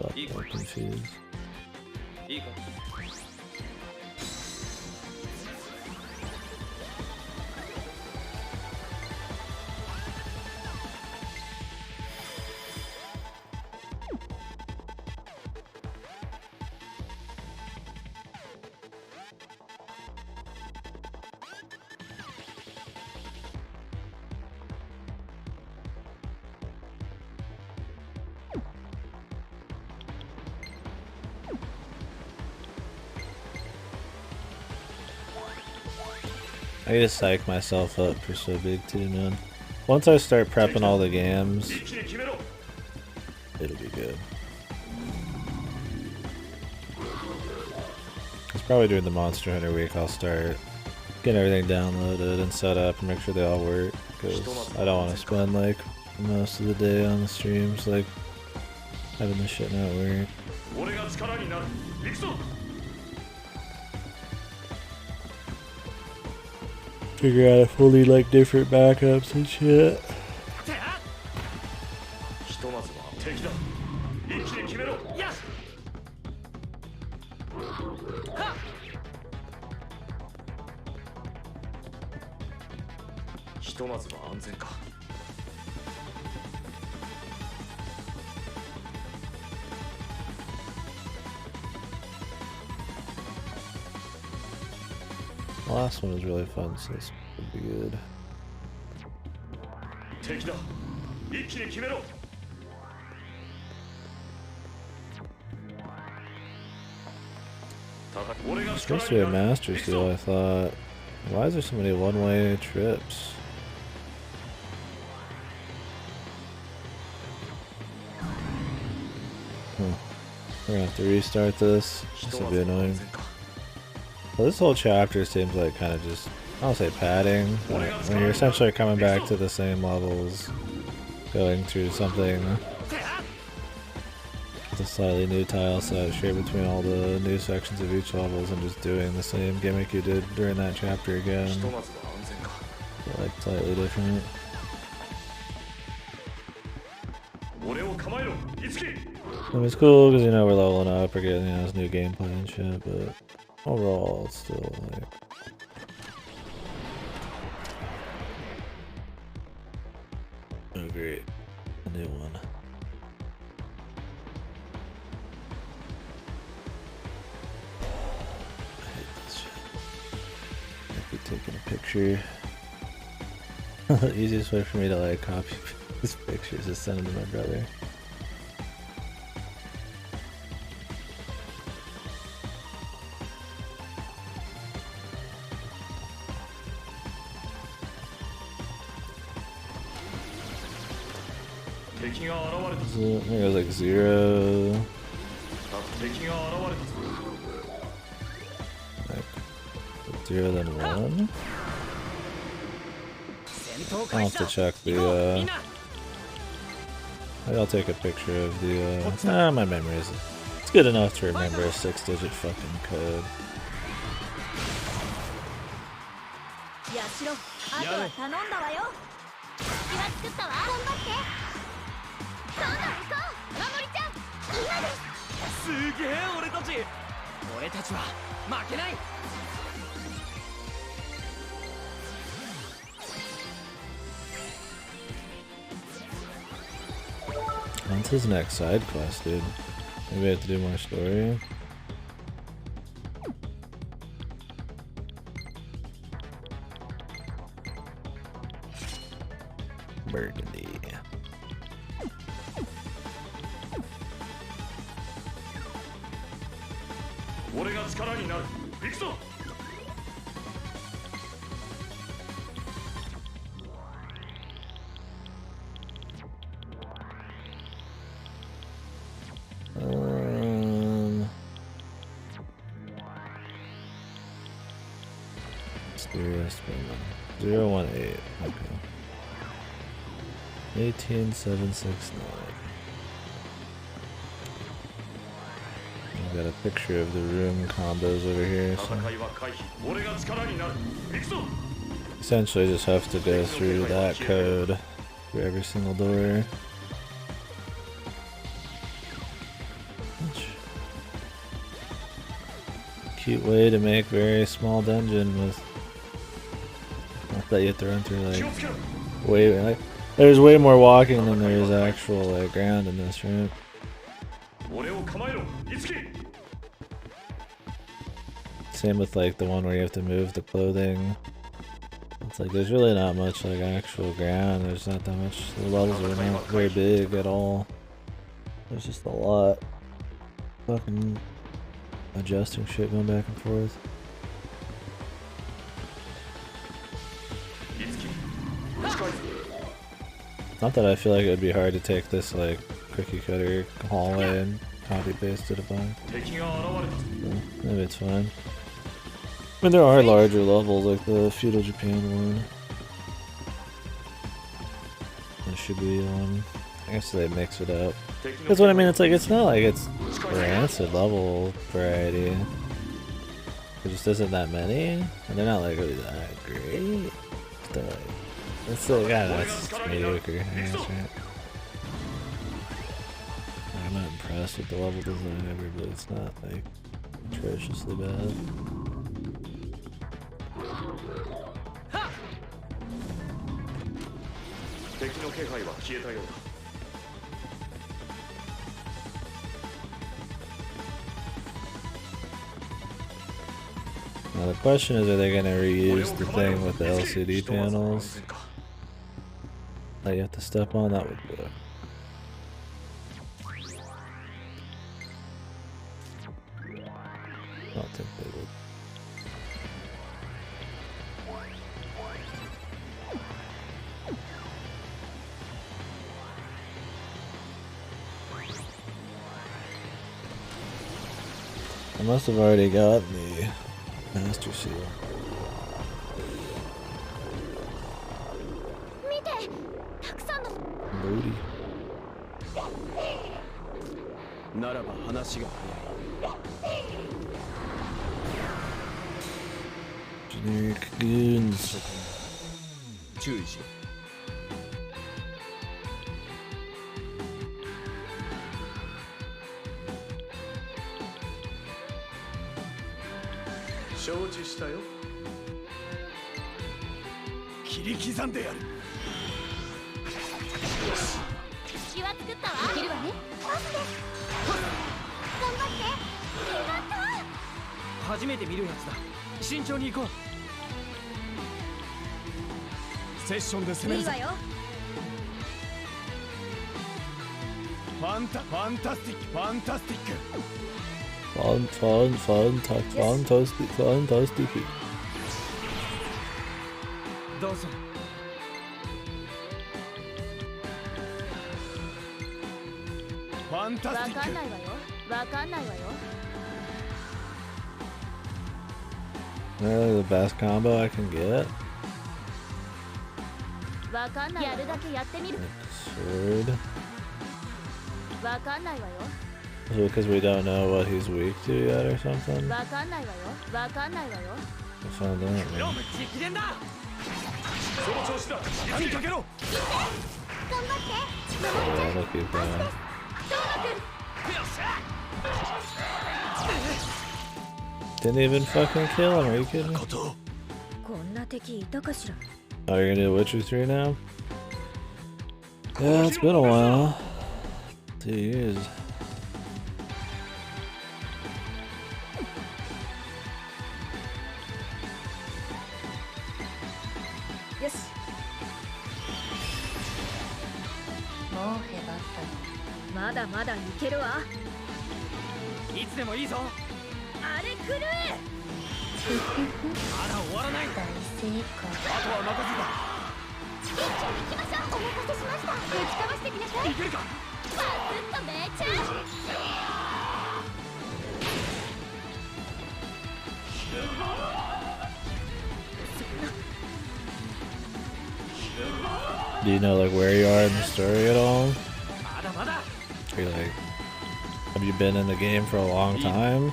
I'm confused. いいか。 I gotta psych myself up for so big too, man. Once I start prepping all the games, it'll be good. It's probably during the Monster Hunter week I'll start getting everything downloaded and set up and make sure they all work, because I don't want to spend like most of the day on the streams like having this shit not work. Figure out if we'll need like different backups and shit. The last one was really fun, so this would be good. It's supposed to be a master seal, I thought. Why is there so many one-way trips? We're gonna have to restart this. This will be annoying. Well, this whole chapter seems like kind of just, I don't say padding, but when you're essentially coming back to the same levels, going through something with a slightly new tile set shared between all the new sections of each levels and just doing the same gimmick you did during that chapter again. But like slightly different. And it's cool because, you know, we're leveling up, we're getting, you know, this new gameplay and shit, but overall it's still like... Oh great, a new one. I hate this shit. I'd be taking a picture. The easiest way for me to like copy these pictures is send them to my brother. I think it was like 0. Like 0 then 1. I'll have to check the Maybe I'll take a picture of the, my memory is... It's good enough to remember a 6-digit fucking code. やしろ、あとは頼んだわよ。隙は作ったわ。頑張って。どんどん行こう。守りちゃん、今です。すげえ俺たち。俺たちは負けない。 What's his next side quest, dude? Maybe I have to do more story. Burgundy. Mysterious 018. Okay. 18769. I've got a picture of the room combos over here. So. Essentially, just have to go through that code for every single door. Cute way to make very small dungeon with. Not that you have to run through like there's way more walking than there is actual like ground in this, right? Same with like the one where you have to move the clothing. It's like there's really not much like actual ground. There's not that much. The levels are not very big at all. There's just a lot. Fucking adjusting shit going back and forth. Not that I feel like it would be hard to take this like cookie cutter hallway and copy paste it upon. Maybe it's fine. I mean, there are larger levels like the Feudal Japan one. There should be one. I guess they mix it up. That's what I mean. It's like it's not like it's rancid level variety. There just isn't that many, and they're not like really that great. They're like, it's like, I don't know, it's mediocre, I guess, right? I'm not impressed with the level design ever, but it's not like atrociously bad. Now the question is, are they going to reuse the thing with the LCD panels that you have to step on? That would be good. I don't think they would. I must have already got the Master Seal. Booty. Generic goons. Fantastic. Really the best combo I can get. Sword. わかんないわよ Is it because we don't know what he's weak to yet or something? わかんないわよわかんないわよ I found out, ロ man. ム直伝だ。その調子だ火にかけろ 頑張って Yeah, look at that. Didn't even fucking kill him, are you kidding me? こと こんな敵いたかしら Oh, you're gonna do Witcher 3 now? Yeah, it's been a while. 2 years. よしもうへばったの。まだまだいけるわいつでもいいぞ。あれ狂えまだ終わらない。大成功。あとは任一気に行きましょうお任せしましたぶちかましてきなさいせたいけるかバスッとめちゃ Do you know like where you are in the story at all? まだまだ。 Are you like, have you been in the game for a long time?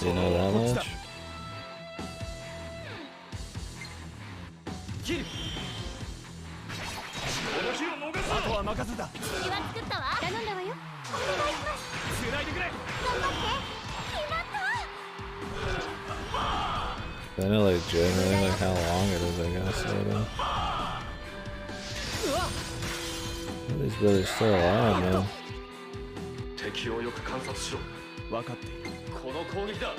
Do you know that much? 切る。この日を逃すあとは任せた次は作ったわ頼んだわよお願いします繋いでくれ頑張って決まった I know like generally like how long it is, I guess. So, these brothers still alive, man. 敵をよく観察しろ分かっているこの攻撃だい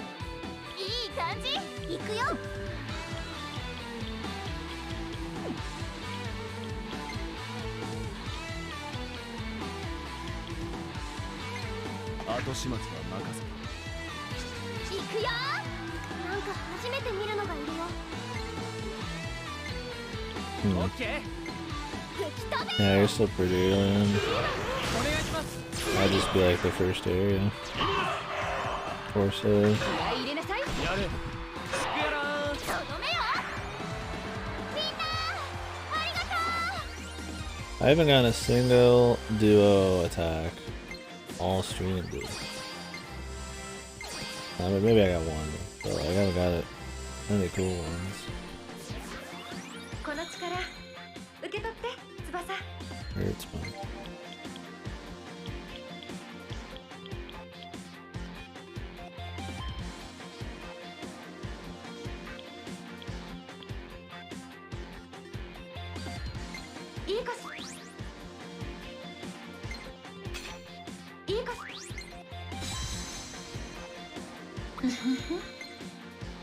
い感じ行くよ後始末は任せ行くよなんか初めて見るのがいるよ Hmm. オッケー。敵飛べ Yeah, you're still pretty early in. お願いします。 I'd just be like the first area. Or so. 気合い入れなさいやれスクヤラーン。とどめよみんなありがとう I haven't gotten a single duo attack all stream, dude. I mean, maybe I got one, but like, I haven't got it any cool ones. この力受け取って翼 Hurts, man. いいかしいいかし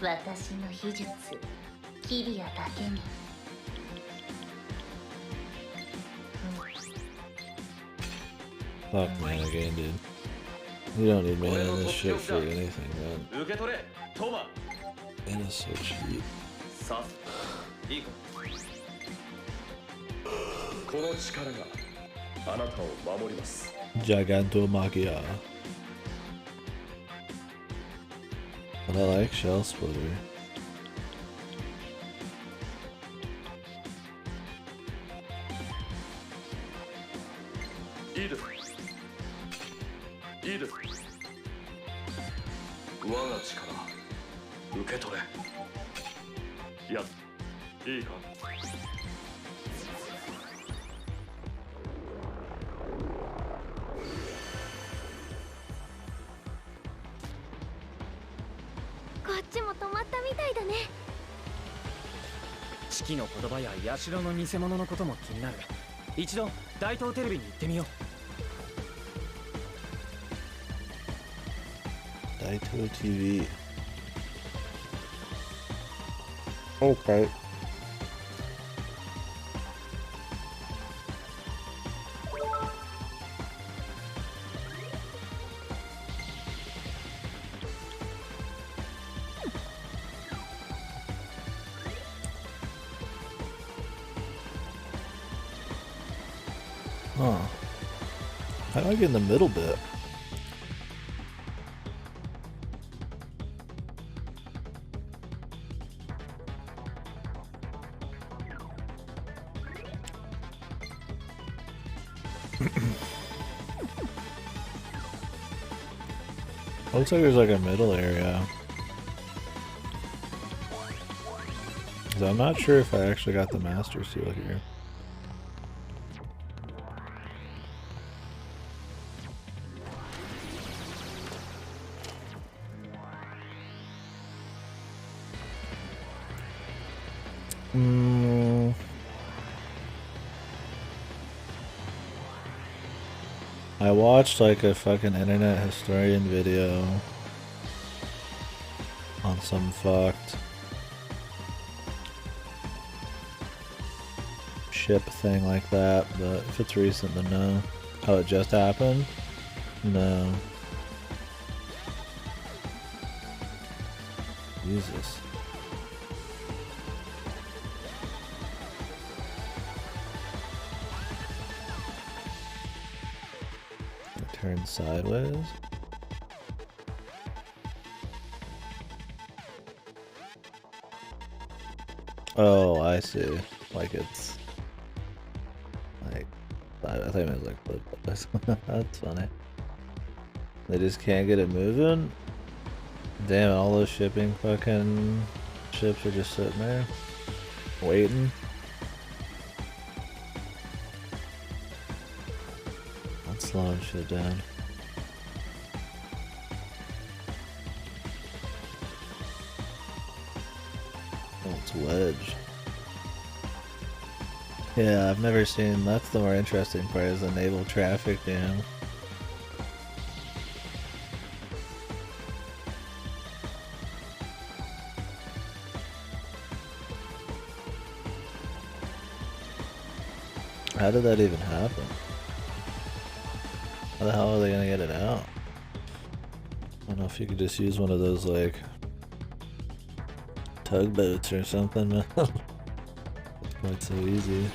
私の秘術、キリアだけに。Fuck man, again, dude. You don't need mana in this shit for anything, man. 受け取れトマ Mana's so cheap. さすいいかこの力があなたを守ります Gigantomachia. But I like Shell Splitter. いいですいいです我が力受け取れやいいかこっちも止まったみたいだね四季の言葉や社の偽物のことも気になる。一度大東テレビに行ってみよう。 Daito TV. Okay. Huh. How do I get in the middle bit? Looks like there's like a middle area. So I'm not sure if I actually got the master seal here. I watched like a fucking internet historian video on some fucked ship thing like that, but if it's recent then no. Oh, it just happened? No. Jesus. Turn sideways. Oh, I see. Like it's like I think it was like flip this. That's funny. They just can't get it moving. Damn, all those shipping fucking ships are just sitting there waiting. Slowing shit down. Oh, it's wedge. Yeah, I've never seen. That's the more interesting part, is the naval traffic jam. How did that even happen? How the hell are they gonna get it out? I don't know if you could just use one of those like tugboats or something. It's quite so easy.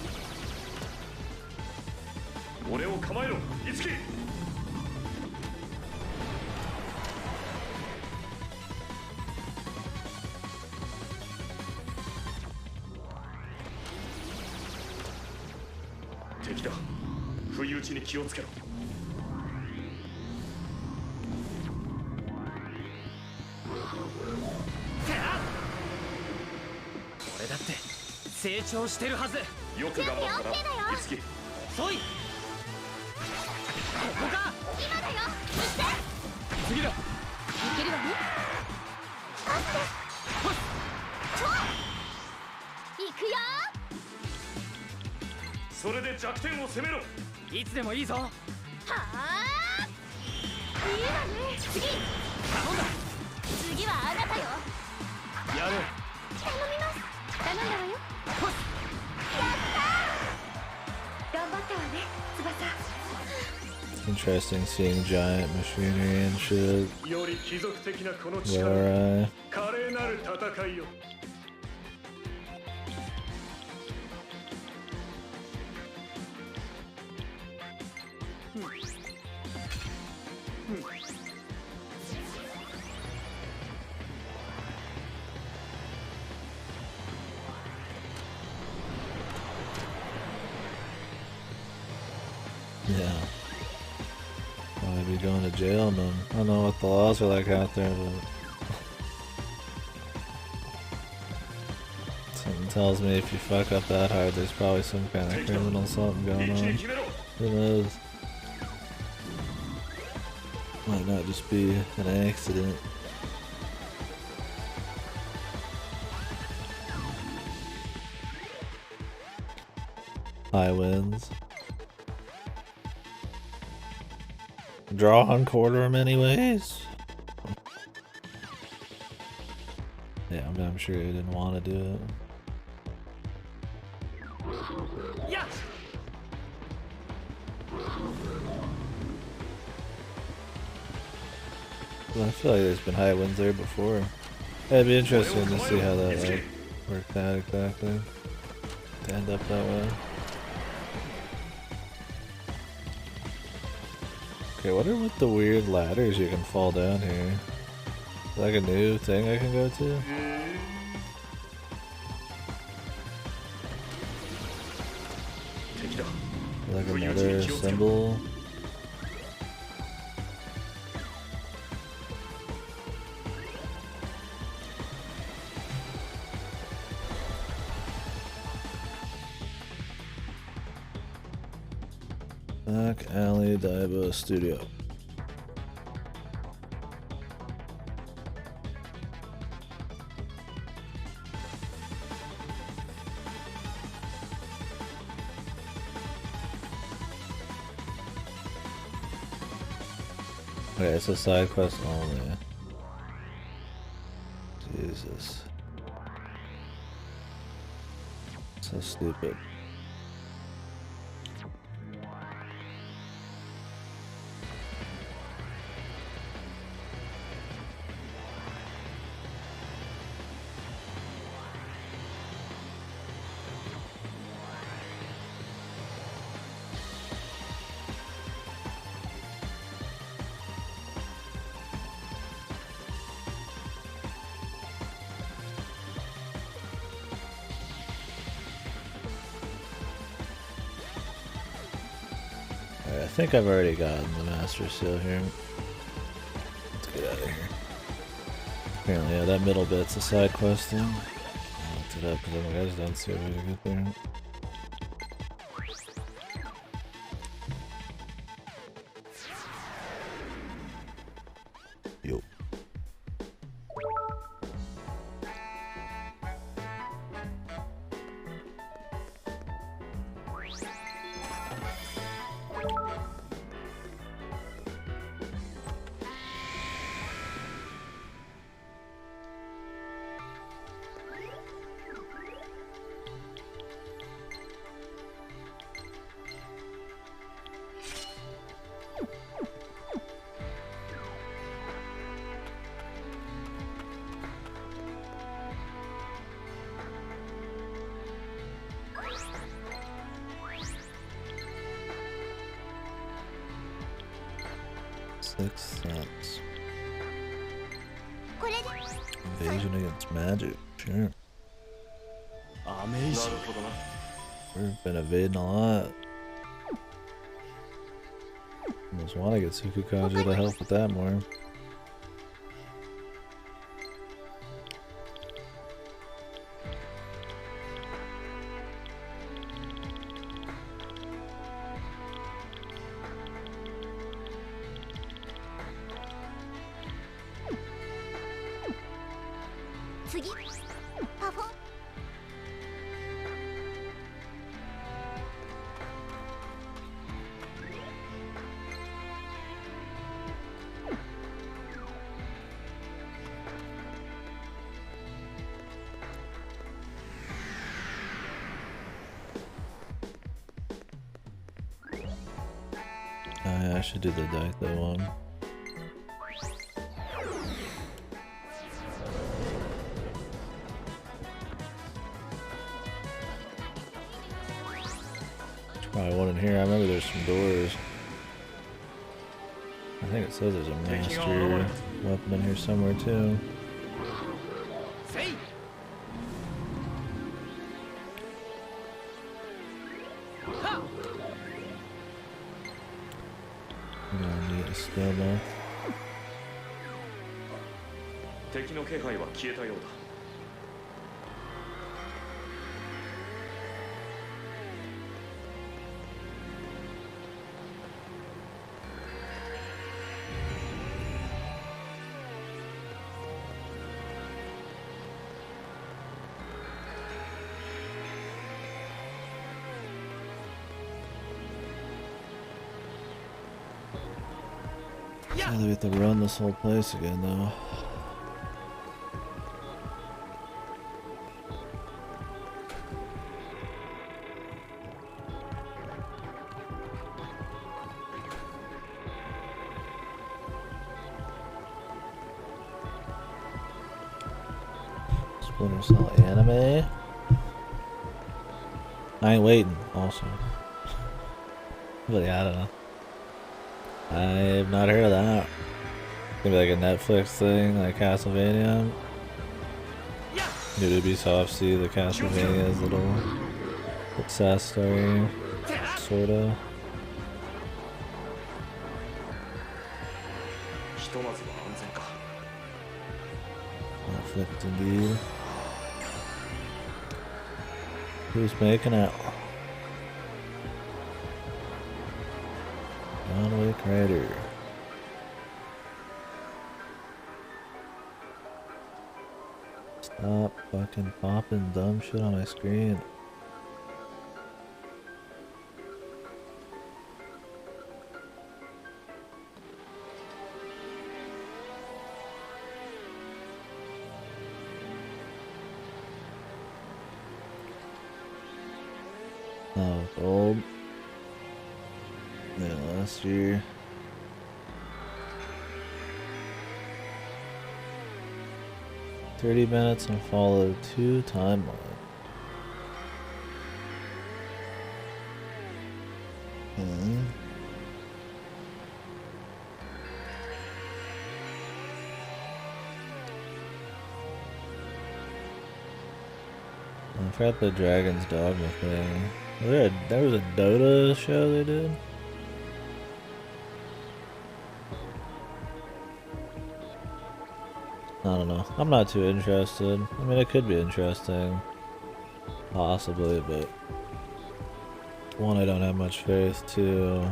Interesting seeing giant machinery and shit. Alright. Yeah. Probably be going to jail, man. I don't know what the laws are like out there, but something tells me if you fuck up that hard, there's probably some kind of criminal something going on. Who knows? Might not just be an accident. High winds. Draw on quarter him anyways. Yeah, I'm sure he didn't want to do it. Yeah. Well, I feel like there's been high winds there before. Yeah, it'd be interesting to see how that like, worked out exactly. To end up that way. Okay, what are with the weird ladders you can fall down here? Is that like a new thing I can go to? Like another symbol? Back Alley Daiba Studio. Okay, it's a side quest only. Jesus. So stupid. I think I've already gotten the Master Seal here. Let's get out of here. Apparently, yeah, that middle bit's a side quest thing. I looked it up because I just don't see a way to get there. Yo. Sixth Sense. Invasion against magic. Sure. Amazing. We've been evading a lot. Almost want to get Sukukaja to help with that more. I should do the Daito one. There's probably one in here. I remember there's some doors. I think it says there's a master weapon in here somewhere too. Still though. 敵の気配は消えたようだ。Yeah, we have to run this whole place again though. Splinter Cell anime. I ain't waiting also. But yeah, I don't know. I've not heard of that. Maybe like a Netflix thing, like Castlevania. Did Ubisoft see the Castlevania's little success story? Sorta. Netflix indeed. Who's making it? John Wick Rider. Stop fucking popping dumb shit on my screen. Oh, gold. Yeah, last year. $30 and follow 2 timeline. I forgot the Dragon's Dogma thing. There was a Dota show they did? I don't know. I'm not too interested. I mean, it could be interesting. Possibly, but... One, I don't have much faith. Two...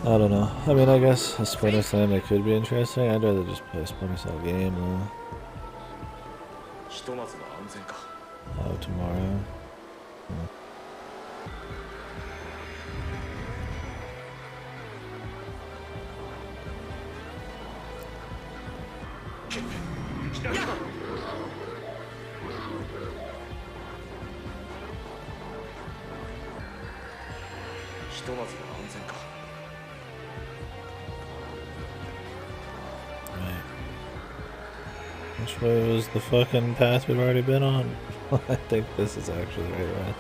I don't know. I mean, I guess a Splinter Cell it could be interesting. I'd rather just play a Splinter Cell game though. Oh, tomorrow. Which way was the fucking path we've already been on? I think this is actually the right way.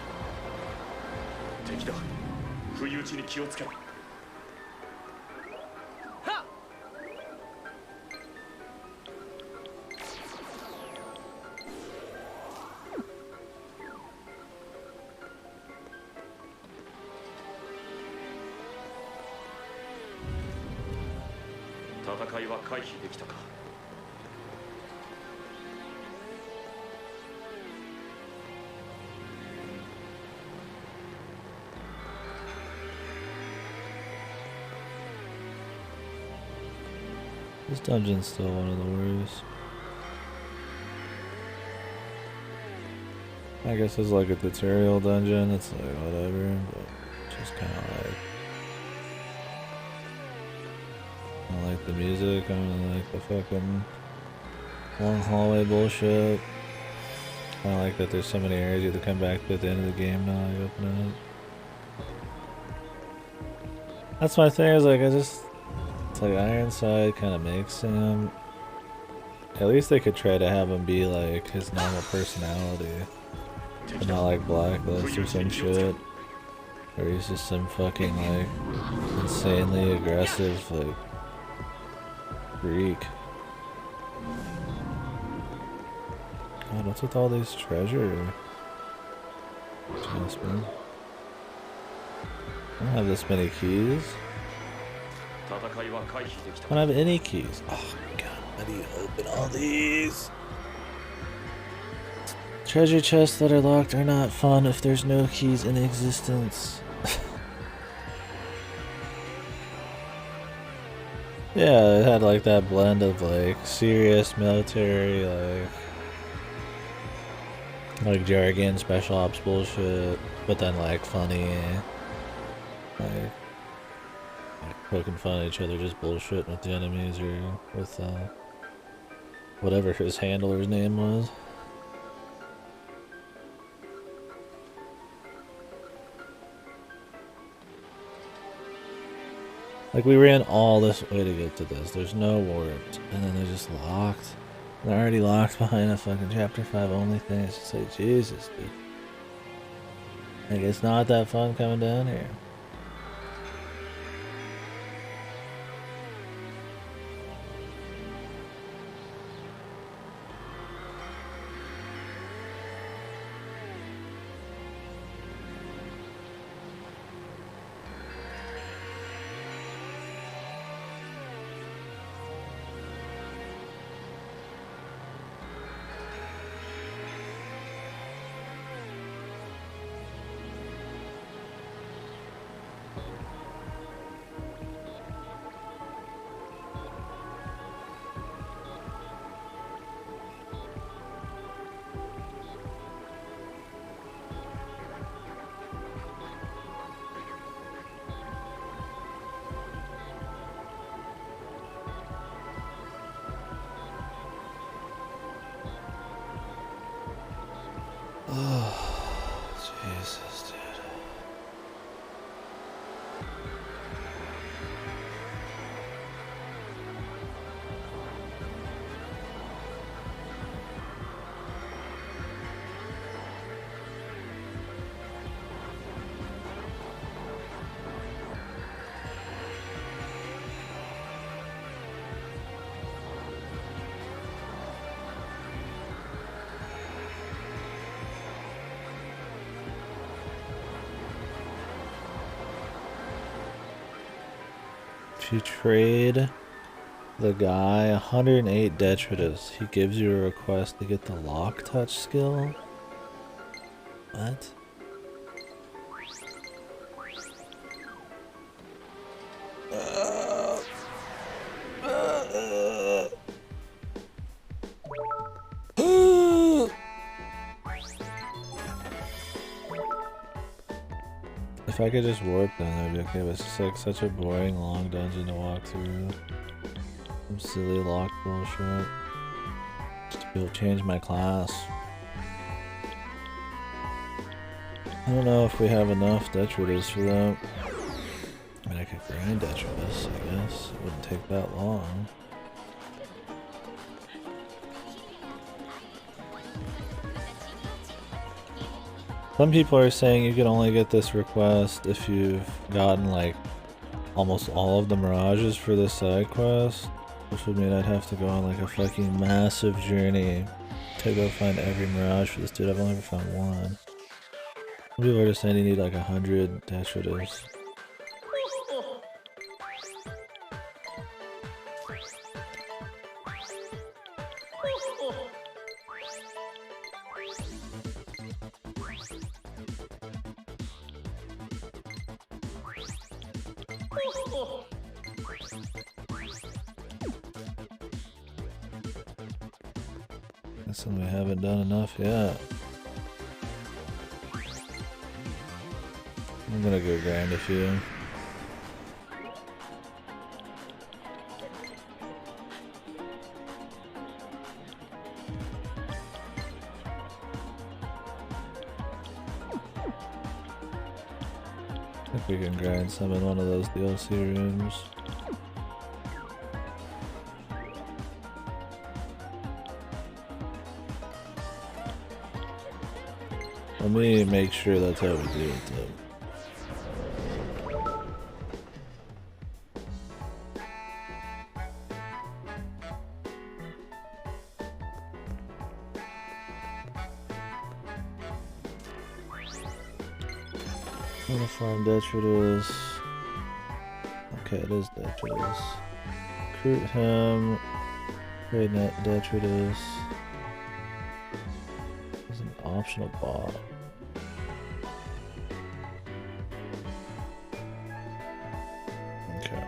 This dungeon's still one of the worst. I guess it's like a tutorial dungeon, it's like whatever, but just kinda like... I don't like the music, I don't like the fucking long hallway bullshit. I don't like that there's so many areas you have to come back to at the end of the game now you open it. That's my thing, is like it's like Ironside kind of makes him. At least they could try to have him be like his normal personality, but not like Blacklist or some shit, where he's just some fucking like insanely aggressive like freak. God, what's with all these treasure adjustments? I don't have this many keys. I don't have any keys. Oh my god, how do you open all these? Treasure chests that are locked are not fun if there's no keys in existence. Yeah, it had like that blend of like serious military, like jargon, special ops bullshit, but then like funny, like poking fun at each other, just bullshitting with the enemies or with whatever his handler's name was. Like we ran all this way to get to this. There's no warps, and then they're just locked. They're already locked behind a fucking chapter 5 only thing. It's just like, Jesus, dude. Like it's not that fun coming down here. If you trade the guy 108 detritus, he gives you a request to get the lock touch skill. What? If I could just warp down, that would be okay, but it's just like such a boring long dungeon to walk through. Some silly lock bullshit. Just to be able to change my class. I don't know if we have enough detritus for that. I mean, I could grind detritus, I guess. It wouldn't take that long. Some people are saying you can only get this request if you've gotten like almost all of the mirages for this side quest, which would mean I'd have to go on like a fucking massive journey to go find every mirage for this dude. I've only ever found one. Some people are just saying you need like 100 detritus. Guessing we haven't done enough yet. I'm gonna go grind a few. I think we can grind some in one of those DLC rooms. Let me make sure that's how we do it though. I'm gonna farm detritus. Okay, it is detritus. Recruit him. Trade net detritus. There's an optional bot. Okay.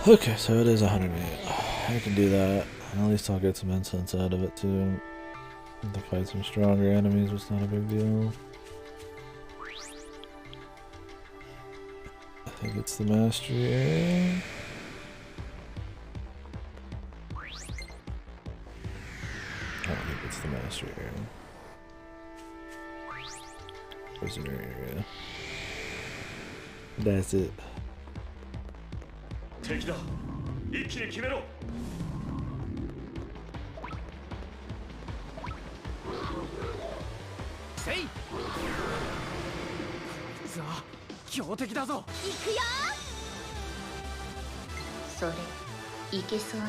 Okay, so it is 108. I can do that. At least I'll get some incense out of it too. To fight some stronger enemies was not a big deal. I think it's the mastery area. I don't think it's the mastery area. Prisoner area. That's it. Take that. 一気に決めろ。せい。さあ、強敵だぞ。行くよ。それいけそうね。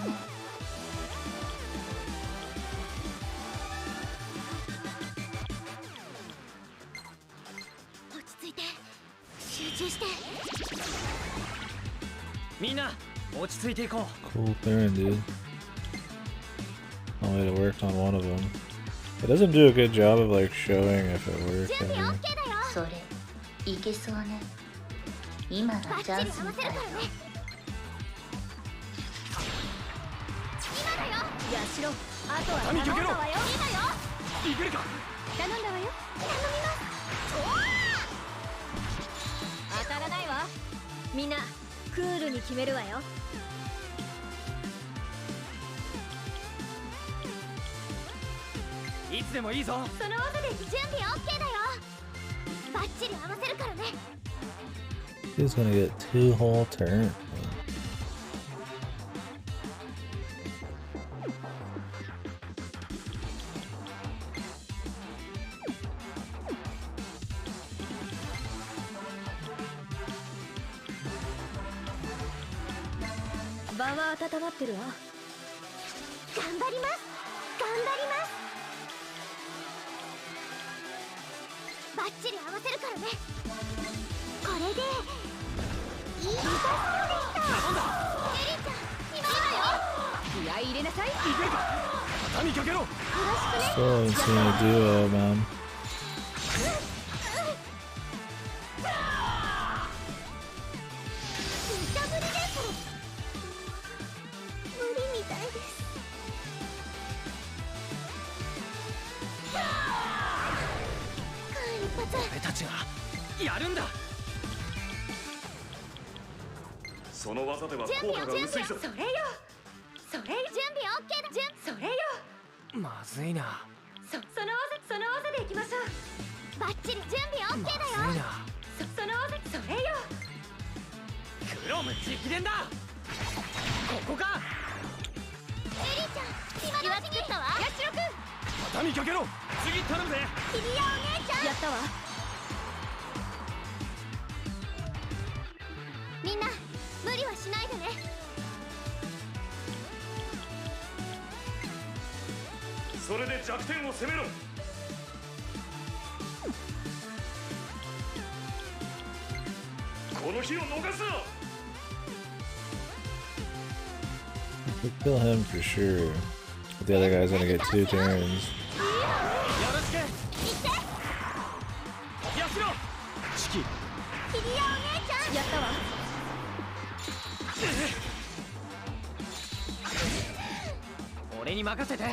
落ち着いて、集中して。みんな落ち着いていこう。 Cool clearing, dude. Only it worked on one of them. It doesn't do a good job of like showing if it worked. 準備 Ever. OK だよ。それいけそうね。今がバッチチャンリ合わスみたいよ。せるからね。今だよ。やしろ。あとは頼んだわよ。今よ。いけるか。頼んだわよ。頼みます。当たらないわ。みんなクールに決めるわよ。いつでもいいぞ。その技で準備 OK だよ。バッチリ合わせるからね。He's gonna get 2 whole turns. 場は温まってるわ。頑張ります。頑張ります。バッチリ合わせるからね。こ畳みかけろ。 Still haven't seen a duo, man. 俺たちがやるんだ。その技では効果が薄いぞ。それよ。それ準備 OK だ。それよ。まずいな。その技でいきましょう。バッチリ準備 OK だよ。まずいな。その技それよ。クロム直伝だ。ここか。エリーちゃん今のうちにったわ。ヤシロくん畳みかけろ。次頼むぜ。キリヤお姉ちゃんやったわ。みんな無理はしないでね。それで弱点を攻めろ。この日を逃すな。 We kill him for sure. But the other guy's gonna get 2 turns. よろしく。やしろ。チキ。キリヤお姉ちゃんやったわ。俺に任せて。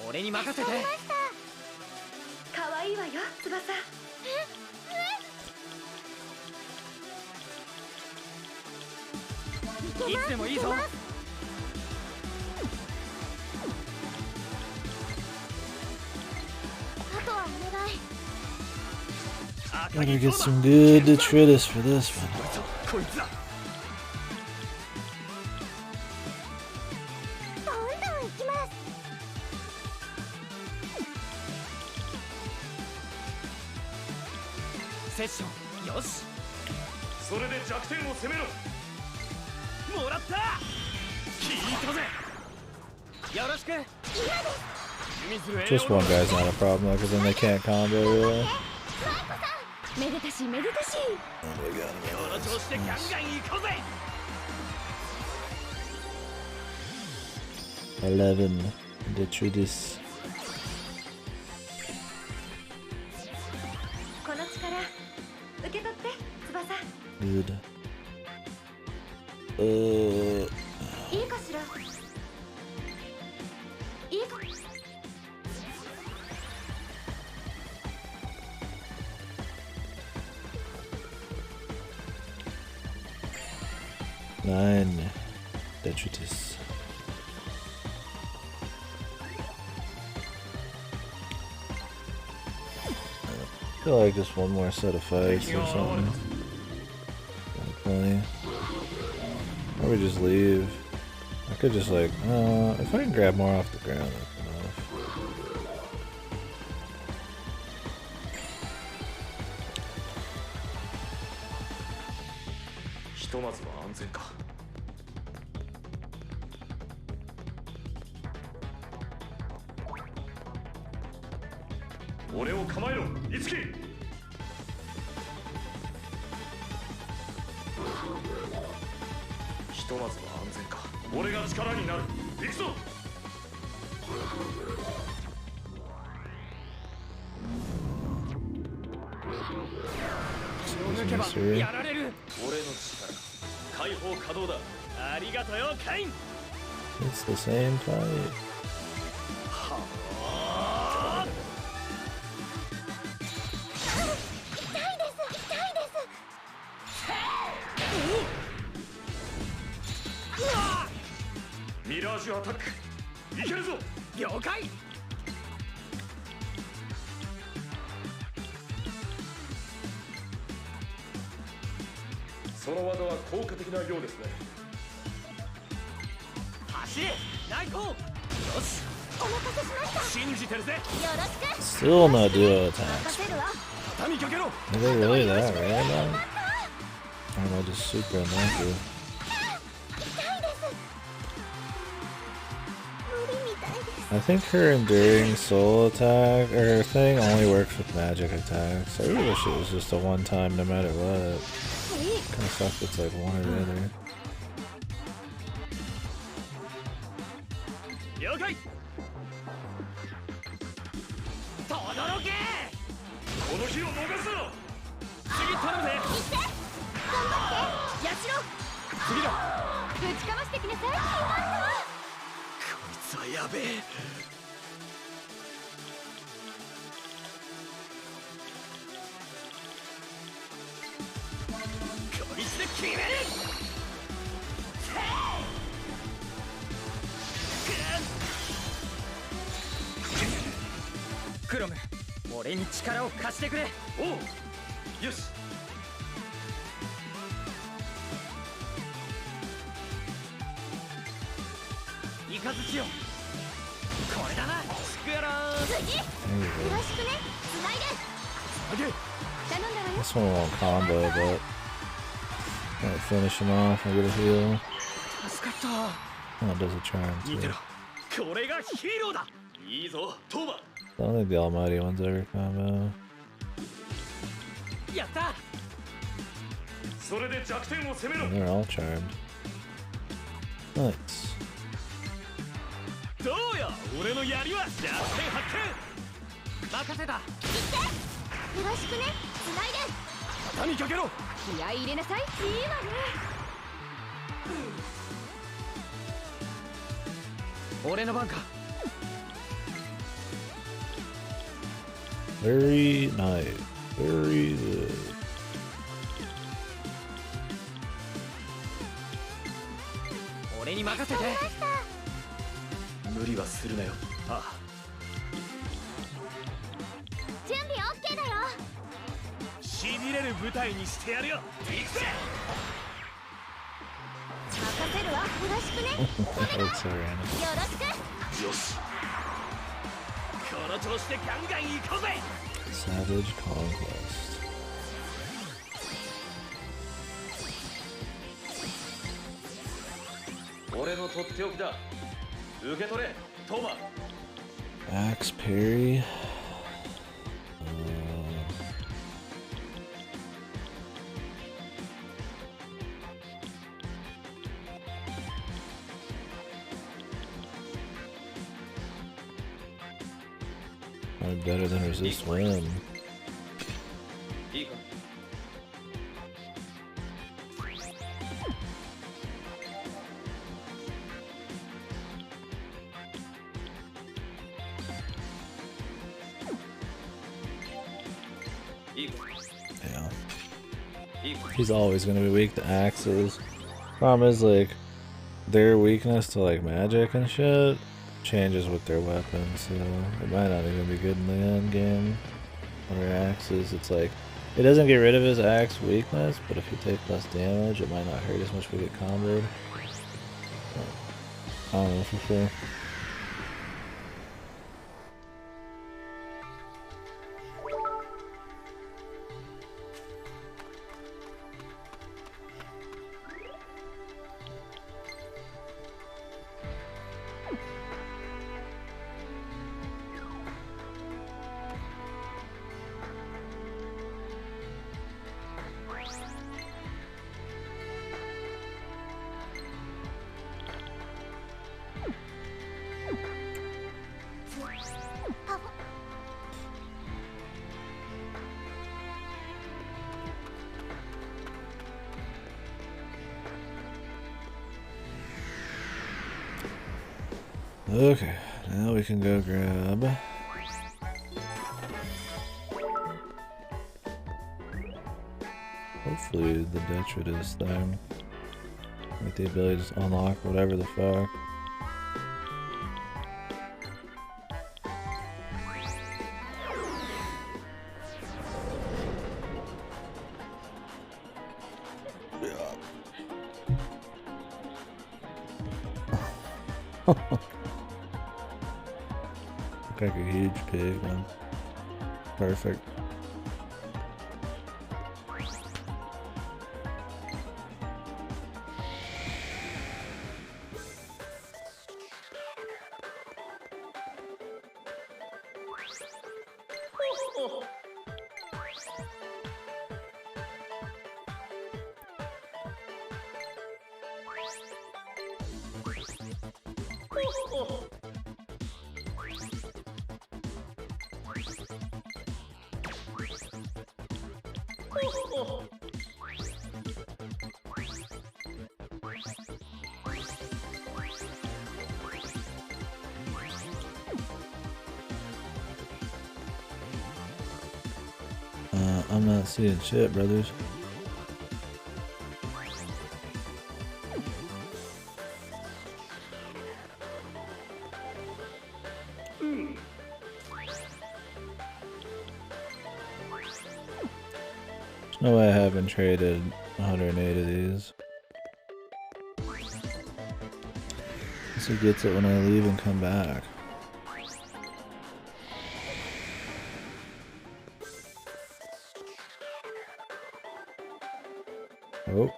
俺に任せて。可愛いわよ翼。いつでもいいぞ。あとはお願い。 Gotta get some good detritus for this one. こいつだ。どんどん行きます。セッションよし。それで弱点を攻めろ。もらった。聞いたぜ。よろしく。 Just one guy's not a problem because then they can't combo really. めでたしめでたし。この調子でガンガン行こうぜ。 11 detritus. この力受け取って翼。 Good. いいかしら。いいか。 9 detritus. I feel like just one more set of fights or something. Plenty. Or we just leave. I could just like, if I can grab more off the ground, that's enough. ひとまずは安全か。俺を構えろ、いつき。ひとまずは安全か。俺が力になる。行くぞ。抜けば Sir. やられる。俺の力、解放可能だ。ありがとよ、カイン。 It's the same fight. ミラージュアタック、いけるぞ。了解。その技は効果的なようですね。走れナイコ。よし。お任せしました。信じてるぜ。よろしく。 Still no duo 任 attacks. せるわ。畳みかけろ。 Are they really that random? Or am I just super unlucky? 無理みたいです。 I think her enduring soul attack or thing only works with magic attacks. I really wish it was just a one time no matter what. Kind of sucks. It's like one or the other. 了解轟けこの日を逃すな次頼むぜ行って頑張ってヤシロ次だぶちかましてきなさい決まったこいつはやべえこいつで決めるクロム、俺に力を貸してくれ。おうよしイカズチよ。これだな。スクエラー次よろしくねつないであげ頼んだわよ This one won't combo, but might finish him off and get a heal. 助かった Oh, it does a charm 見 too. てろこれがヒーローだいいぞトーマ I don't think the Almighty ones ever combo. やった。それで弱点を攻めろ They're all charmed. Nice. どうよ俺の槍は弱点発任せた。よろしくねつないで見畳みかけろ気合い入れなさいいいわね俺の番か。 Very nice. Very good. 俺に任せて。無理はするなよああ準備 OK だよしびれる舞台にしてやるよ行くぜ任せるわよろしくね That looks so random. よろしくよしこの調子でガンガン行こうぜ Savage Conquest. 俺のとっておきだ受け取れトーマ Axe Parry. Better than resist wind. いいかいいか Yeah. いいか He's always gonna be weak to axes. Problem is, like, their weakness to, like, magic and shit changes with their weapons, so it might not even be good in the end game. Or axes, it's like, it doesn't get rid of his axe weakness, but if you take less damage, it might not hurt as much if we get comboed. I don't know for sure. Okay, now we can go grab. Hopefully the detritus thing. With the ability to unlock whatever the fuck. Look like a huge pig, man. Perfect. I'm not seeing shit, brothers. No way I haven't traded 108 of these. Guess he gets it when I leave and come back. Oh.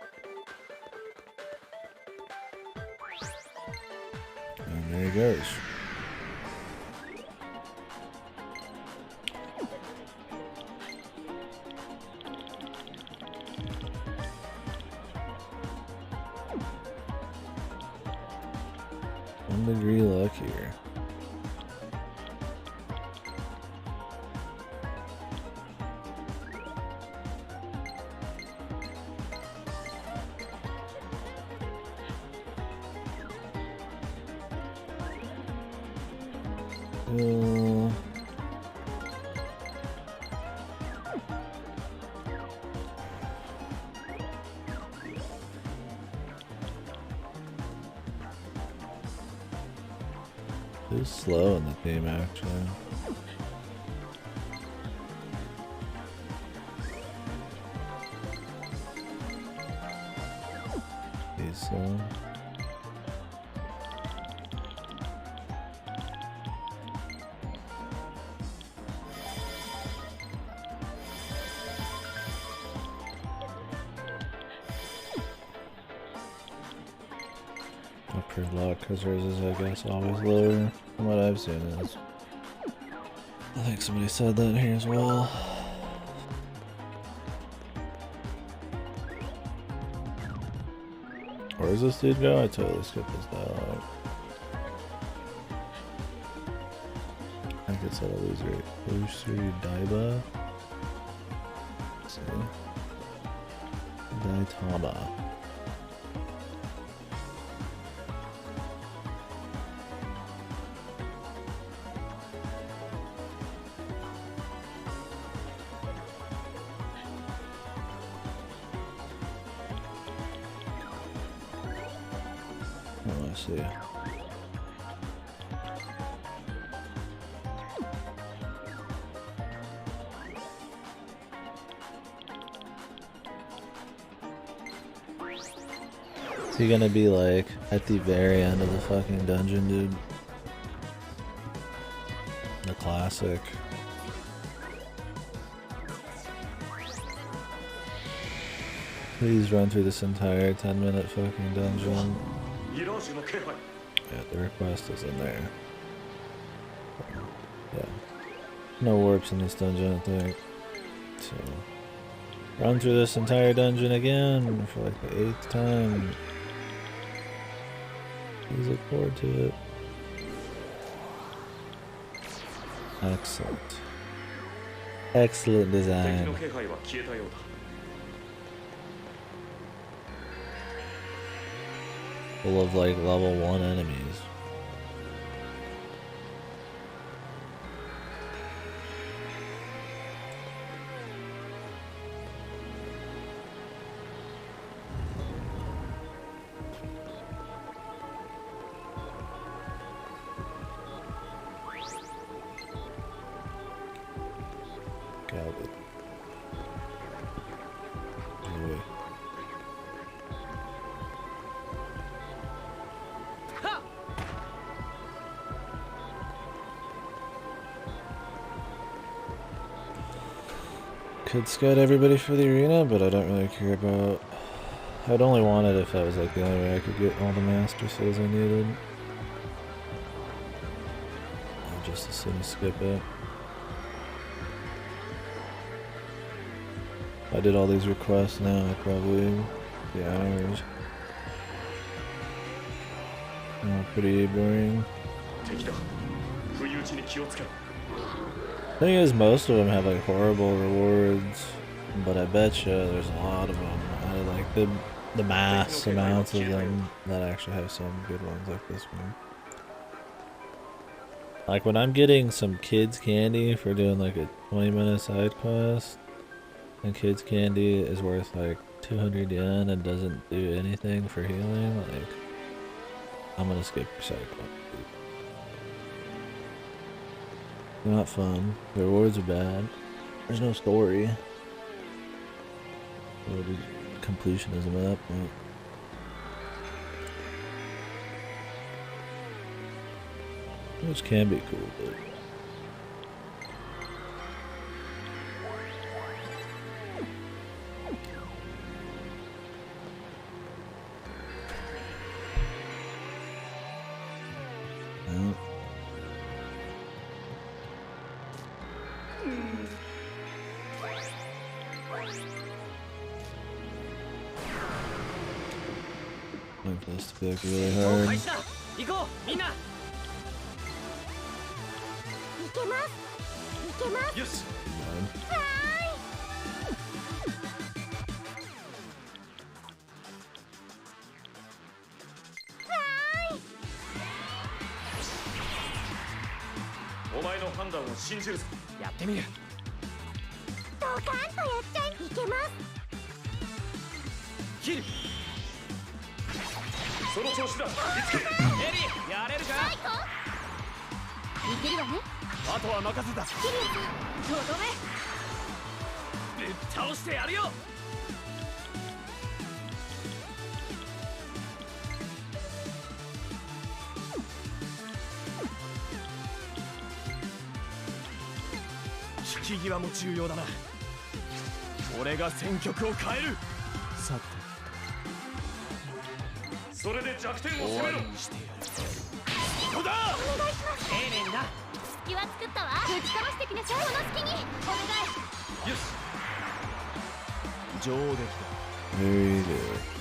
And there he goes. One degree luckier. Too slow in the team, actually. He's slow. Upper luck, because hers is, I guess, always lower. From what I've seen is. I think somebody said that here as well. Where does this dude go? I totally skipped this dialogue. I think it's at Illusory Daiba. Let's see. Daitaba. Oh, I see. Is he gonna be like at the very end of the fucking dungeon, dude? The classic. Please run through this entire 10-minute fucking dungeon. Yeah, the request is in there. Yeah. No warps in this dungeon, I think. So, run through this entire dungeon again for like the 8th time. Please look forward to it. Excellent. Excellent design. Full of like level 1 enemies. Got it. Anyway. Could scout everybody for the arena, but I don't really care about. I'd only want it if that was like the only way I could get all the master souls I needed. I'll just as soon as skip it. If I did all these requests now, I'd probably be hours. Pretty boring. 敵だ。不意打ちに気をつけろ。 Thing is, most of them have like horrible rewards, but I bet you there's a lot of them. I like the mass amounts of them that actually have some good ones like this one. Like when I'm getting some kids candy for doing like a 20-minute side quest, and kids candy is worth like 200 yen and doesn't do anything for healing, like I'm gonna skip side quest. They're not fun. The rewards are bad. There's no story. Completionism up, but which can be cool, but wait for this to be like really hard. 開始だ。行こうみんな。いけますいけます。よし。お前の判断を信じるぞ。やってみる。ドカンとやっちゃい。いけます。キル。その調子だ。エリー、やれるか。いけるわね。あとは任せた。キリアさんとどめ。ぶっ倒してやるよ。引き際も重要だな。俺が戦局を変える。さてそれで弱点を攻めろ。してやる。ここだ。お願いします。丁寧にな。隙は作ったわ。ぶちかましてきなさい。この隙にお願い。よし。上出来だ。 Very good.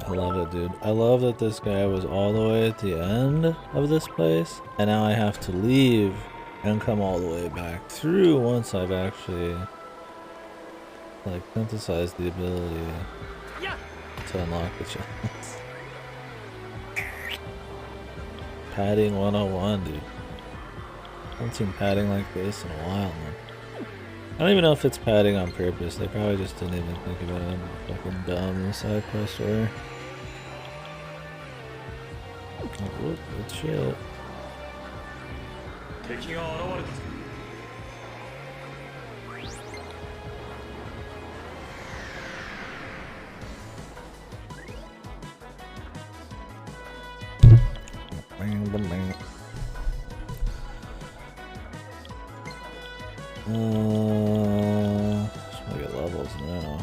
I love it, dude. I love that this guy was all the way at the end of this place, and now I have to leave and come all the way back through once I've actually like synthesized the ability to unlock the chance. Padding 101, dude. I haven't seen padding like this in a while, man. I don't even know if it's padding on purpose. They probably just didn't even think about it. Fucking dumb side quest story. Oh, whoop, good shit. 敵が現れたぞ。Bang, bang, bang. Just wanna get levels now.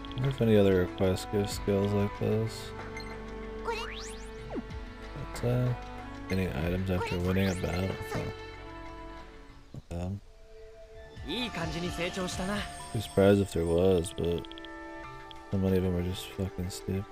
I wonder if any other requests give skills like this. What's that? Getting items after winning a battle. Oh. Not いい感じに成長したな。 Be surprised if there was, but so many of them are just fucking stupid.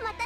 また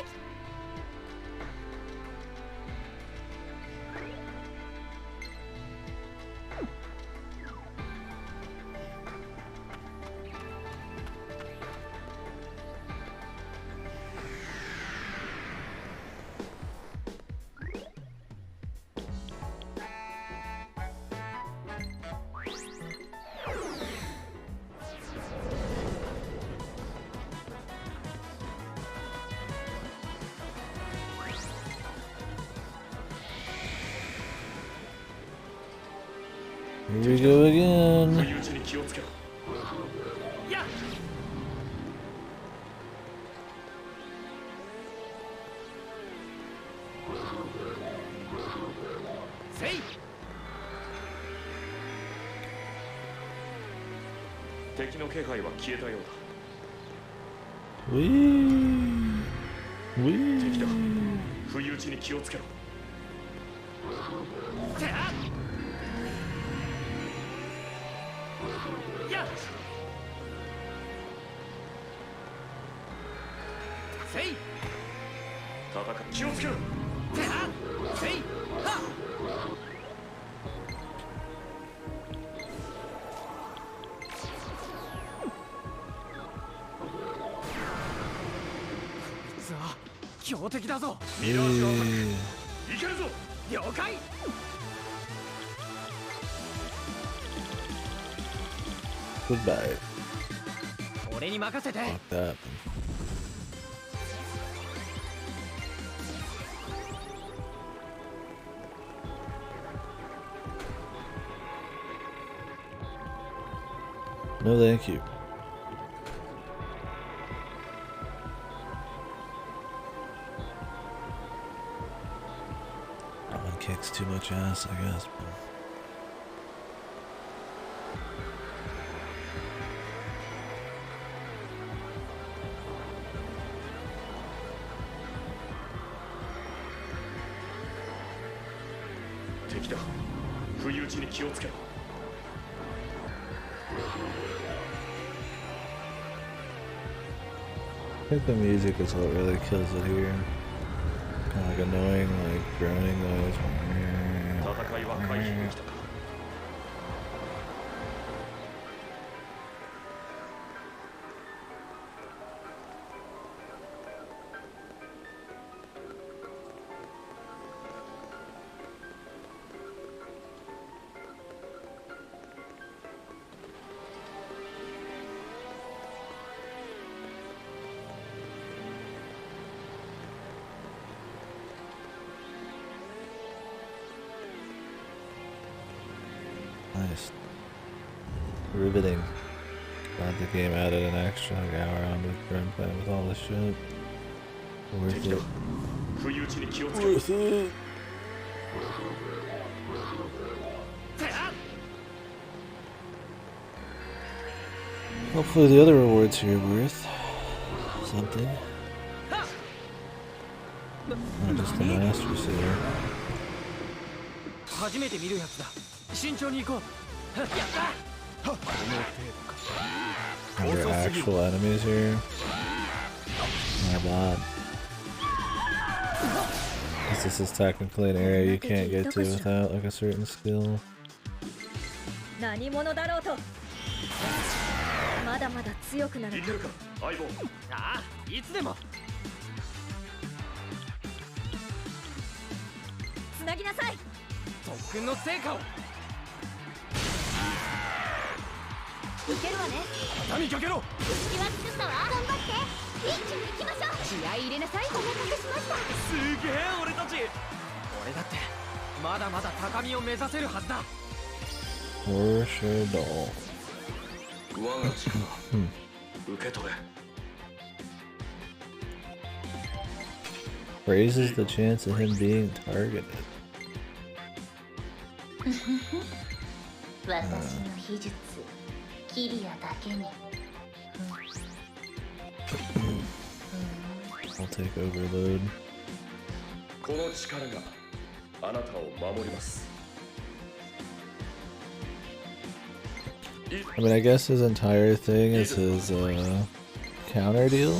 Here we go again. 不意打ちに気をつけろ。やっせい敵の気配は消えたようだ。 Wee. Wee. 敵だ。不意打ちに気をつけろ。てあやっせい戦う。気をつけろ。てあせいはっこいつは強敵だぞ。ミラージュアタッ Wee. ク。いけるぞ。了解 Goodbye. 俺に任せて Fuck that. No, thank you. That one kicks too much ass, I guess. But... 敵だ。不意打ちに気をつけろ。 I think the music is what really kills it here. Kind of like annoying, like groaning noise. 戦いは回避できたか。 Nice. Riveting. Glad the game added an extra like hour on with gunplay with all this shit. Worth 敵だ。 it. 不意打ちに気をつけろ。 Worth it. Hopefully the other rewards here are worth something. Not just the master seer. 初めて見るやつだ。慎重に行こう。やった。 Are there actual enemies here? My god. This is technically an area you can't get to without like a certain skill. 何者だろうとまだまだ強くなるいけるか、相棒。ああ、いつでも。つなぎなさい。特訓の成果を。いけるわね。畳みかけろ。隙は作ったわ。頑張って一気に行きましょう。気合い入れなさい。お任せしました。すげえ俺たち。俺だってまだまだ高みを目指せるはずだ。 For sure, doll. 我が力受け取れ。 Raises the chance of him being targeted. 私の秘術キリアだけに I'll take overload. この力があなたを守ります。 I mean, I guess his entire thing is his counter deal.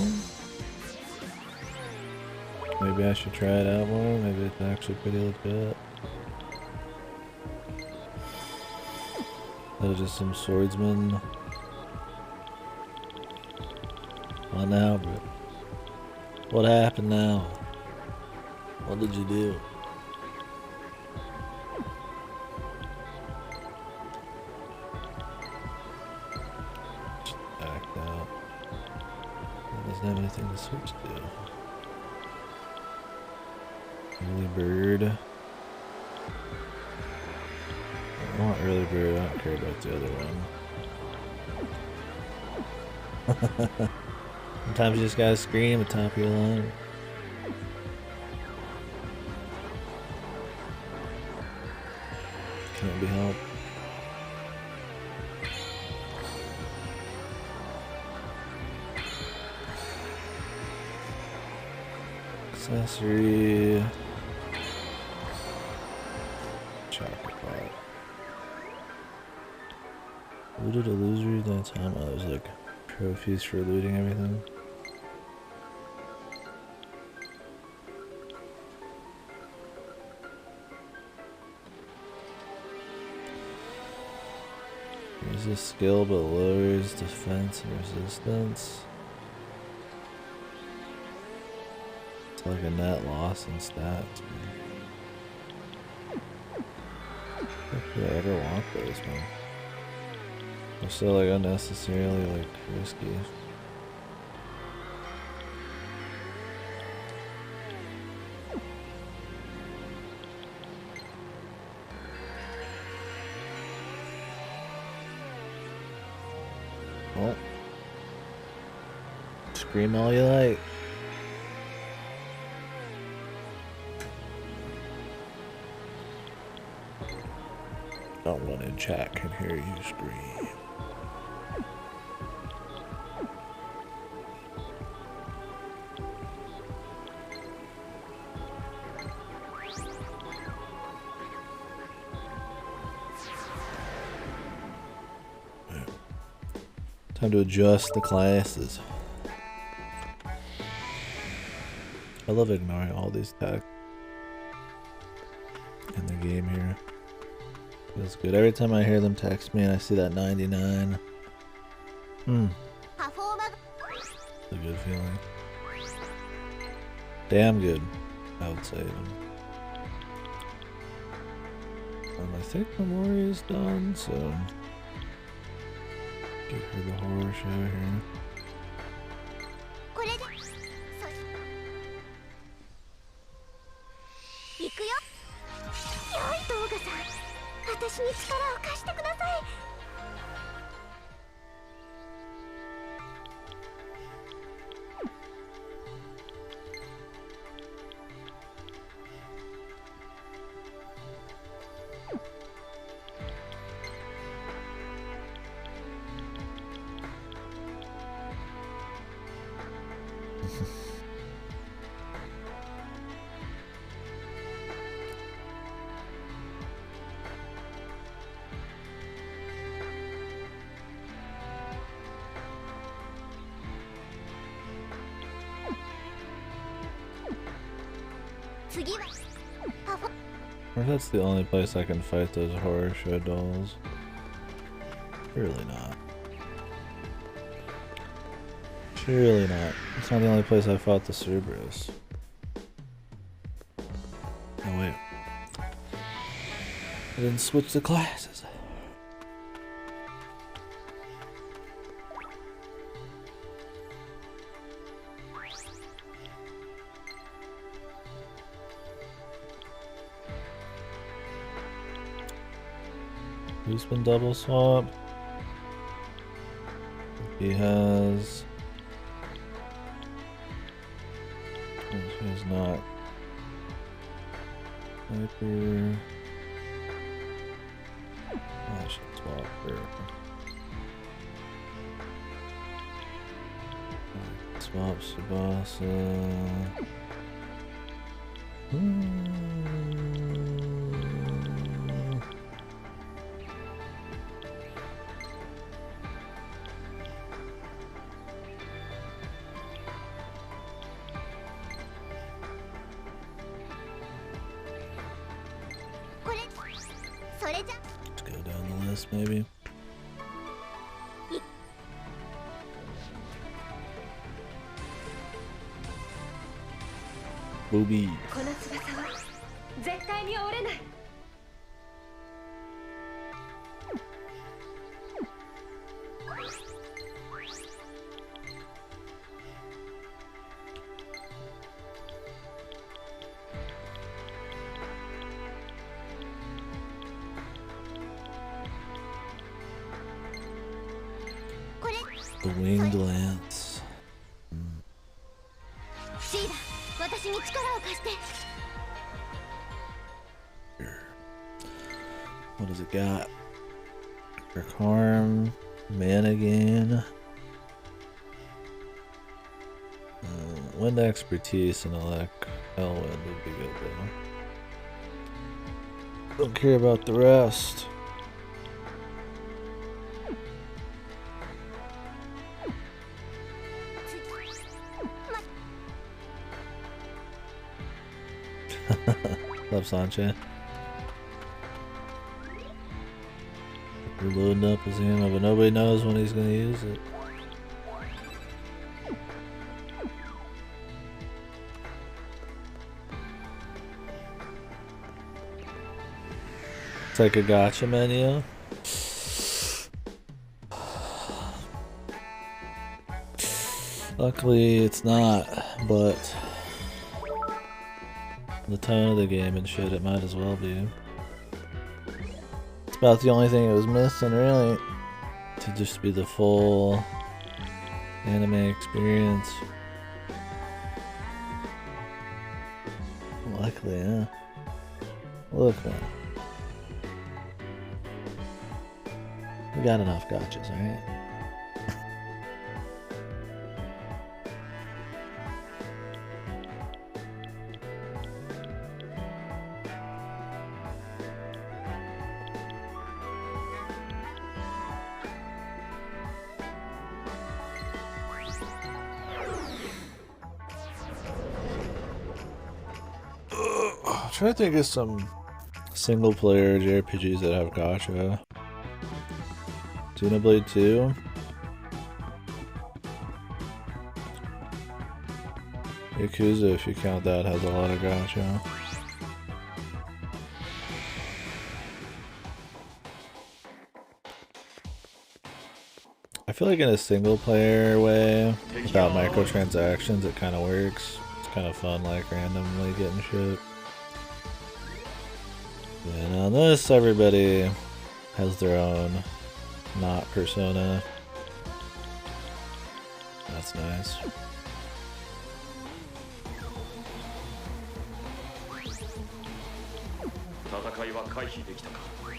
Maybe I should try it out more. Maybe it's actually pretty legit. That was just some swordsman. What now, bro? What happened now? What did you do? Backed out. It doesn't have anything to switch to. Early bird. I want early bird, I don't care about the other one. Sometimes you just gotta scream at the top of your line. Can't be helped. Accessory. Chocolate pot. Looted illusory that time. Oh, there's like trophies for looting everything. Raises skill but lowers defense and resistance. It's like a net loss in stats, man. If I ever want those, man. They're so like unnecessarily like risky. Well, scream all you like. No one in chat can hear you scream. Time to adjust the classes. I love ignoring all these tags in the game here. Feels good. Every time I hear them text me and I see that 99. It's a good feeling. Damn good, I would say. I think Memori is done, so give her the horror show here. 行くよ。よい動画さん、私に力を貸してください。Or that's the only place I can fight those horror show dolls. Surely not. Surely not. It's not the only place I fought the Cerberus. Oh wait. I didn't switch the classes. Who's been double swap? He has. He has not. Hyper. Oh, I should swap her. Swap Tsubasa. れじゃ Let's go down the list, maybe. Booby. この翼は絶対に折れない。これ The winged lance. シーダ、私に力を貸して。 What does it got? Quick harm, mana gain, wind expertise, and elect Elwind would be good though. Don't care about the rest. Love Sanche. We're loading up his ammo, but nobody knows when he's gonna use it. It's like a gacha menu. Luckily it's not, but the tone of the game and shit, it might as well be. It's about the only thing it was missing, really, to just be the full anime experience. Luckily, yeah. Look, man. We got enough gotchas, alright? I'm trying to think of some single player JRPGs that have gacha. Xenoblade 2. Yakuza, if you count that, has a lot of gacha. I feel like in a single player way, without microtransactions, it kind of works. It's kind of fun, like randomly getting shit. And on this, everybody has their own, not persona. That's nice.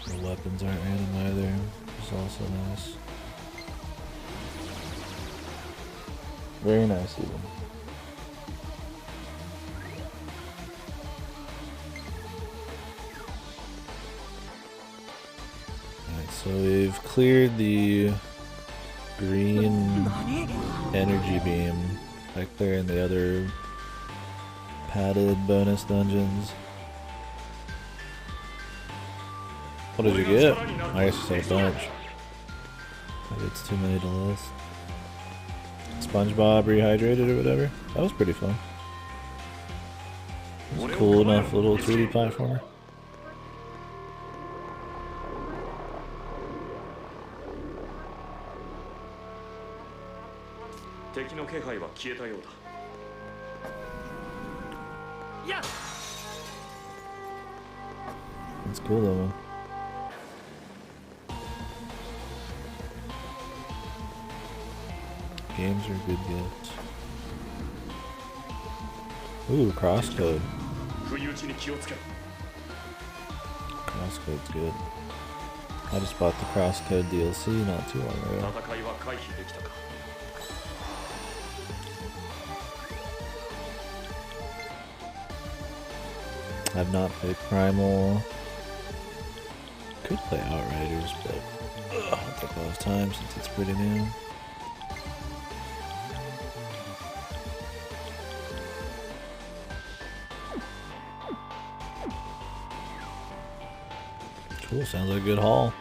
The weapons aren't random either, which is also nice. Very nice even. Alright, so we've cleared the green energy beam by clearing the other padded bonus dungeons. What did you get? I guess you said a bunch. Maybe it's too many to list. SpongeBob rehydrated or whatever. That was pretty fun. It was a cool enough little 3D platformer. That's cool though, man. Games are good gifts. Ooh, crosscode. Crosscode's good. I just bought the crosscode DLC not too long ago. I've not played Primal. Could play Outriders, but I don't think I'll have time since it's pretty new. Cool, sounds like a good haul.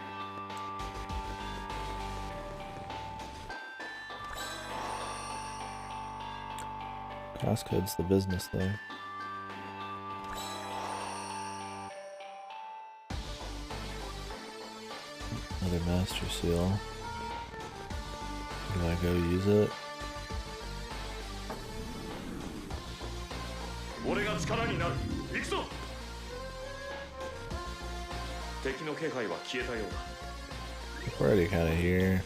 Crosscode's the business though. Another master seal. Do I go use it? We're already kind of here.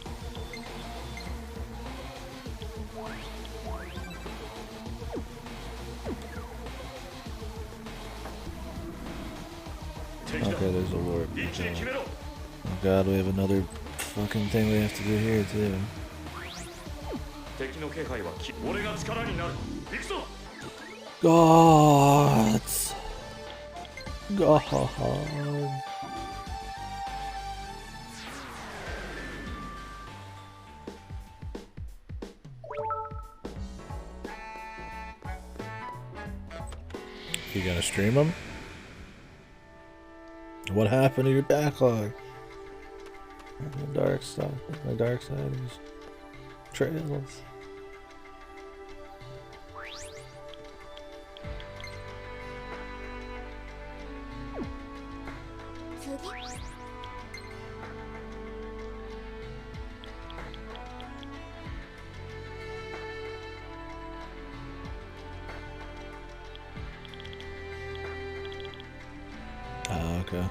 Okay, there's a warp. Okay. Oh god, we have another fucking thing we have to do here too. God. God. You gonna stream them? What happened to your backlog? The dark side, my dark side is trails. Okay.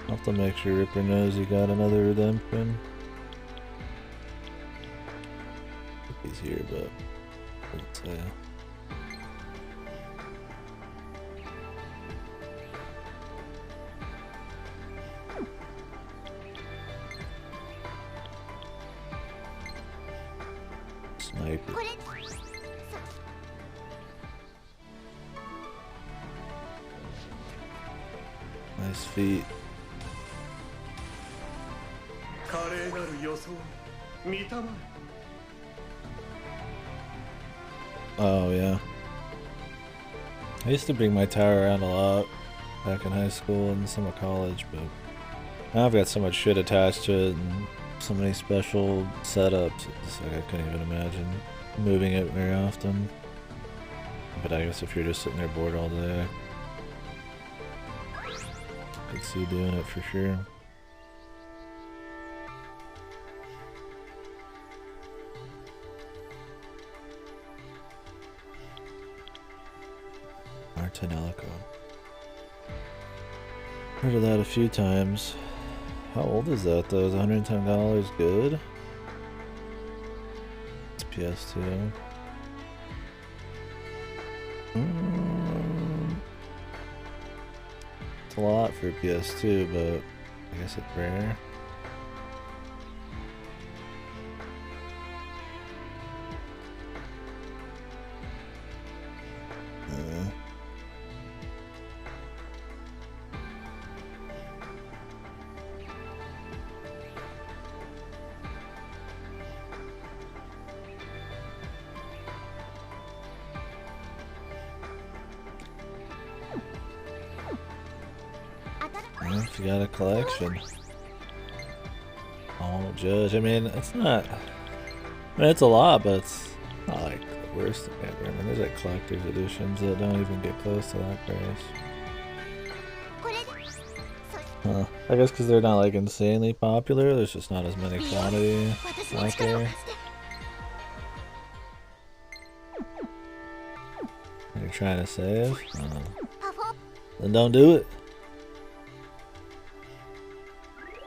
I'll have to make sure Ripper knows you got another redemption. I think he's here, but let's say. Sniper. Nice feet. Oh yeah. I used to bring my tower around a lot back in high school and some of college, but now I've got so much shit attached to it and so many special setups. It's like I couldn't even imagine moving it very often. But I guess if you're just sitting there bored all day, I could see doing it for sure. Martinelico. Heard of that a few times. How old is that though? Is $110 good? It's PS2. It's a lot for PS2, but I guess it's rare. If you got a collection, I won't judge. I mean, it's not. I mean, it's a lot, but it's not like the worst thing ever. I mean, there's like collector's editions that don't even get close to that price. Huh. I guess because they're not like insanely popular, there's just not as many quantity out there. You're trying to save? Then don't do it.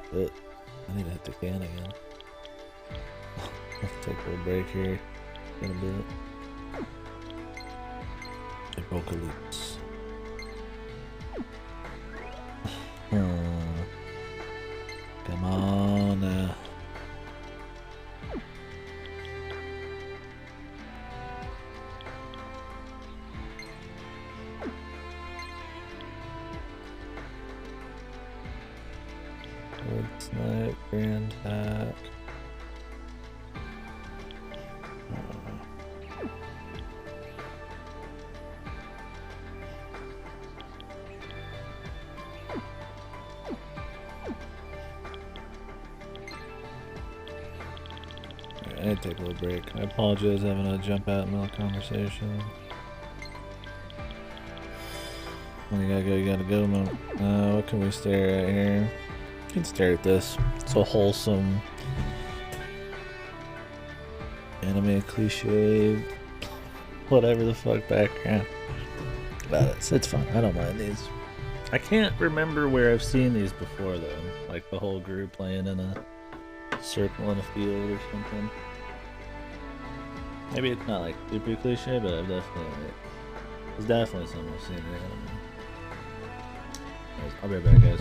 But I need to hit the can again. I'll take a little break here in a bit. Apocalypse. Come on now. Wood snipe, grand hack. I had to take a little break. I apologize having to jump out in the middle of conversation. When you gotta go, man. What can we stare at here? You can stare at this. It's a wholesome anime cliche, whatever the fuck background. But it's fun. I don't mind these. I can't remember where I've seen these before though. Like the whole group playing in a circle in a field or something. Maybe it's not like super cliche, but it's definitely something I've seen. I'll be right back, guys.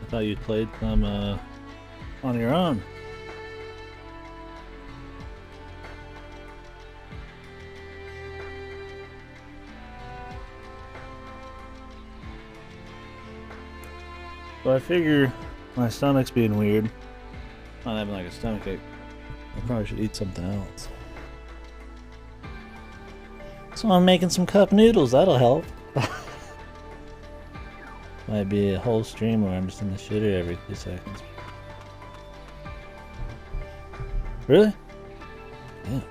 thought you played some on your own. So I figure my stomach's being weird. Not having like a stomachache. I probably should eat something else. So I'm making some cup noodles. That'll help. Might be a whole stream where I'm just in the shitter every 2 seconds. Really? Yeah.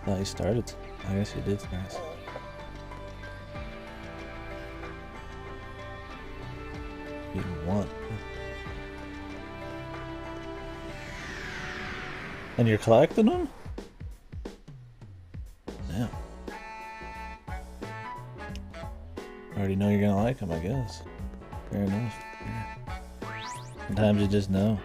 Thought you started. I guess you did start. Eating one. And you're collecting them? Yeah. I already know you're gonna like them, I guess. Fair enough. Yeah. Sometimes you just know.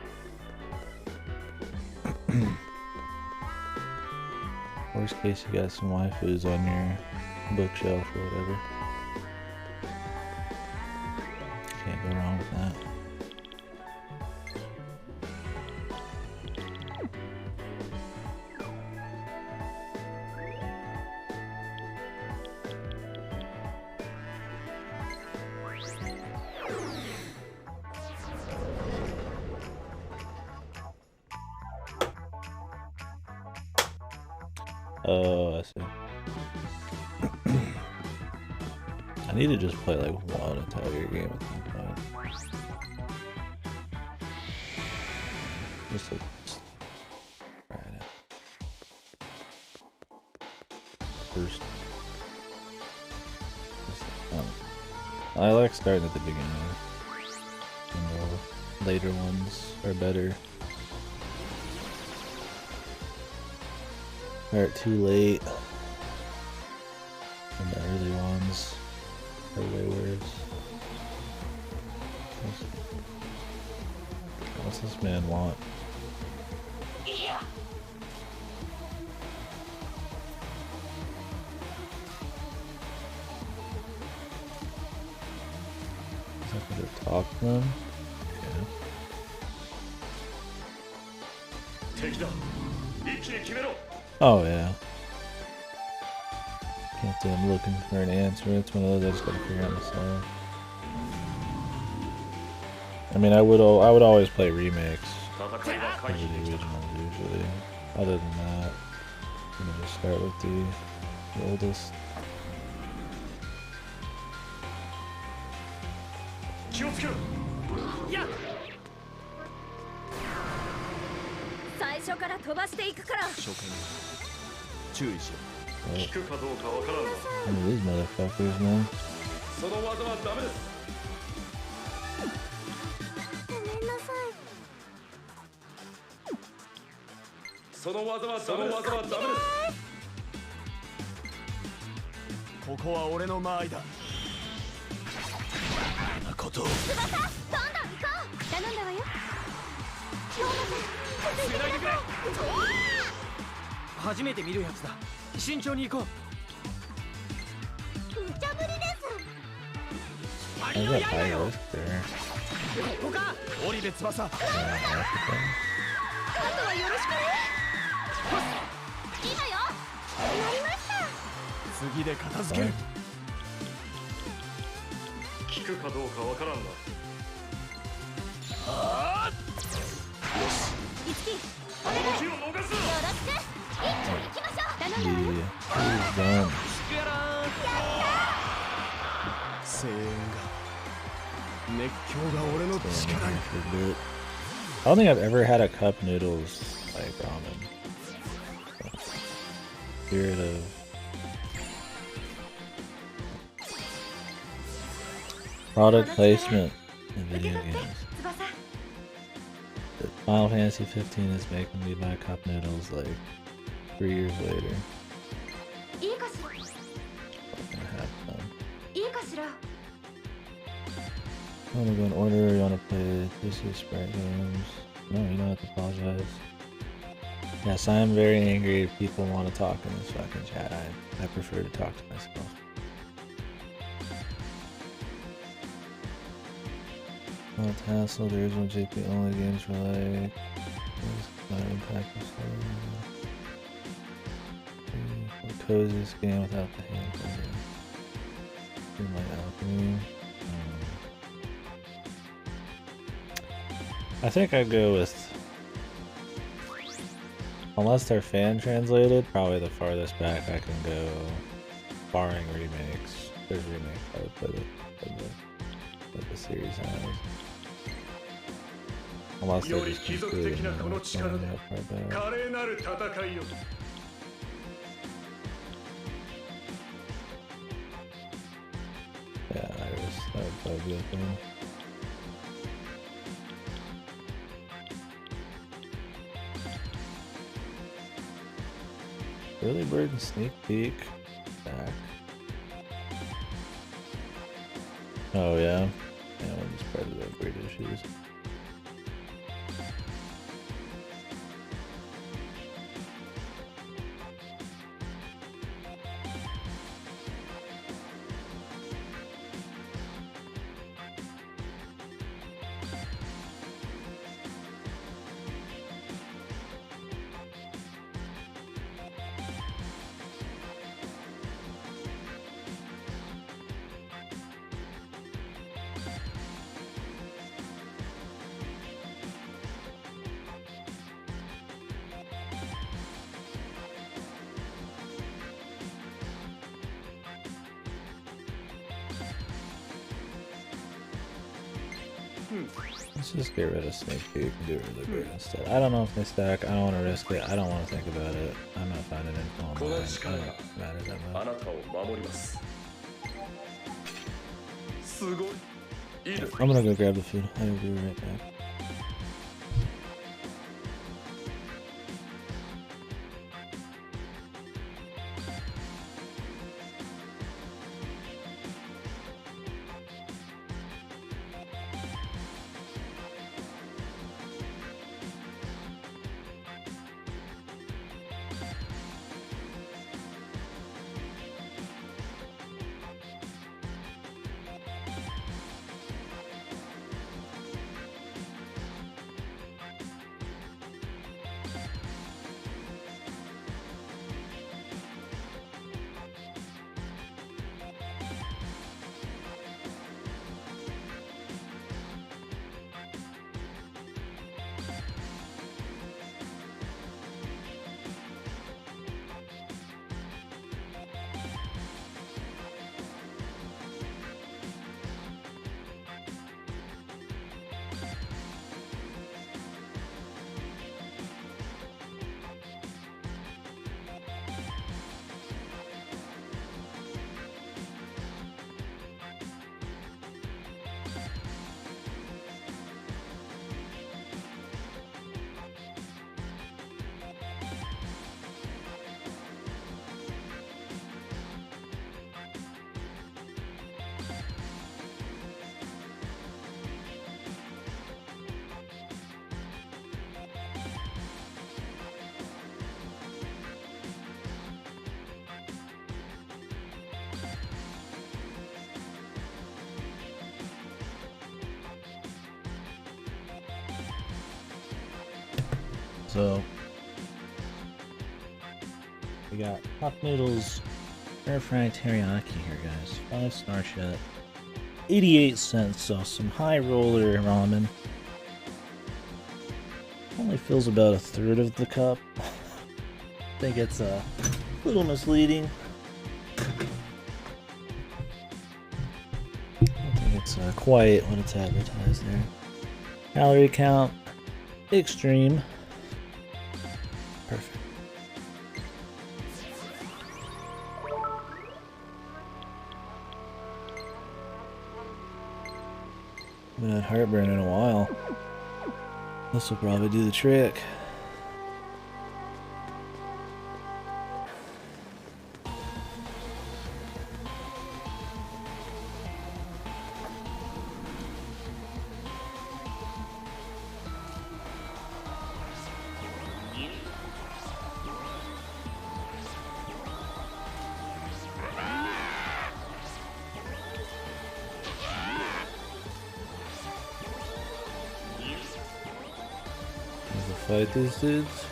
Worst case, you got some waifus on your bookshelf or whatever. Can't go wrong with that. Oh, I see. I need to just play like one entire game at some point. Just try it out. First. I like starting at the beginning. You know, later ones are better. Start too late. And the early ones are way worse. What's this man want? Is that gonna talk to them? Yeah. Oh yeah. Can't say I'm looking for an answer. It's one of those I just gotta figure out myself. I mean, I would always play remakes over the originals usually. Other than that, I'm gonna just start with the oldest. One of these motherfuckers, man. I got high risk there. I don't think I've ever had a cup noodles like ramen. Spirit of product placement in video games. Final Fantasy 15 is making me buy cup noodles like 3 years later. I want to go in order, or you want to play PC Sprite games? No, you don't have to apologize. Yes, I am very angry if people want to talk in this fucking chat. I prefer to talk to myself. Not hassle, the original JP only games for like impact the coziest game without the hand like alchemy. I think I'd go with, unless they're fan translated, probably the farthest back I can go, barring remakes. There's remakes I would put it that the series has. Unless they're just completely far back. Yeah, Iris, that would probably be a thing. Early bird and sneak peek. Back. Oh yeah. Yeah, we'll just spread it upgrade issues. Let's just get rid of sneak peek and do rid of bird instead. I don't know if they stack. I don't want to risk it. I don't want to think about it. I'm not finding info online. I don't matter that much. I'm gonna go grab the food. I will be right back. So we got Hot Noodles air fried teriyaki here, guys. 5-star shit. 88 cents, so some high roller ramen. Only fills about 1/3 of the cup. I think it's a little misleading. I don't think it's quite what it's advertised there. Calorie count, extreme. Perfect. Haven't had heartburn in a while. This will probably do the trick. fight these dudes.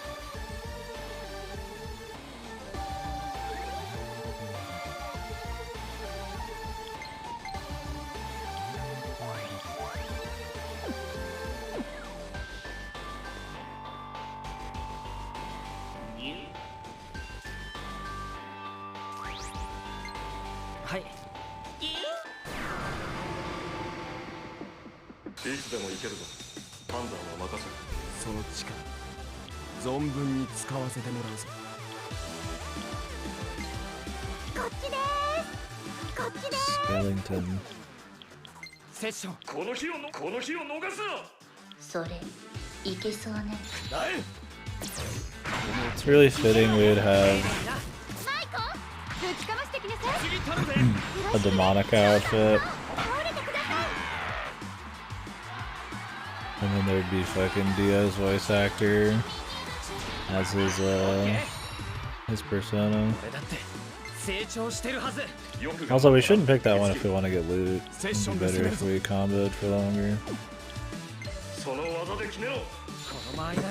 はい。いつでも行けるぞ。判断は任せる。その力存分に使わせてもらうぞ。こっちでーす。こっちでーす。 Skellington. セッション。この日を逃すな。それいけそうね。だい。 It's really fitting we would have マイコ、ぶちかましてきなさい。次頼むぜ。 a demonic outfit. 倒れてください。 And then there'd be fucking Dio's voice actor as his persona. 俺だって成長してるはず。 Also, we shouldn't pick that one if we want to get loot. It'd be better if we comboed for longer. その技で決めろ。この間やっ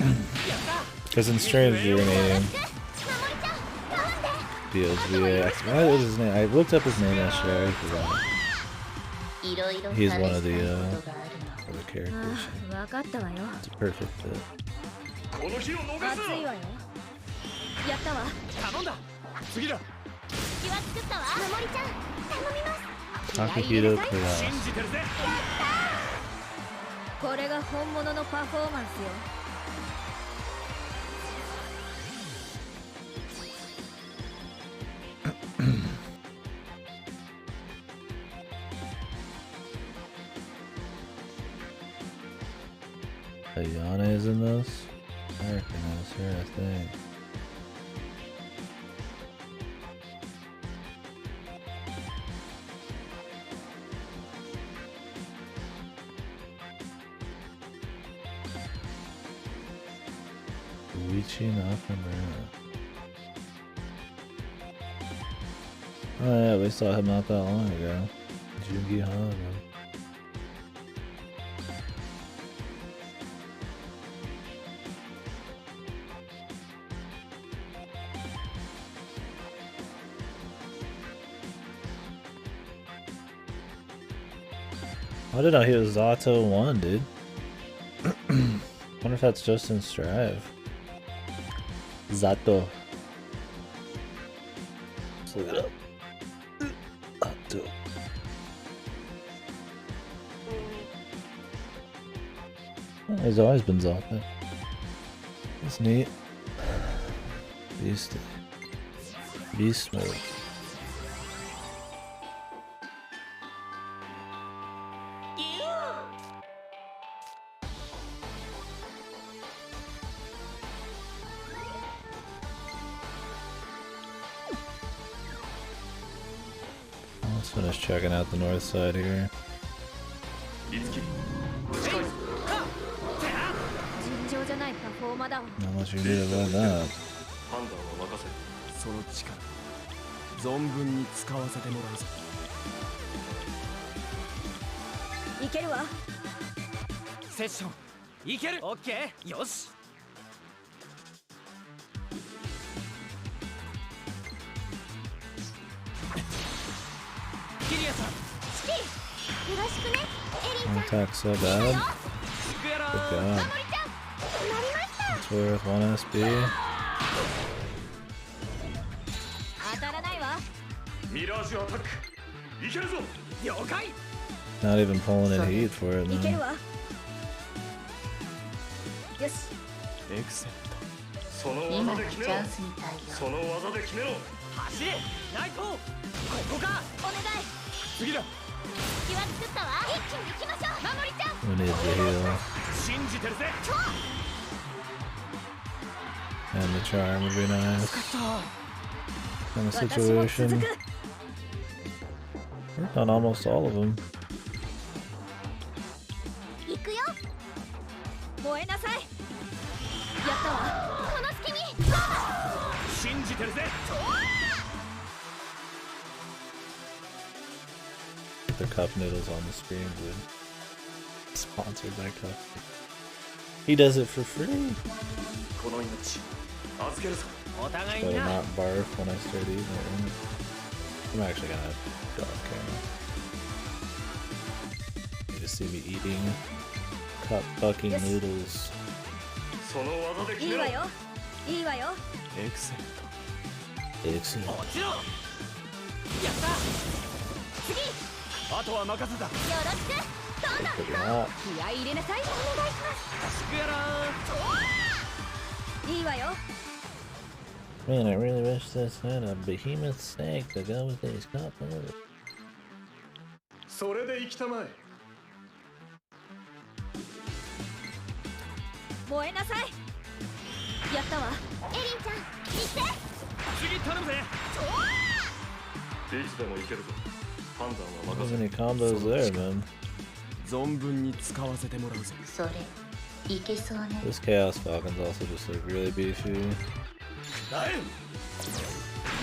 た。 Because in streams, urinating 守りちゃん、頼んで。 Dio's VA. What was his name? I looked up his name yesterday. I forgot. いろいろ He's 試 one of した the いことがあるの。 other characters. わかったわよ。 It's a perfect fit. この日を逃す熱いわよ。やったわ。頼んだ。次だ。気は作ったわ。守りちゃん、頼みます。 Takahito 信 Kuras. じてるぜ。これが本物のパフォーマンスよ。 Ayana is in this? I recognize her, I think. Luigi Nakamura. Oh yeah, we saw him not that long ago. Jungi Hana. I didn't know he was Zato 1, dude. Wonder if that's just in Strive. Zato. Let's look it up. Zato. Oh, he's always been Zato. That's neat. Beast mode. Let's finish checking out the north side here. 尋常じゃないパフォーマーだわ。 Not much you need about that. 判断は任せる。その力存分に使わせてもらうぞ。いけるわ。セッションいける。オッケー。よし。キリアさん。よろしくね、エリー One ちゃん。 attack so bad. スクエラ Good ー。 god. 守りちゃん、なりました。 It's worth 1 SB. 当たらないわ。ミラージュアタック。いけるぞ。了解。 Not even pulling in heat for it, いける man. わ。よし。エクセレント。その今の技で決めろ。チャンスに対応。その技で決めろ。走れ。ナイト。ここか。お願い。次だ。気は作ったわ。一気に行きましょう。守りちゃん。 We need the heal. 信じてるぜ。 And the charm would be nice. 私 Kind of も続 situation. く。 Worked on almost all of them. 行くよ。燃えなさい。やったわ。この隙に。信じてるぜ。 Get their cup noodles on the screen, dude. Sponsored by Cup. He does it for free. この命預けるぞ。お互い Better にな。 not barf when I start eating it. I'm actually gonna go off camera. You just see me eating cup fucking noodles. その技で決めろ。いいわよいいわよ。エクセレン Excellent. もちろん。やった。ト。あとは任せた。よろしく。そうだ。 Look at that. 気合い入れなさい。お願いします。しくやらいいわよ。 Man, I really wish this had a behemoth snake to go with these cup noodles. それで行きたまえ。燃えなさい。やったわ。エリンちゃん、行って。次頼むぜ。いつでも行けるぞ。判断は How 任せ many combos there, man? 存分に使わせてもらうぜ。それいけそうね。 This Chaos Falcon's also just like really beefy. だえ。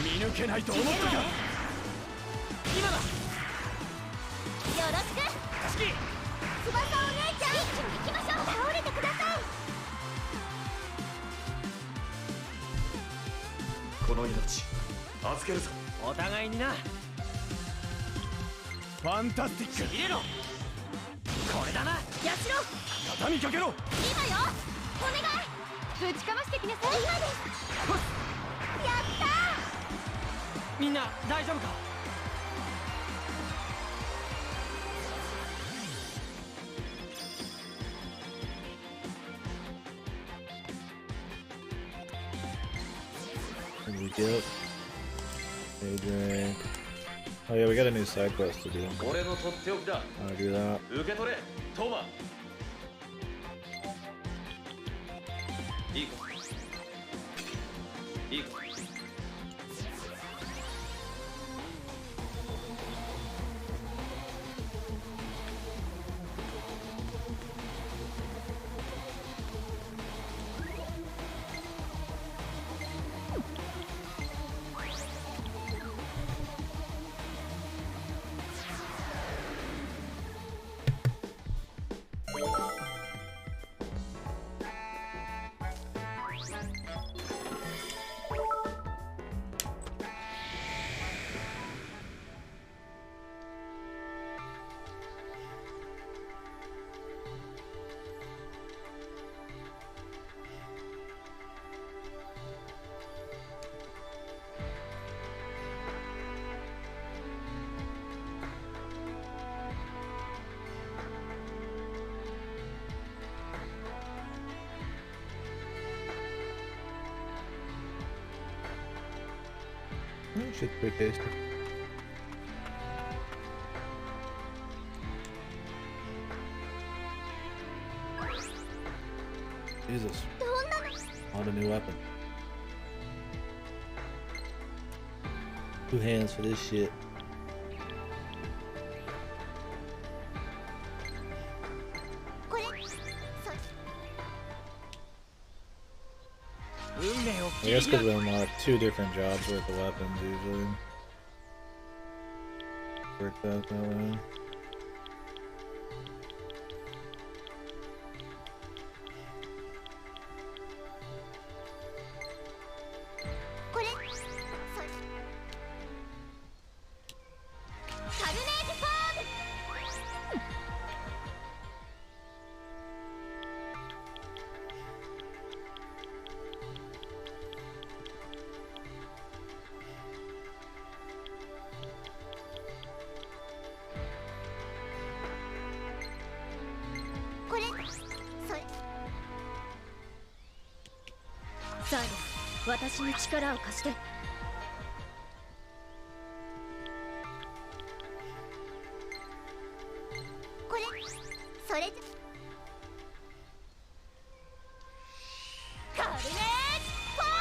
見抜けないと思ったか。今だ。よろしく。次。翼お姉ちゃん、一緒に行きましょう。倒れてください。この命預けるぞ。お互いにな。ファンタスティック。入れろ。これだな。やしろ。畳みかけろ。今よ。お願い。ぶちかましてきなさい。今です。やったみんな大丈夫か。 What do we get? A drink. Oh yeah, we got a new side quest to do. 俺のとっておきだ。 I'll do that. 受け取れ、トーマ。いいか。いいか。That shit's pretty tasty. Jesus. What a new weapon. 2 hands for this shit. これ。運命を I guess because we unlock 2 different jobs worth of weapons usually. Worked out that way. これ。カルネージフォーム。 これ。それ。さあ、私に力を貸して。これ。それじゃ。カルネージフォー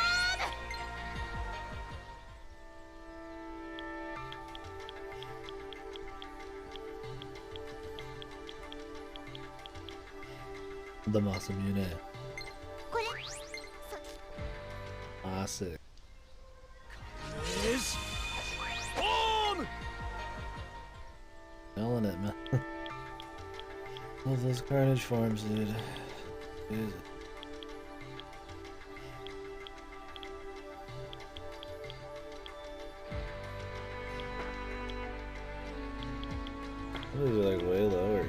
ム。 The Masamune. これ。そ。 Classic. よし。ホーム。 Selling it, man. Love those carnage forms, dude. is it? Those are like way lower.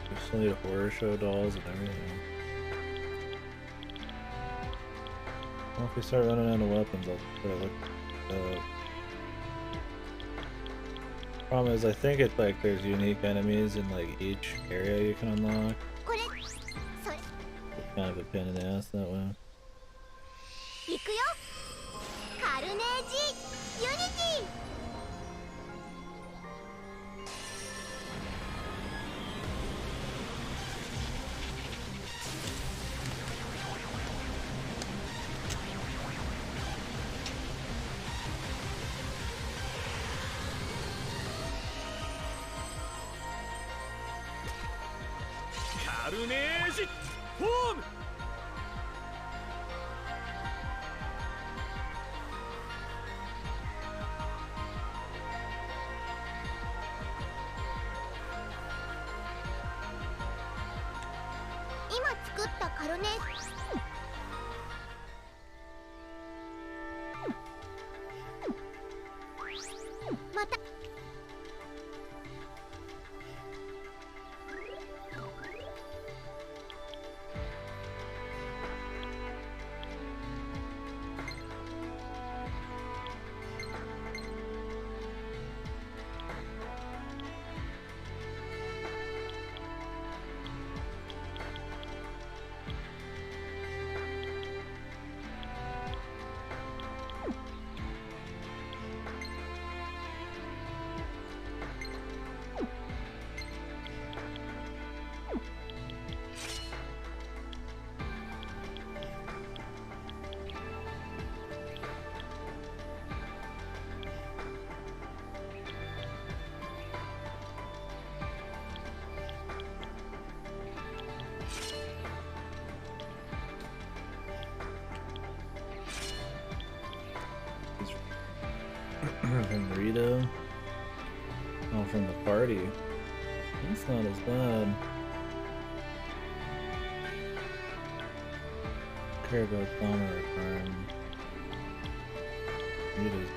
We still need horror show dolls and everything. Well, if we start running out of weapons, I'll try to look up. Problem is, I think it's like there's unique enemies in like each area you can unlock. これそれ It's kind of a pain in the ass that way. 行くよカルネージユニティ カルネージフォーム。今作ったカルネまたFrom Rito. Oh, from the party. That's not as bad. Care about Bomber or Farm. Rito's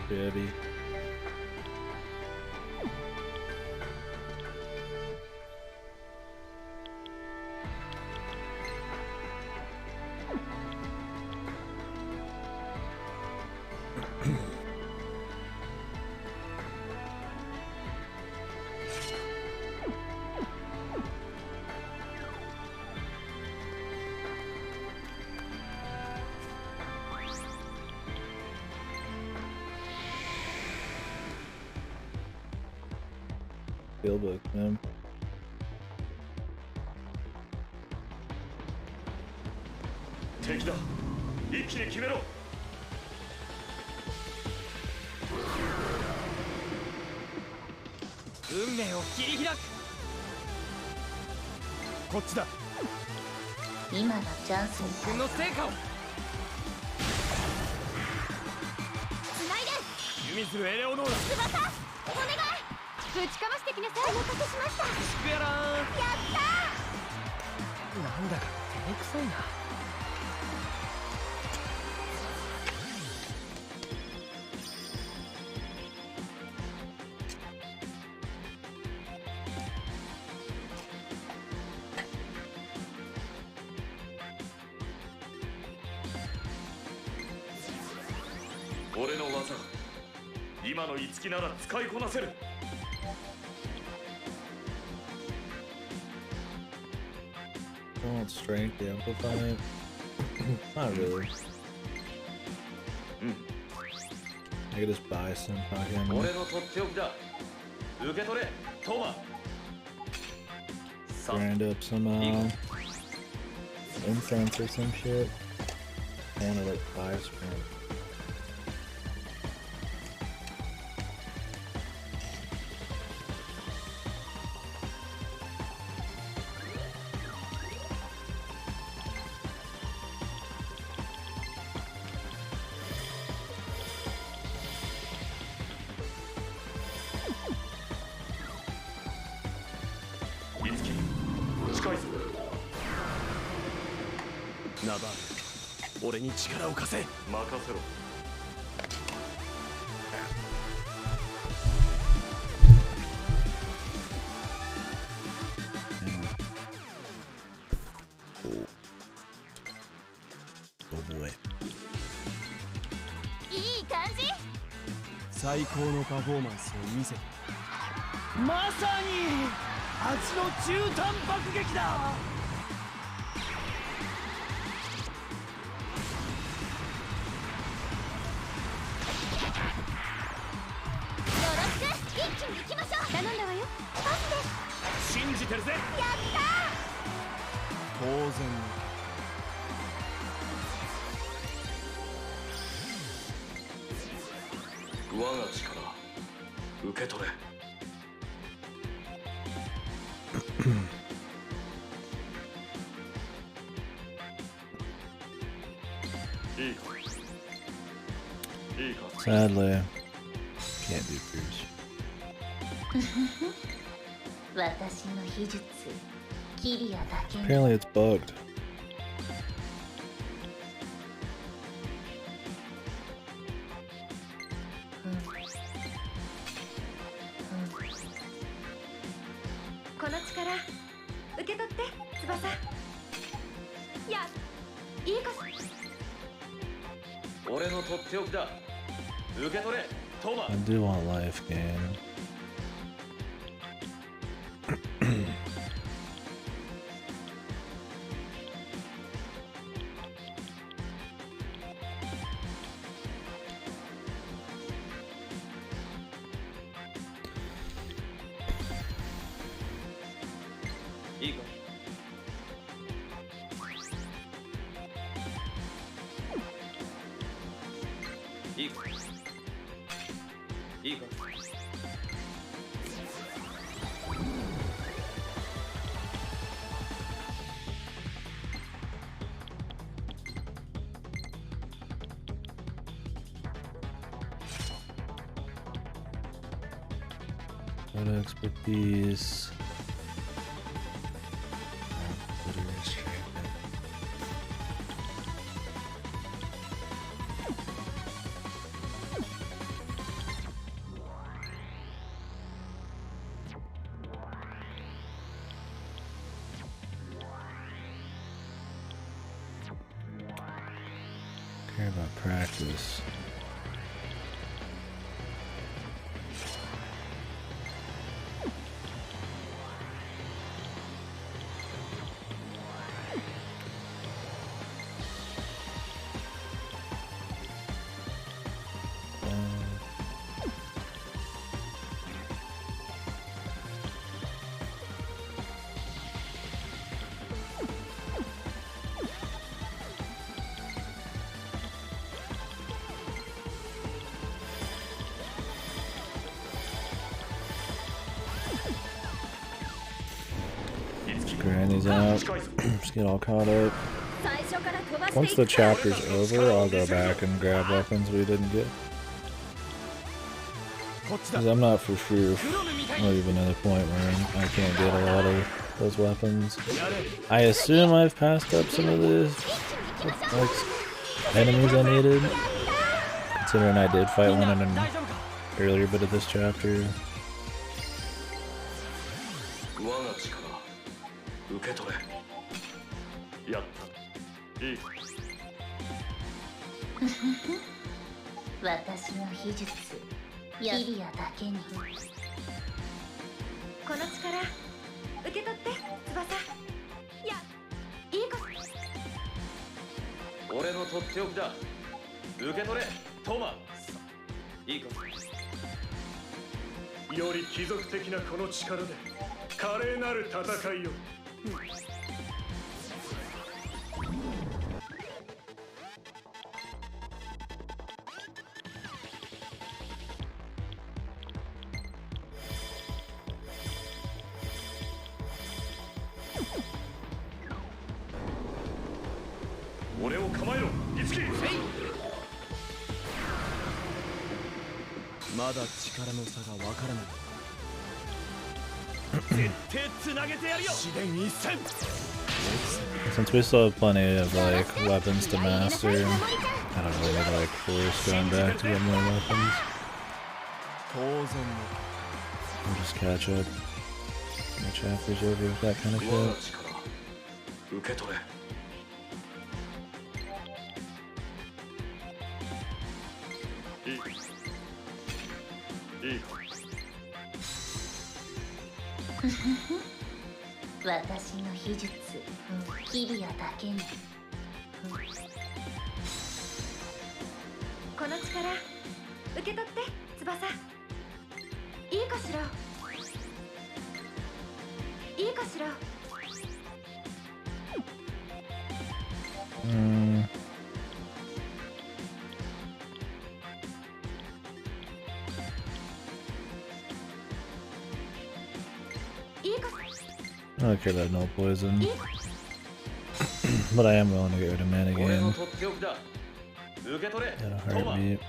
baby. Steelbook, man. 敵だ。一気に決めろ。運命を切り開く。こっちだ。今がチャンスに君の成果を。つないでユミズルエレオノーラ。翼お願いぶちかましてきなさいお待たせしましたやシクヤラーン。ったなんだか照れくさいな。俺の技今の樹なら使いこなせる。 I want strength to amplify it. Not really. I could just buy some fucking 俺のとっておきだ。受け取れ、トマ。 grind up some incense or some shit. And like 5 strength. ナバール、俺に力を貸せ。任せろ。いい感じ。最高のパフォーマンスを見せて。まさに味の中途爆撃だ。よろしく。一気に行きましょう。頼んだわよ。パスです。信じてるぜ。やった当然。我が力受け取れ。いいか。いいか。Sadly, can't do Pierce. 私の秘術キリアだけに Apparently, it's bugged. この力受け取って翼。いや、いいか。俺のとっておきだ。受け取れ、トマ。 I do want life gain. いいか。いいか。いいか。What expertise? Care about practice. Granny's out. Just get all caught up. 最初から飛ばして Once the chapter's over, I'll go back and grab weapons we didn't get. Because I'm not for sure if we're even at a point where I can't get a lot of those weapons. I assume I've passed up some of the like, enemies I needed. Considering I did fight one in an earlier bit of this chapter. 受け取れ。やった。いい。私の秘術キリアだけにこの力受け取って翼。いや、いいか。俺のとっておきだ。受け取れ、トマ。いいか。より貴族的なこの力で華麗なる戦いを。俺を構えろ、いつき。まだ力の差がわからない。絶対つなげてやるよ。試練一戦。Since we still have plenty of like weapons to master, I don't really like force going back to get more weapons. We'll just catch up. The chapter's over with that kind of shit. I don't care about no poison, but I am willing to get rid of mana again. That'll hurt me.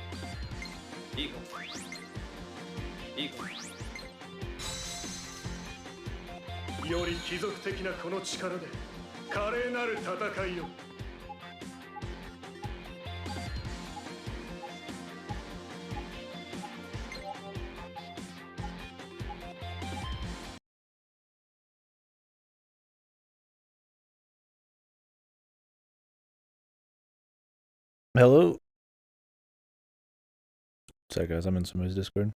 より貴族的なこの力で華麗なる戦いを。Hello? Sorry guys, I'm in somebody's Discord.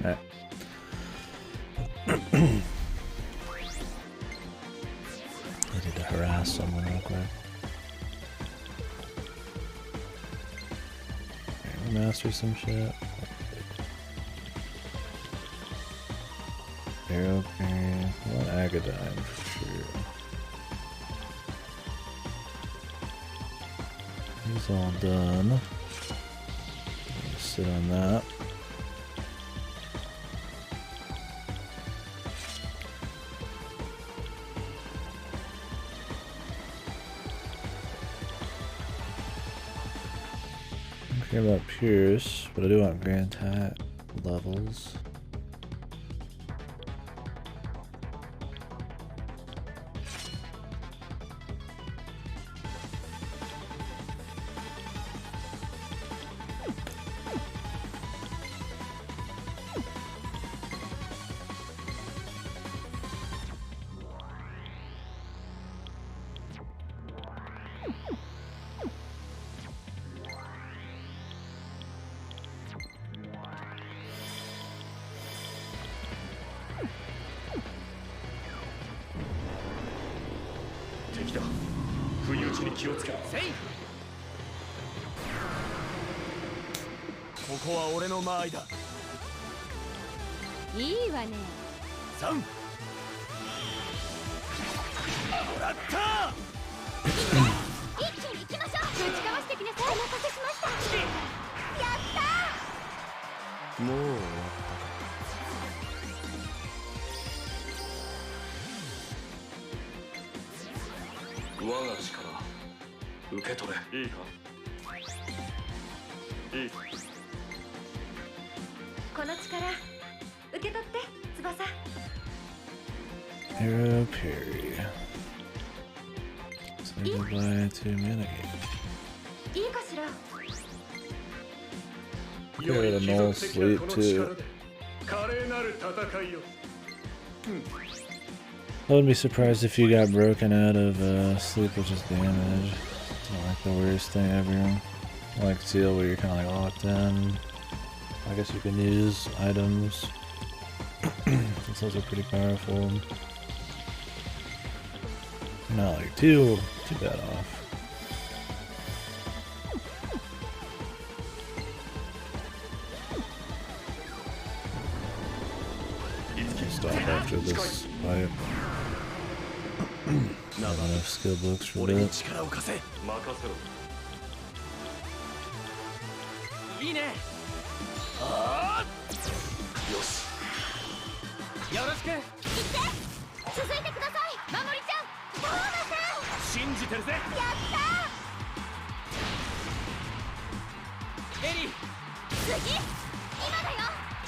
Alright. I need to harass someone real quick. Okay, master some shit. Arrow parry. I want Agadine for sure. He's all done. Sit on that. I don't care about Pierce, but I do want Grand Hat levels. Arrow parry. Say goodbye to mana game. Get rid of null sleep too. I wouldn't be surprised if you got broken out of sleep, which is damage. It's not like the worst thing ever. I like Seal where you're kind of like locked in. I guess you can use items It's also pretty powerful. Not like too bad off. Stop after this fight. Not enough skill books for that. いいね。よし。よろしく。行って続いてください守りちゃんトーマさん信じてるぜ。やったエリー、次今だよ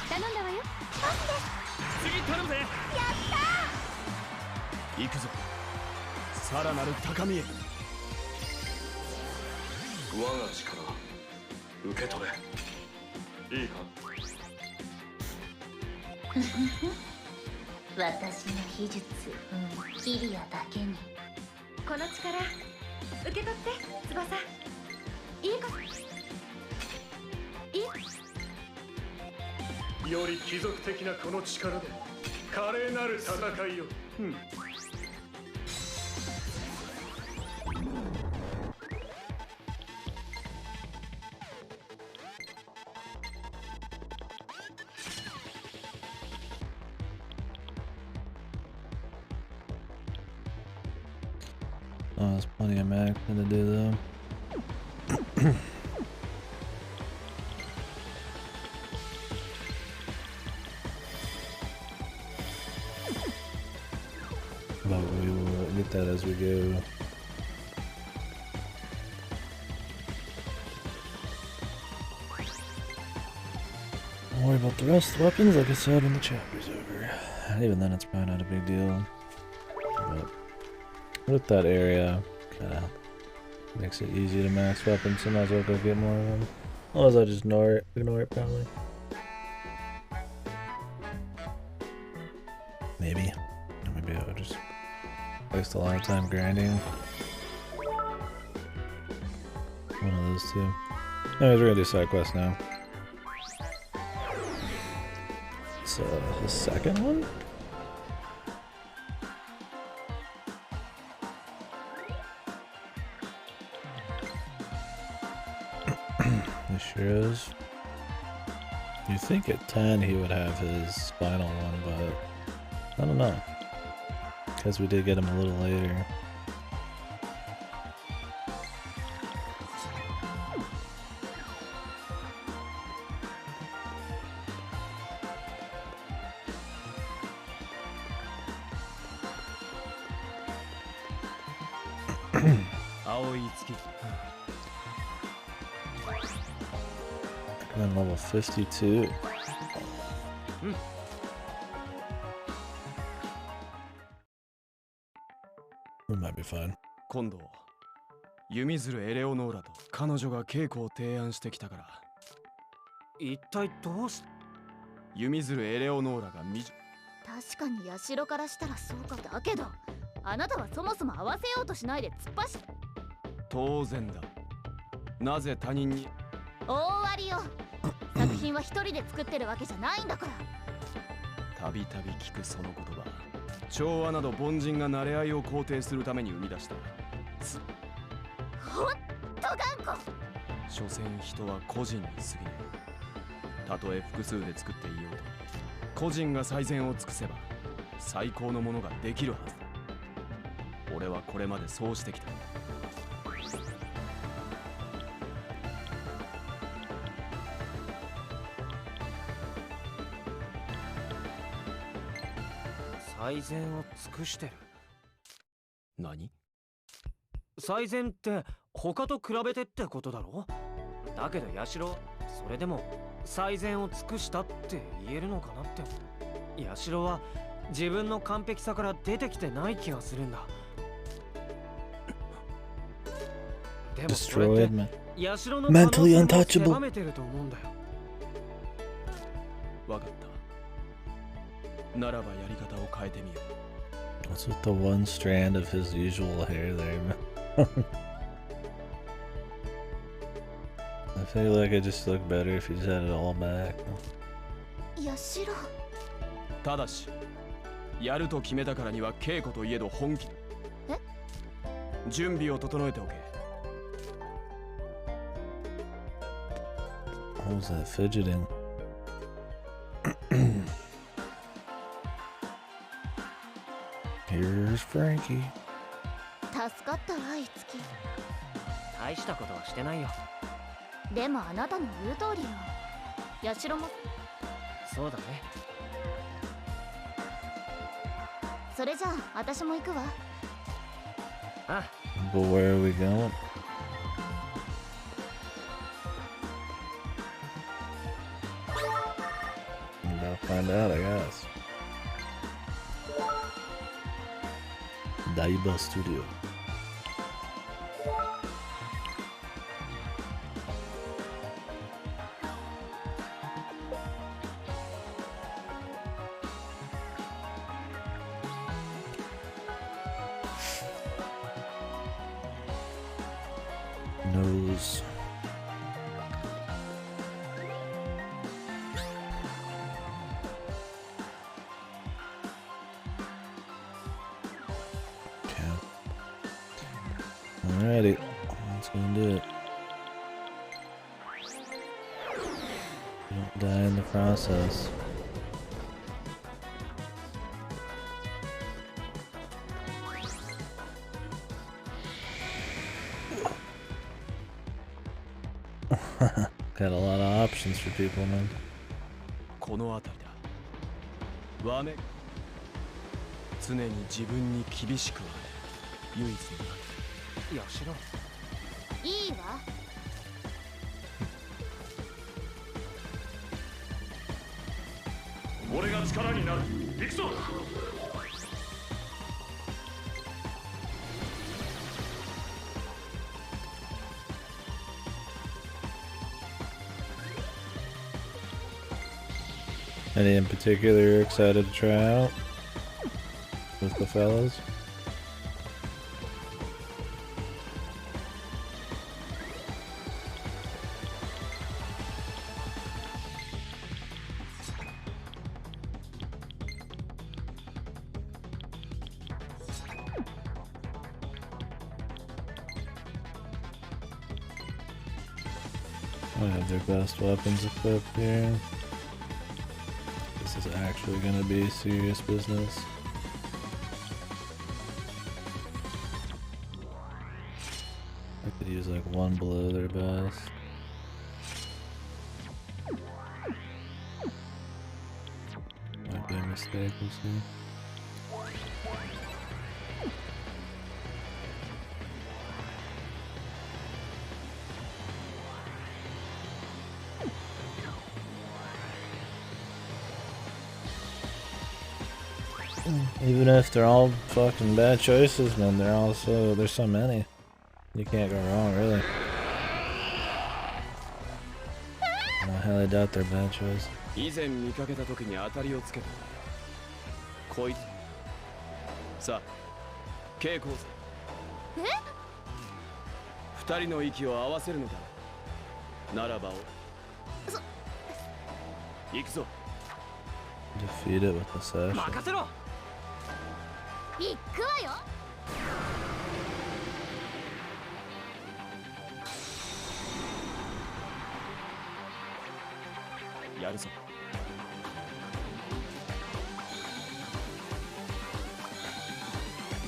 頼んだわよマジで次頼むぜ。やった行くぞ。さらなる高みへ。我が力受け取れ。いいか。私の秘術キリアだけに。この力受け取って翼。いいかいい。より貴族的なこの力で華麗なる戦いを。Oh, there's plenty of max to do though. But we will get that as we go. Don't worry about the rest of the weapons, like I said when the chapter's over. Even then, it's probably not a big deal. But with that area, kinda makes it easy to max weapons, so might as well go get more of them. Otherwise, I'll just ignore it probably. Maybe I'll just waste a lot of time grinding. One of those two. Anyways, we're gonna do side quest now. So, the second one? It sure is. You think at 10 he would have his final one, but I don't know. Because we did get him a little later. I'm level 52. We might be fine. 今度弓鶴エレオノーラと彼女が稽古を提案してきたから。一体どうして？弓鶴エレオノーラが確かに社からしたらそうかだけど、あなたはそもそも合わせようとしないで突っ走っ。当然だ。なぜ他人に。大ありよ。作品は一人で作ってるわけじゃないんだから。たびたび聞くその言葉。調和など凡人が馴れ合いを肯定するために生み出した。ほんと頑固。所詮人は個人に過ぎない。たとえ複数で作っていようと、個人が最善を尽くせば最高のものができるはずだ。俺はこれまでそうしてきた。最善を尽くしてる。何？最善って他と比べてってことだろ？だけど社、それでも最善を尽くしたって言えるのかなって。社は自分の完璧さから出てきてない気がするんだ。でもそれって社の可能性を狭めてると思うんだよ。わかった。ならばやり方を変えてみよう。 What's with the one strand of his usual hair there, man? I feel like it just looked better if he just had it all back. 社ただしやると決めたからには稽古といえど本気だ。え？準備を整えておけ。 What was that fidgeting? Here's Frankie. 助かったわ、いつき。大したことはしてないよ。でもあなたの言う通りよ。ヤシロも。そうだね。それじゃあ私も行くわ。あ、 But where are we going? I'm about to find out, I guess. Daiba Studio. Nose. Alrighty, let's go and do it. Don't die in the process. Got a lot of options for people, man. この辺りだ。わめ。常に自分に厳しくあれ。唯一の。ヤシロ。いいわ。俺が力になる。行くぞ。Any in particular you're excited to try out with the fellas? I have their best weapons equipped here. This is actually gonna be serious business. I could use like one below their best. Might be a mistake, we'll see. Even if they're all fucking bad choices, man, there's so many. You can't go wrong, really. I highly doubt they're bad choices. 以前見かけた時に当たりをつけた。こいつ。さあ、稽古ぜ。え？二人の息を合わせるのだ。ならば行くぞ。Defeat it with the session. 任せろ。行くわよ。やるぞ。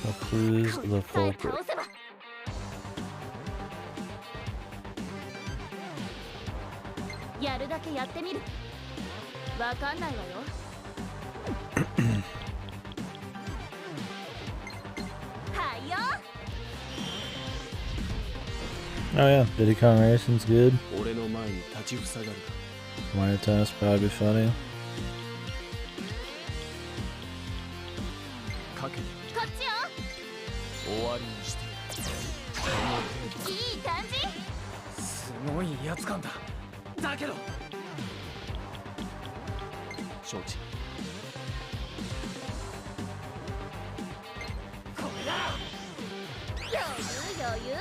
Approves the さえ culprit. 倒せば。やるだけやってみる。わかんないわよ。はいよ。Oh yeah, Diddy Kong Racing's good. 俺の前に立ちふさがるか。 Mario Tennis probably be funny. かけてこっちよ。終わりにして。いい感じ。すごい威圧感だ。だけど。承知。これだ。余裕。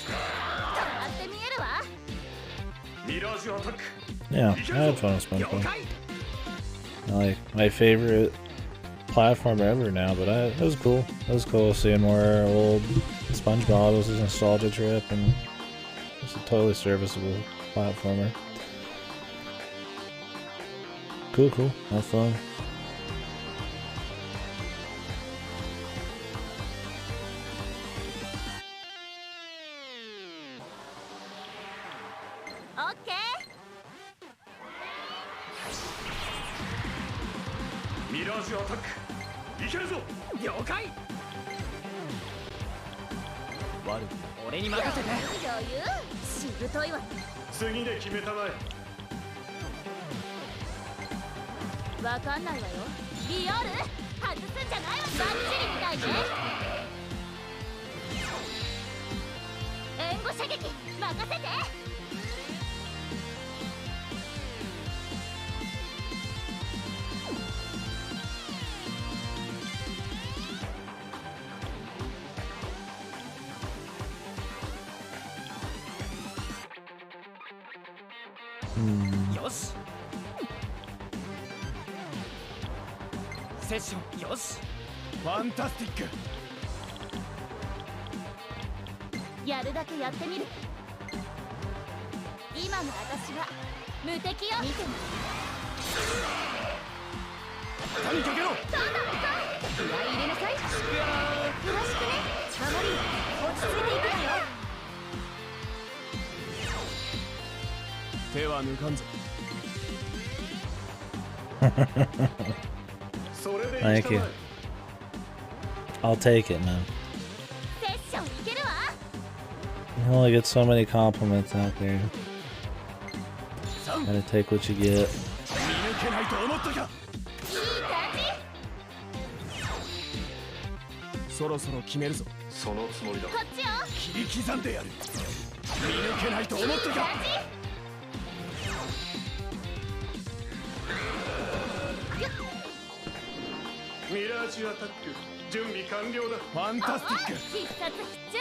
止まって見えるわ。ミラージュアタック。Yeah, I had fun with SpongeBob. Like my favorite platform ever now, but it was cool. It was cool seeing more old SpongeBob. It was a nostalgia trip, and it's a totally serviceable platformer. Cool, cool. Have fun. Mirage アタックいけるぞ。了解。悪く俺に任せて。余裕しぶといわ。次で決めたまえ。わかんないわよ。リアル外すんじゃないわ。バッチリみたいね。援護射撃任せて。よし。セッションよし。ファンタスティック。やるだけやってみる。今の私は無敵よ。見てみ。肩にかけろ。そうだ気合い入れなさい。よろしくね。マモリ落ち着いていくのよ。手は抜かんぞ。それで Thank you. I'll take it, man. セッションいけるわ。 You only get so many compliments out there. Gotta take what you get. 見抜けないと思ったか。いい感じ。そろそろ決めるぞ。そのつもりだ。こっちよ。切り刻んでやる。見抜けないと思ったか。ミラージュアタック準備完了だ。ファンタスティック。必殺必中。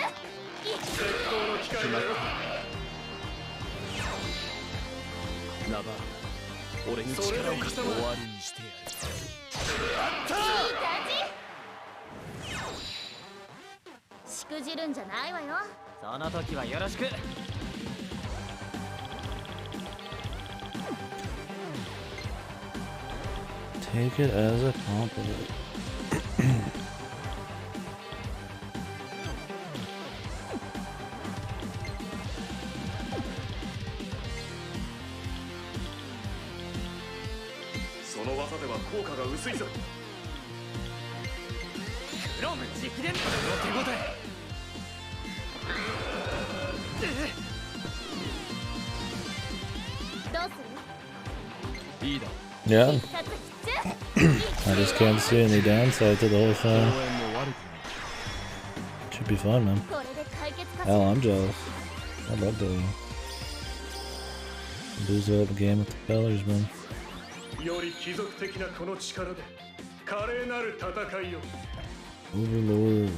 絶好の機会だよ。ナバー、俺に力を貸して終わりにしてやる。いい感じ。しくじるんじゃないわよ。その時はよろしく。Take it as a compliment. その技では効果が薄いぞ。クロム直伝の手応え。どうする？いいだ。Yeah, 必殺必中。 I just can't see any downside to the whole 応 thing. 援も悪くない。 Should be fun, man. これで解決かし Hell, ら。 I'm jealous. I'd love to booze up a game with the fellas, man. より貴族的なこの力で華麗なる戦いを。 Overlord.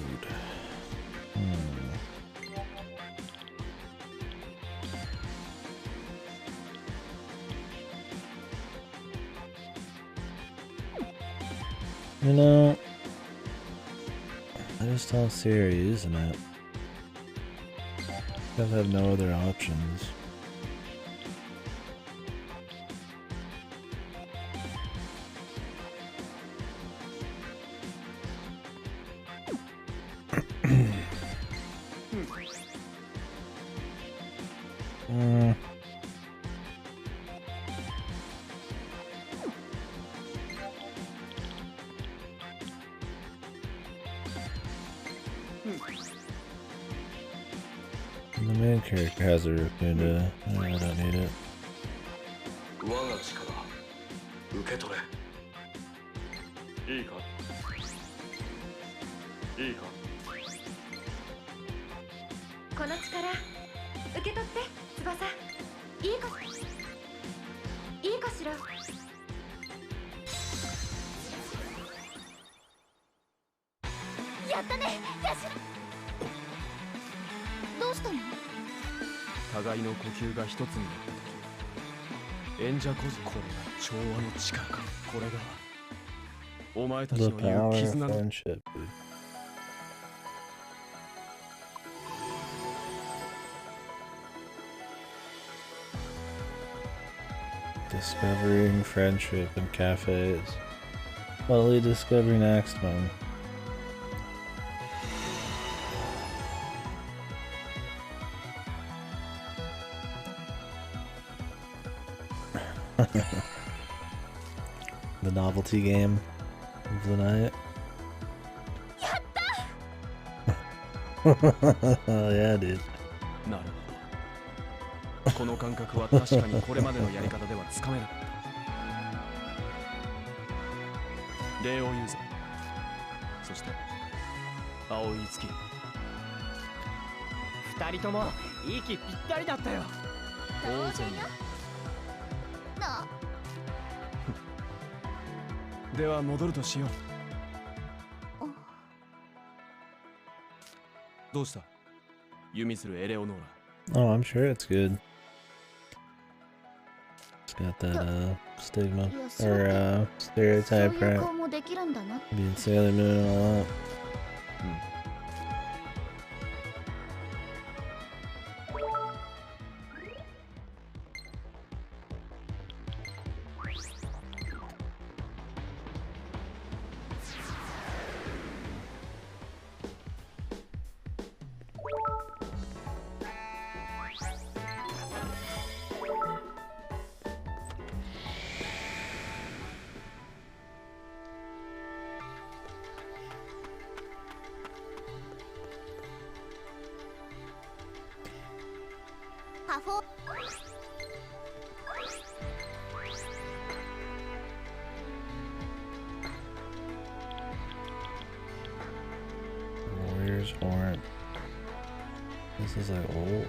You know, I just don't see her using it. I have no other options. The main character has a Raccoon. I don't need it. 我が力受け取れ。いいかいいか。この力受け取って翼。いいかしら。やったね。ヤシロ。どうしたの？互いの呼吸が一つになった時、演者こそこれが調和の力か。これがお前たち The の言う power of 絆の friendship, dude. Discovering friendship in cafes. What will we discover next, man? The novelty game of the night. Yeah, dude. なるほど。この感覚は確かにこれまでのやり方ではつかめなかった。礼を言うぞ。そして青い月。二人とも息ぴったりだったよ。当然よなあ。では戻るとしよう。どうした？弓するエレオノーラ。Oh, I'm sure it's good. It's got that stigma or stereotype, そういう right? 顔もできるんだな。 Being Sailor Moon and all that. パフォー Warrior's Horn. This is like old.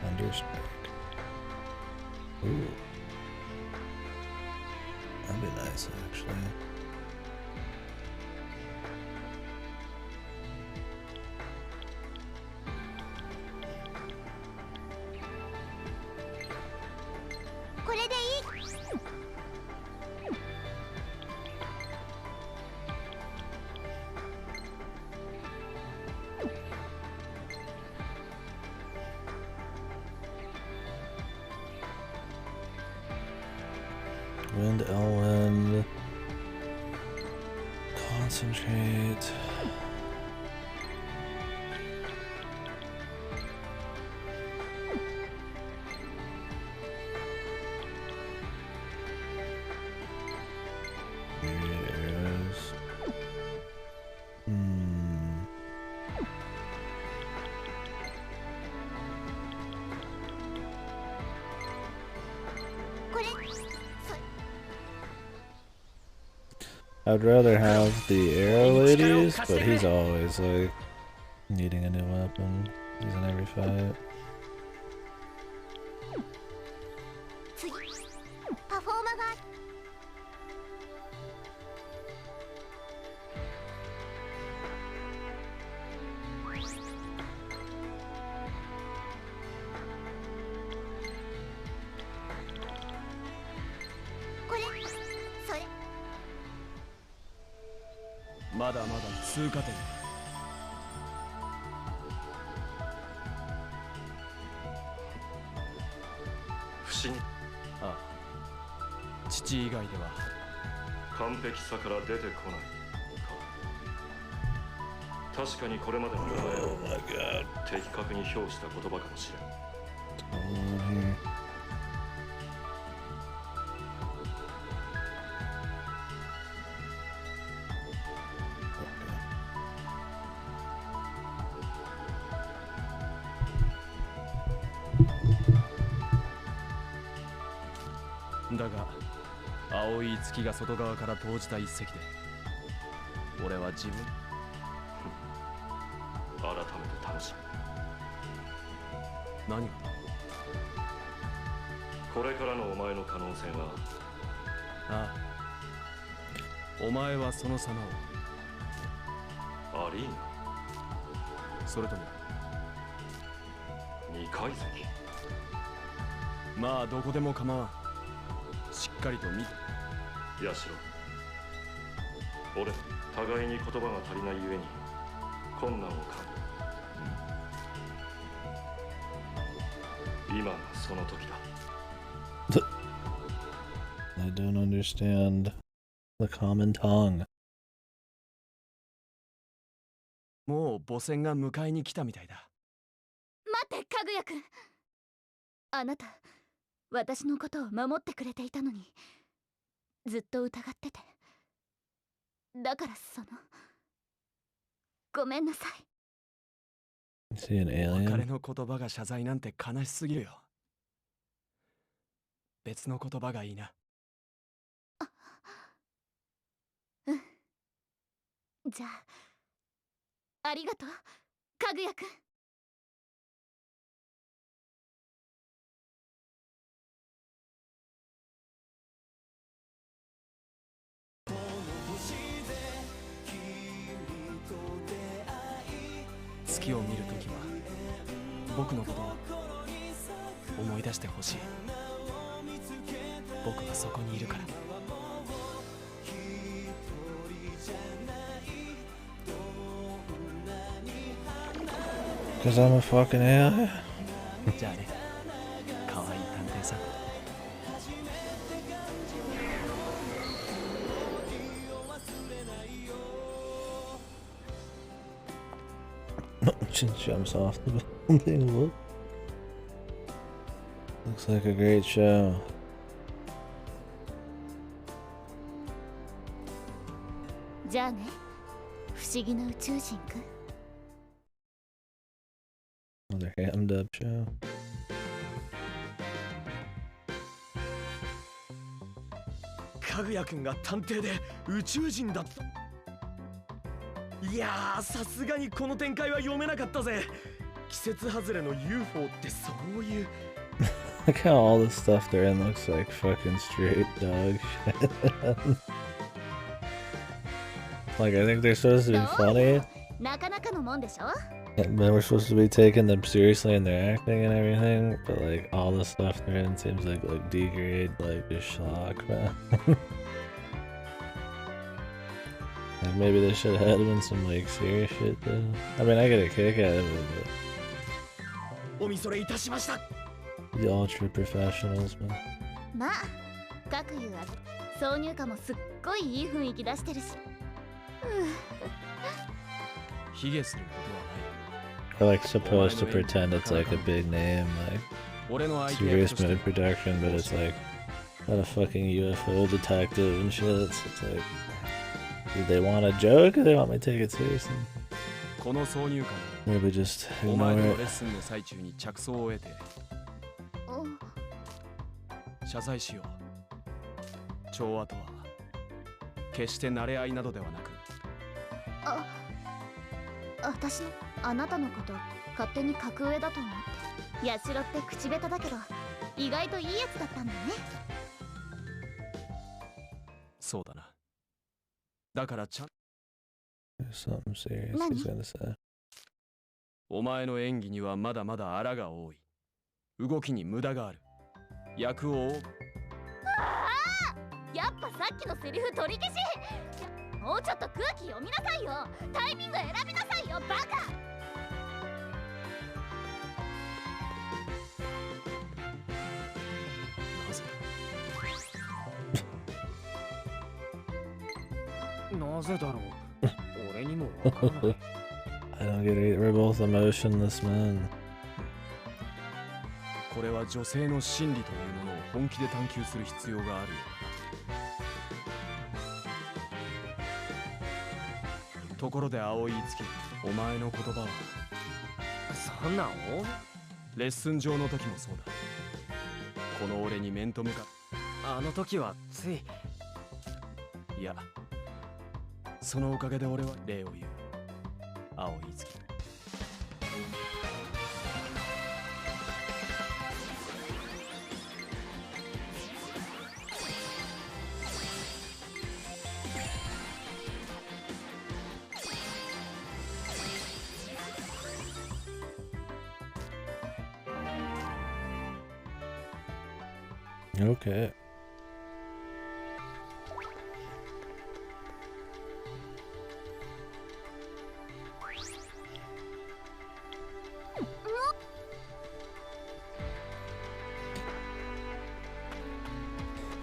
Thunderstrike. Ooh. That'd be nice, actually. Wind, Elwind. Concentrate. Myriad arrows. I'd rather have the arrow ladies, but he's always like needing a new weapon. He's in every fight. 次パフォーマがこれそれまだまだ通過点。不思議。ああ、父以外では完璧さから出てこないか。確かにこれまでの名前 Oh を my god. 的確に表した言葉かもしれん。 What's going on here? Okay. だが青い月が外側から投じた一石で俺は自分改めて楽し何をみ。これからのお前の可能性はああお前はその様をアリーナ。それとも二階席。まあどこでも構わん。しっかりと見て。ヤシロ、俺互いに言葉が足りないゆえに困難を感じる。今がその時だ。I don't understand the common tongue. もう母船が迎えに来たみたいだ。待って、かぐやくん。あなた、私のことを守ってくれていたのに、ずっと疑ってて。だからごめんなさい。Is he an 別れ alien? の言葉が謝罪なんて悲しすぎるよ。別の言葉がいいな。じゃあ、ありがとう、かぐやくん。月を見るときは僕のことを思い出してほしい。僕はそこにいるから。 Because I'm a fucking alien? じゃあね、可愛い探偵さん。She jumps off the building. Look. Looks like a great show. じゃあね、不思議な宇宙人くん。 Another hammed up show. かぐやくんが探偵で宇宙人だった。いやー、さすがにこの展開は読めなかったぜ。季節外れの UFO ってそういう。 Look how all the stuff they're in looks like fucking straight dog shit. Like, I think they're supposed to be funny, なかなかのもんでしょ。 and then we're supposed to be taking them seriously in their acting and everything, but like all the stuff they're in seems like D-grade, like just schlock, man. Like maybe they should have had been some like serious shit though. I mean, I get a kick out of it, おみそれいたしました。 but the ultra professionals, man. まあ、各言うわ。挿入歌もすっごいいい雰囲気出してるし。卑下することはない。 They're like supposed to pretend it's like a big name, like 俺の相手役 serious として mood production, but it's like not a fucking UFO detective and shit. It's like, do they want a joke or they want me to take it seriously? この挿入歌 Maybe just お前 ignore の it. レッスンの最中に着想を得て謝罪しよう。調和とは決して慣れ合いなどではなく、私のあなたのこと勝手に格上だと思って。ヤシロって口下手だけど意外といいやつだったんだね。そうだな。だからちゃん There's something serious Nani? he's gonna say. お前の演技にはまだまだ荒が多い。動きに無駄がある。役をやっぱさっきのセリフ取り消し。もうちょっと空気読みなさいよ。タイミング選びなさいよ、バカ。なぜなぜだろう。俺にもわからない。I don't get it. We're both emotionless men. これは女性の心理というものを本気で探求する必要があるようだ。ところで青い月、お前の言葉はそんなレッスン上の時もそうだ。この俺に面と向かっあの時はつい。いや、そのおかげで俺は礼を言う。青い月。Okay.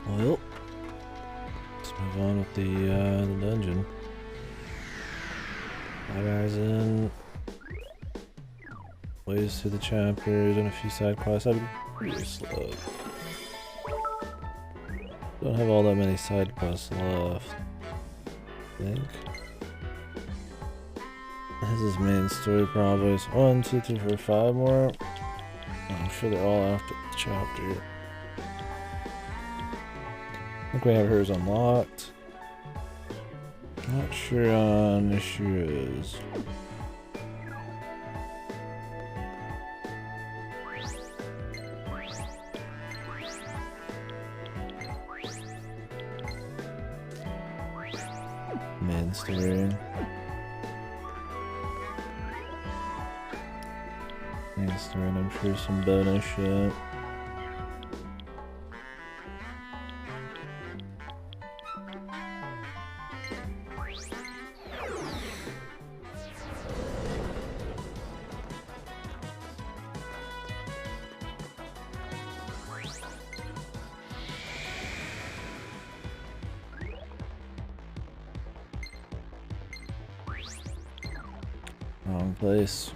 Well, let's move on with the dungeon. Hi guys, in ways to the chapters and a few side quests. I've been pretty slow. Don't have all that many side quests left, I think. This is main story probably. So 1, 2, 3, 4, 5 more. I'm sure they're all after the chapter. I think we have hers unlocked. Not sure on issues. Main story. Main story, and I'm sure some bonus shit. Wrong place.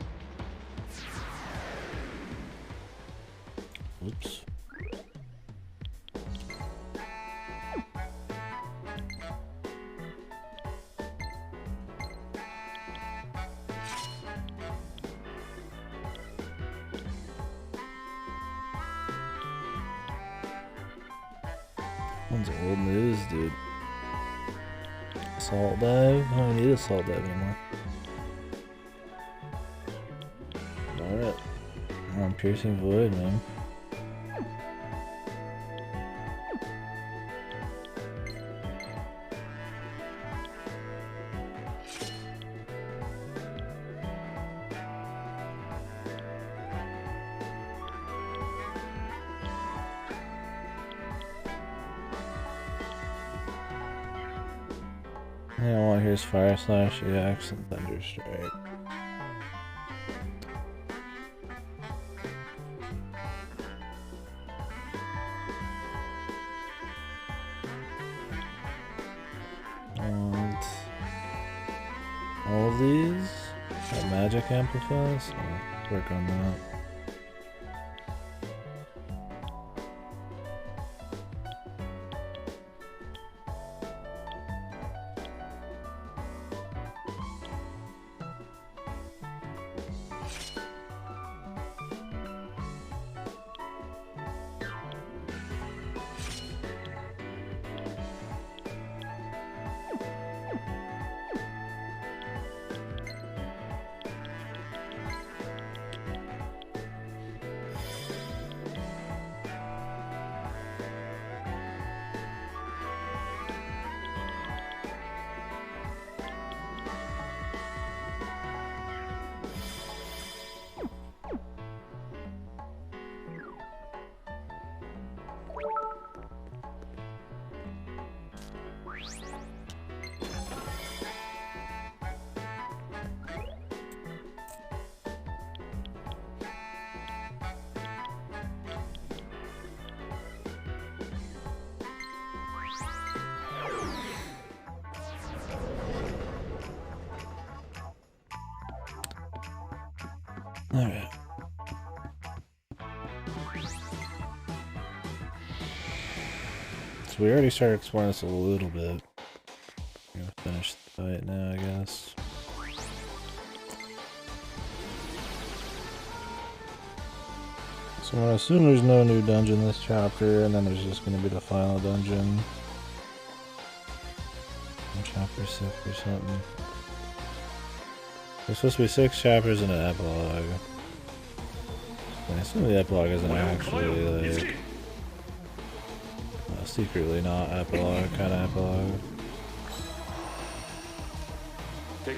Oops. One's old news, dude. Assault dive? I don't need assault dive anymore. Alright. We're on Piercing Void, man. Yeah, I want here's Fire Slash, EX, and Thunder Strike. And all of these are magic amplifiers, so I'll work on that. Alright. So we already started exploring this a little bit. We're gonna finish the fight now, I guess. So I'm gonna assume there's no new dungeon this chapter, and then there's just gonna be the final dungeon. In chapter 6 or something. There's supposed to be 6 chapters in an epilogue. I assume the epilogue isn't actually like secretly not epilogue, kind of epilogue. I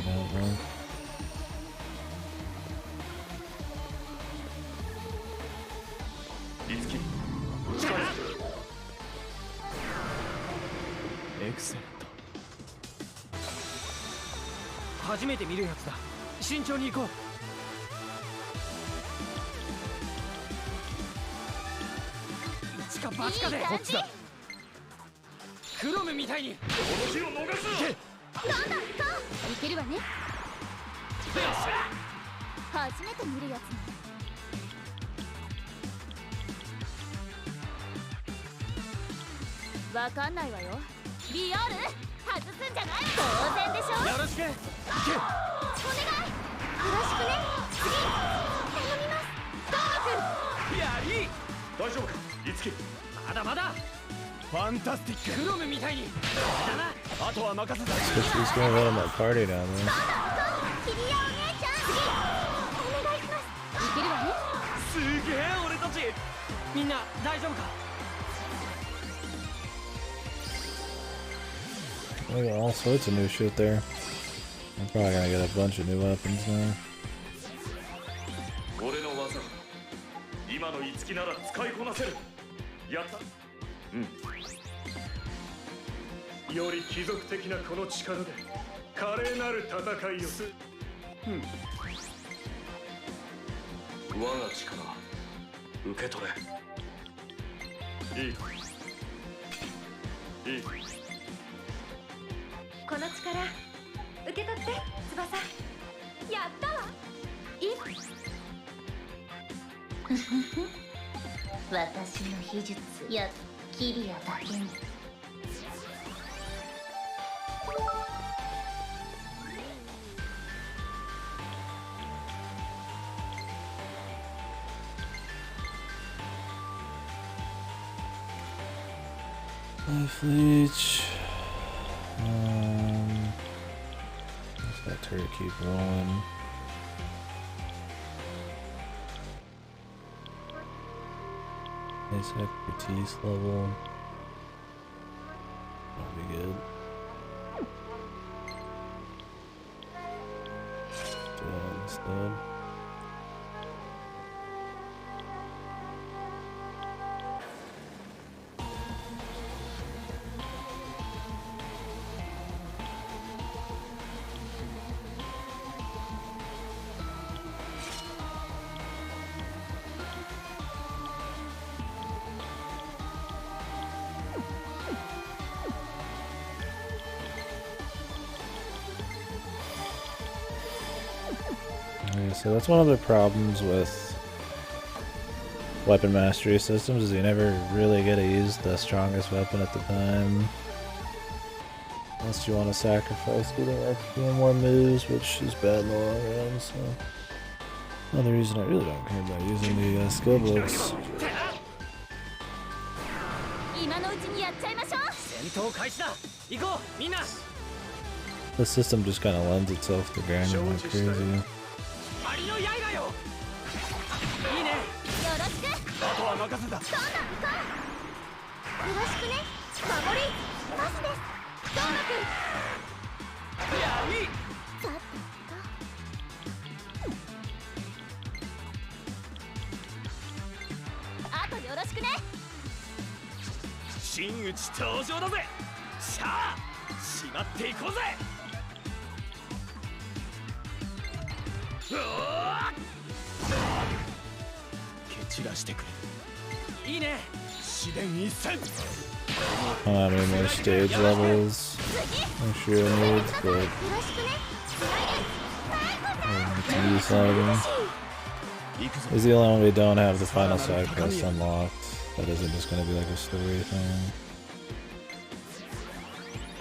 don't know. 初めて見るやつだ。慎重に行こう。一か八かでこっちだ。クロムみたいにこの日を逃すな。なんだいけるわね。初めて見るやつね。わかんないわよ。リアール外すんじゃないわ。当然でしょ。よろしく。お願いよろしくね。次頼みます。ドーマやり大丈夫かいつき。まだまだ。ファンタスティック。クロムみたいに。だな。あとは任せた。He's gonna let him at party down there. 君。キリアお姉ちゃん。次お願いします。いけるわね。すげえ俺たち。みんな大丈夫か。We got all sorts of new shit there. I'm probably gonna get a bunch of new weapons now. 俺の技今のいつきなら使いこなせる。やった。より貴族的なこの力で華麗なる戦いをす。我が力受け取れ。いいこの力受け取って翼。やったわ。私の秘術やキリアだけに。Life leech. Let's that turret keep rolling. Nice expertise level. That'll be good. Do that instead. Okay, so that's one of the problems with weapon mastery systems is you never really get to use the strongest weapon at the time. Unless you want to sacrifice getting XP and more moves, which is bad in the long run, so... Another reason I really don't care about using the skill books. The system just kind of lends itself to grinding like crazy. あとは任せた。よろしくね。守りパスです。ドーマ君。やり。さてと。あとよろしくね。真打ち登場だぜ。しゃあ、しまっていこうぜ。蹴散らしてくれ。いいね。試練一戦。How many more stage levels? I'm sure it needs, but use them. Is the only one we don't have the final side quest unlocked. That isn't just gonna be like a story thing.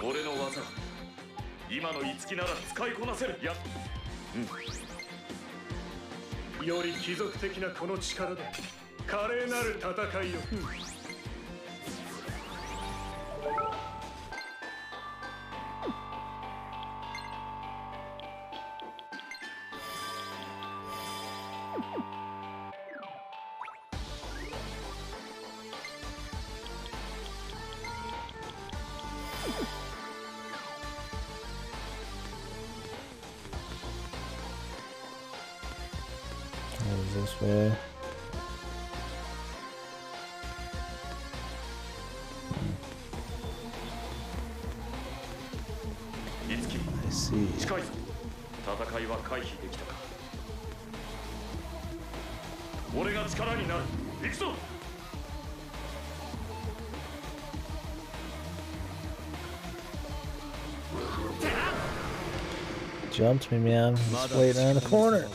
俺の技今のいつきなら使いこなせる。やより貴族的なこの力で華麗なる戦いを。What is this way? I see. 回避できたか。俺が力になる。行くぞ。Jumped me, man. Just waiting around the corner.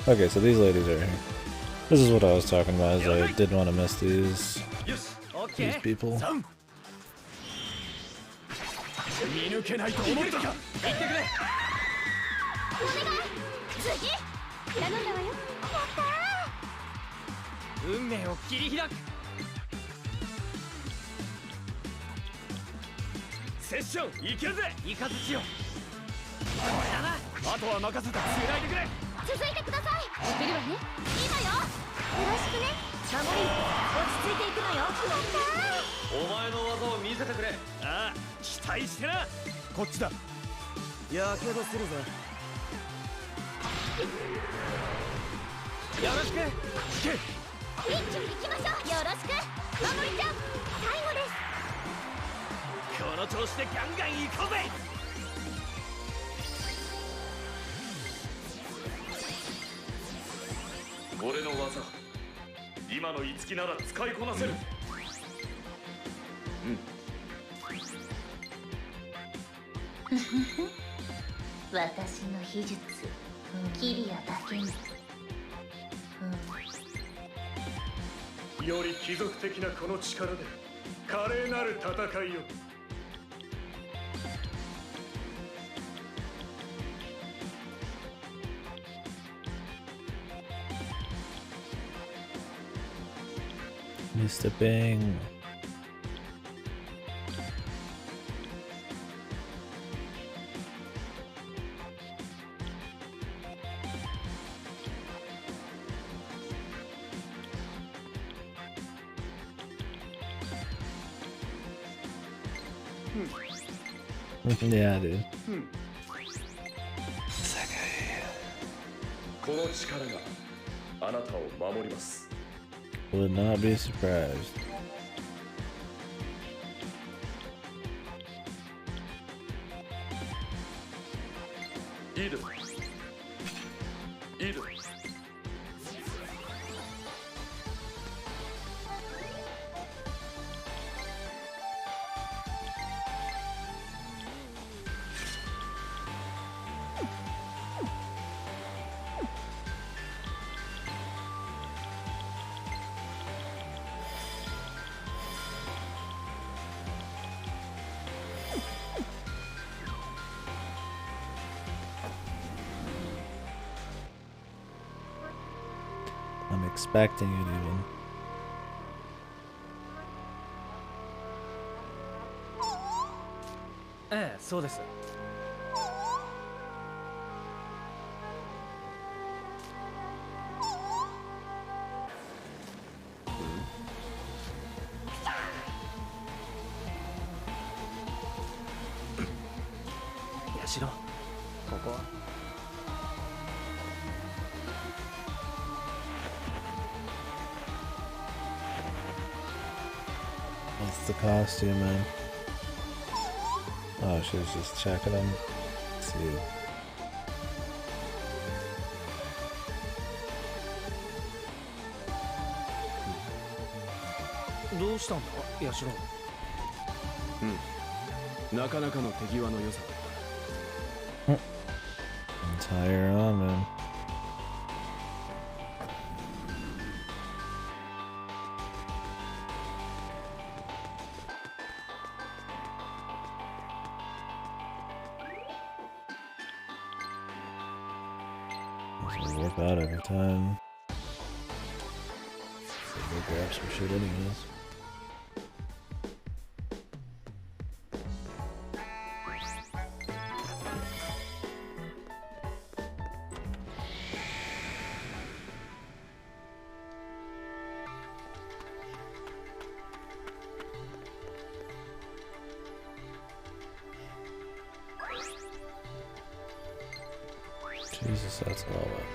Okay, so these ladies are here. This is what I was talking about, is I didn't want to miss these people.俺の技、今の五木なら使いこなせる。私の秘術キリアだけに。より貴族的なこの力で華麗なる戦いを。Mr. Bing. Yeah, dude. この力があなたを守ります。Would not be surprised. Either. I'm expecting it even. So this. ここは What's the costume, man? Oh, she was just checking them. Let's see. どうしたんだ、ヤシロ。なかなかの手際の良さ。Tie her on, man. This will work out every time. We'll grab some shit anyways. Jesus, that's all that.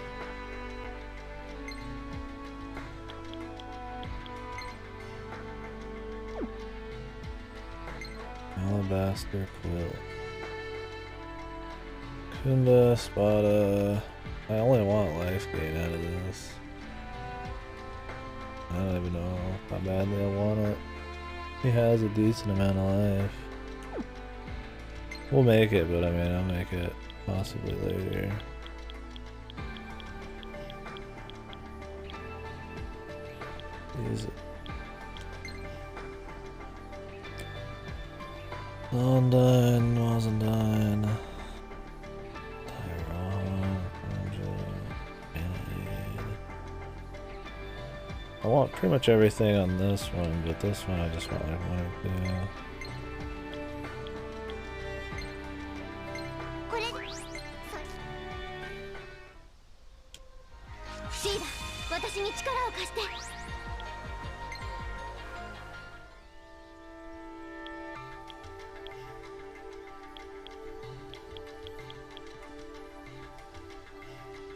Alabaster quilt. Kunda, Spada. I only want life gain out of this. I don't even know how badly I want it. He has a decent amount of life. We'll make it, but I mean, I'll make it possibly later. Use it. London wasn't done. I want pretty much everything on this one, but this one I just want like one or two. これシーダ、私に力を貸して。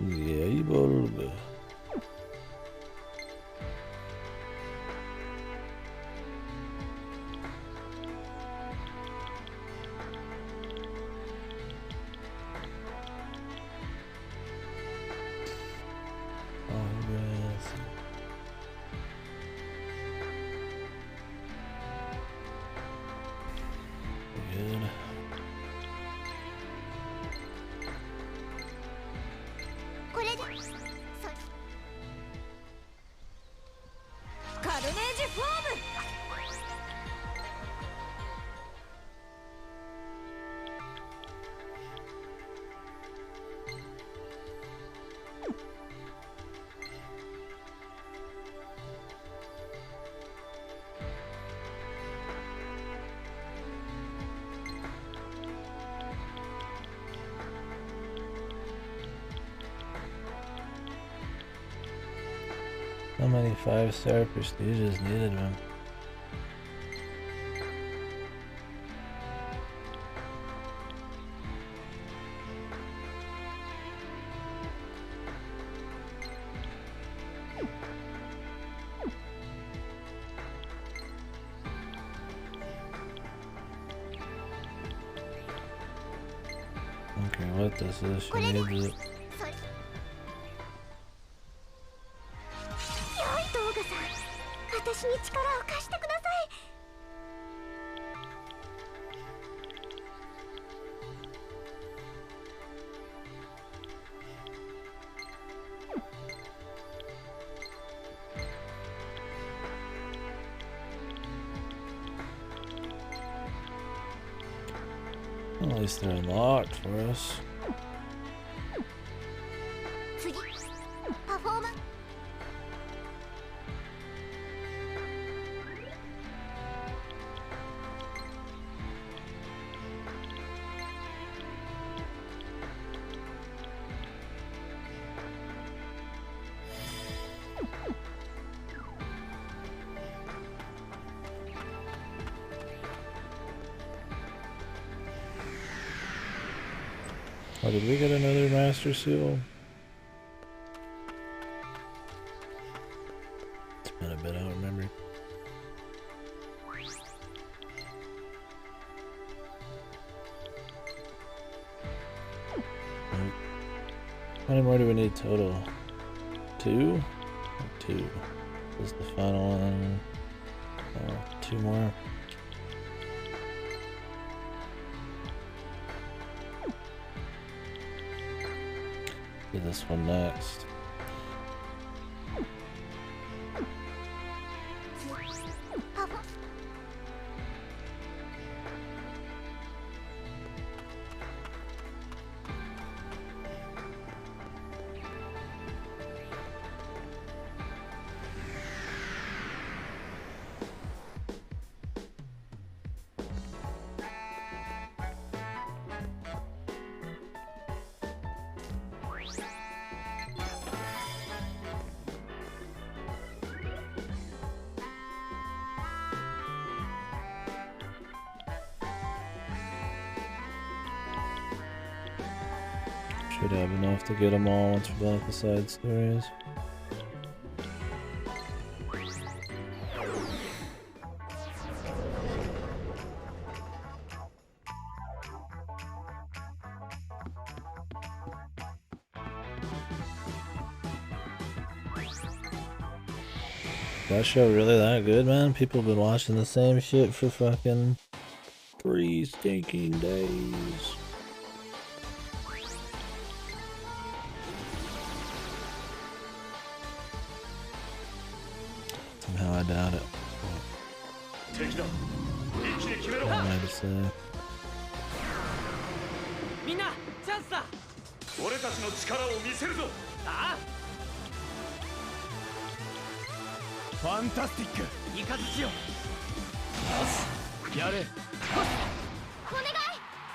いや、いいボールだ。これでカルネージフォーム。 How many 5-star prestiges needed him? Okay, what this is, she needs it. 私に力を貸してください。At least they're unlocked for us. 次、パフォーマンス。 Oh, did we get another master seal? It's been a bit, I don't remember. How many more do we need total? 2? 2. This is the final one. 2 more. Do this one next. Should have enough to get them all once we're done with the side stories. That show really that good, man? People have been watching the same shit for fucking 3 stinking days. Somehow I doubt it. What am I to say? みんなチャンスだ。俺たちの力を見せるぞ。ああ、ファンタスティック。いかずちよ。よし、やれ。お願い、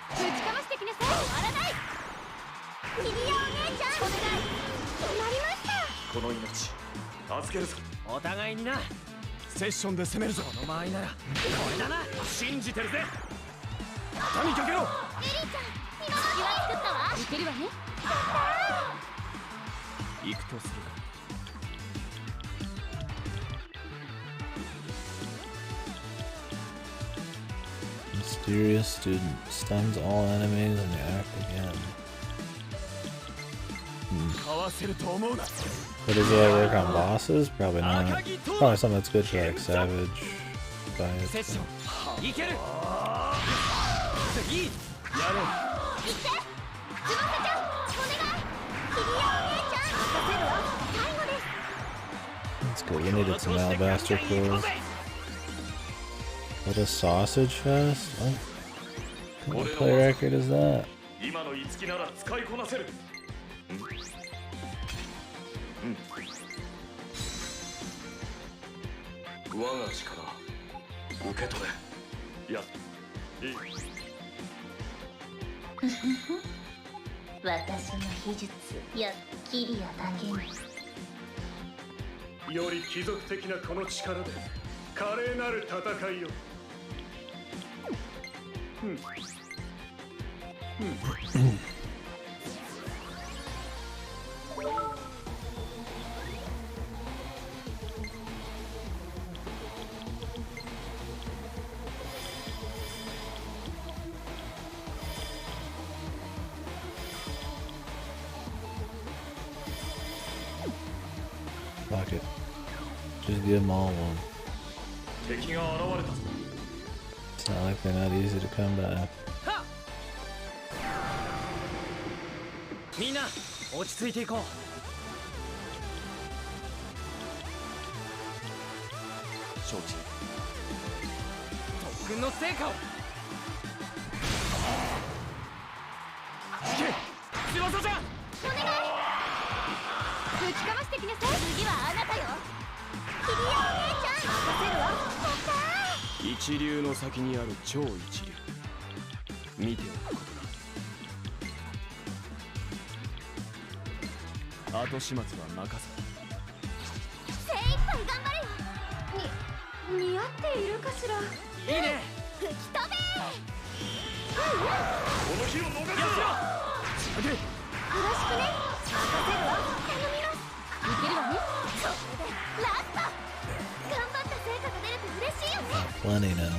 ぶちかましてきなさい。終わらない。ミリアお姉ちゃん、お願い。決まりました。この命預けるぞ。お互いにな。セッションで攻めるぞ。この間合いならこれだな。信じてるぜ。畳みかけろ。エリーちゃん、今隙は作ったわ。いけるわね。行くとするか。Mysterious student stuns all enemies and they act again. かわせると思うな。 But does he like work on bosses? Probably not. Probably something that's good for like savage セッ fights. ションいける。次やれ。行って、翼ちゃん、お願い。ミリアお姉ちゃん、任せるわ。最後です。 That's good. We needed some alabaster cores. What a sausage fest? What kind of play record is that? 今の五木なら使いこなせる。我が力受け取れ。やいい。私の秘術やキリアだけに。より貴族的なこの力で華麗なる戦いを。Fuck it. Just give them all one. 敵が現れたぞ。 It's not like they're not easy to come by. みんな落ち着いていこう。承知。特訓の成果を。行け、翼ちゃん。お願い。ぶちかましてきなさい。次はあなたよ。ミリアお姉ちゃん、任せるわ。やったー。一流の先にある超一流。見ておくことだ。後始末は任せ。精一杯頑張れよ。似合っているかしら。いいね。吹き飛べー。この日を逃すな。よろしくね。任せるわ。頼みます。いけるわね。それでラスト。頑張った成果が出ると嬉しいよね。Plenty now.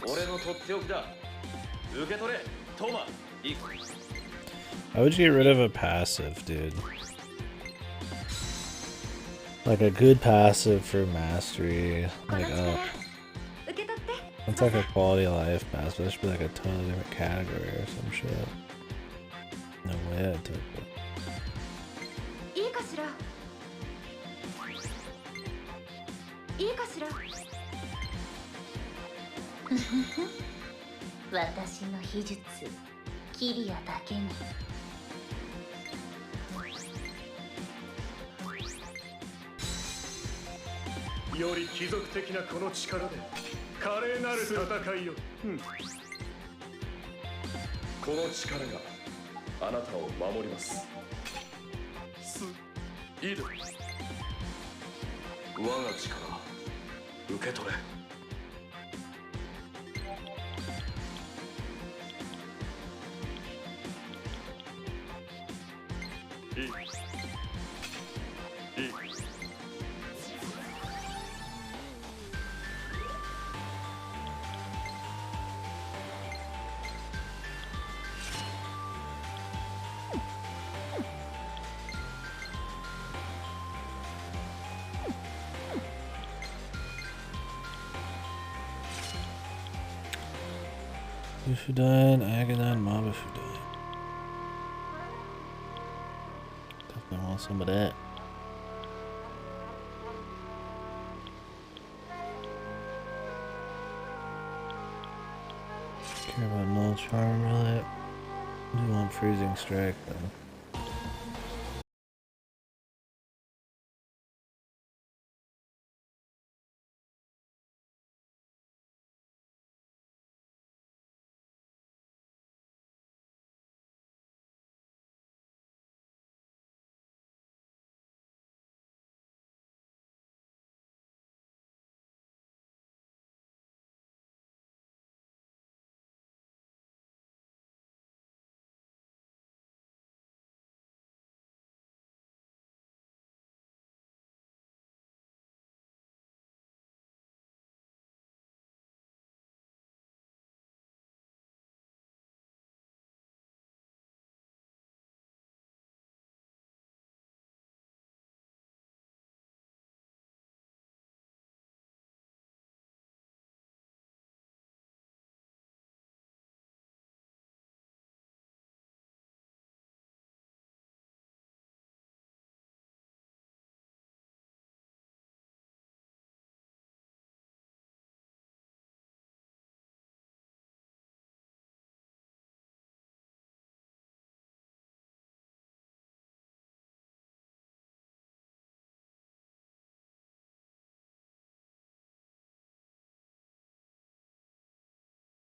俺のとっておきだ。受け取れ、トーマ。いい。 How would you get rid of a passive, dude? Like a good passive for mastery. この Like, 力 oh, 受け取って。 it's like a quality of life passive. That should be like a totally different category or some shit. No way I took it. いいかしら。いいかしら。私の秘術キリアだけに。より貴族的なこの力で華麗なる戦いを。この力があなたを守ります。いいだ。我が力受け取れ。いい。いい。Bufudyne, Agadine, Mabufudyne. Definitely want some of that. Care about null charm, really? I do want freezing strike though.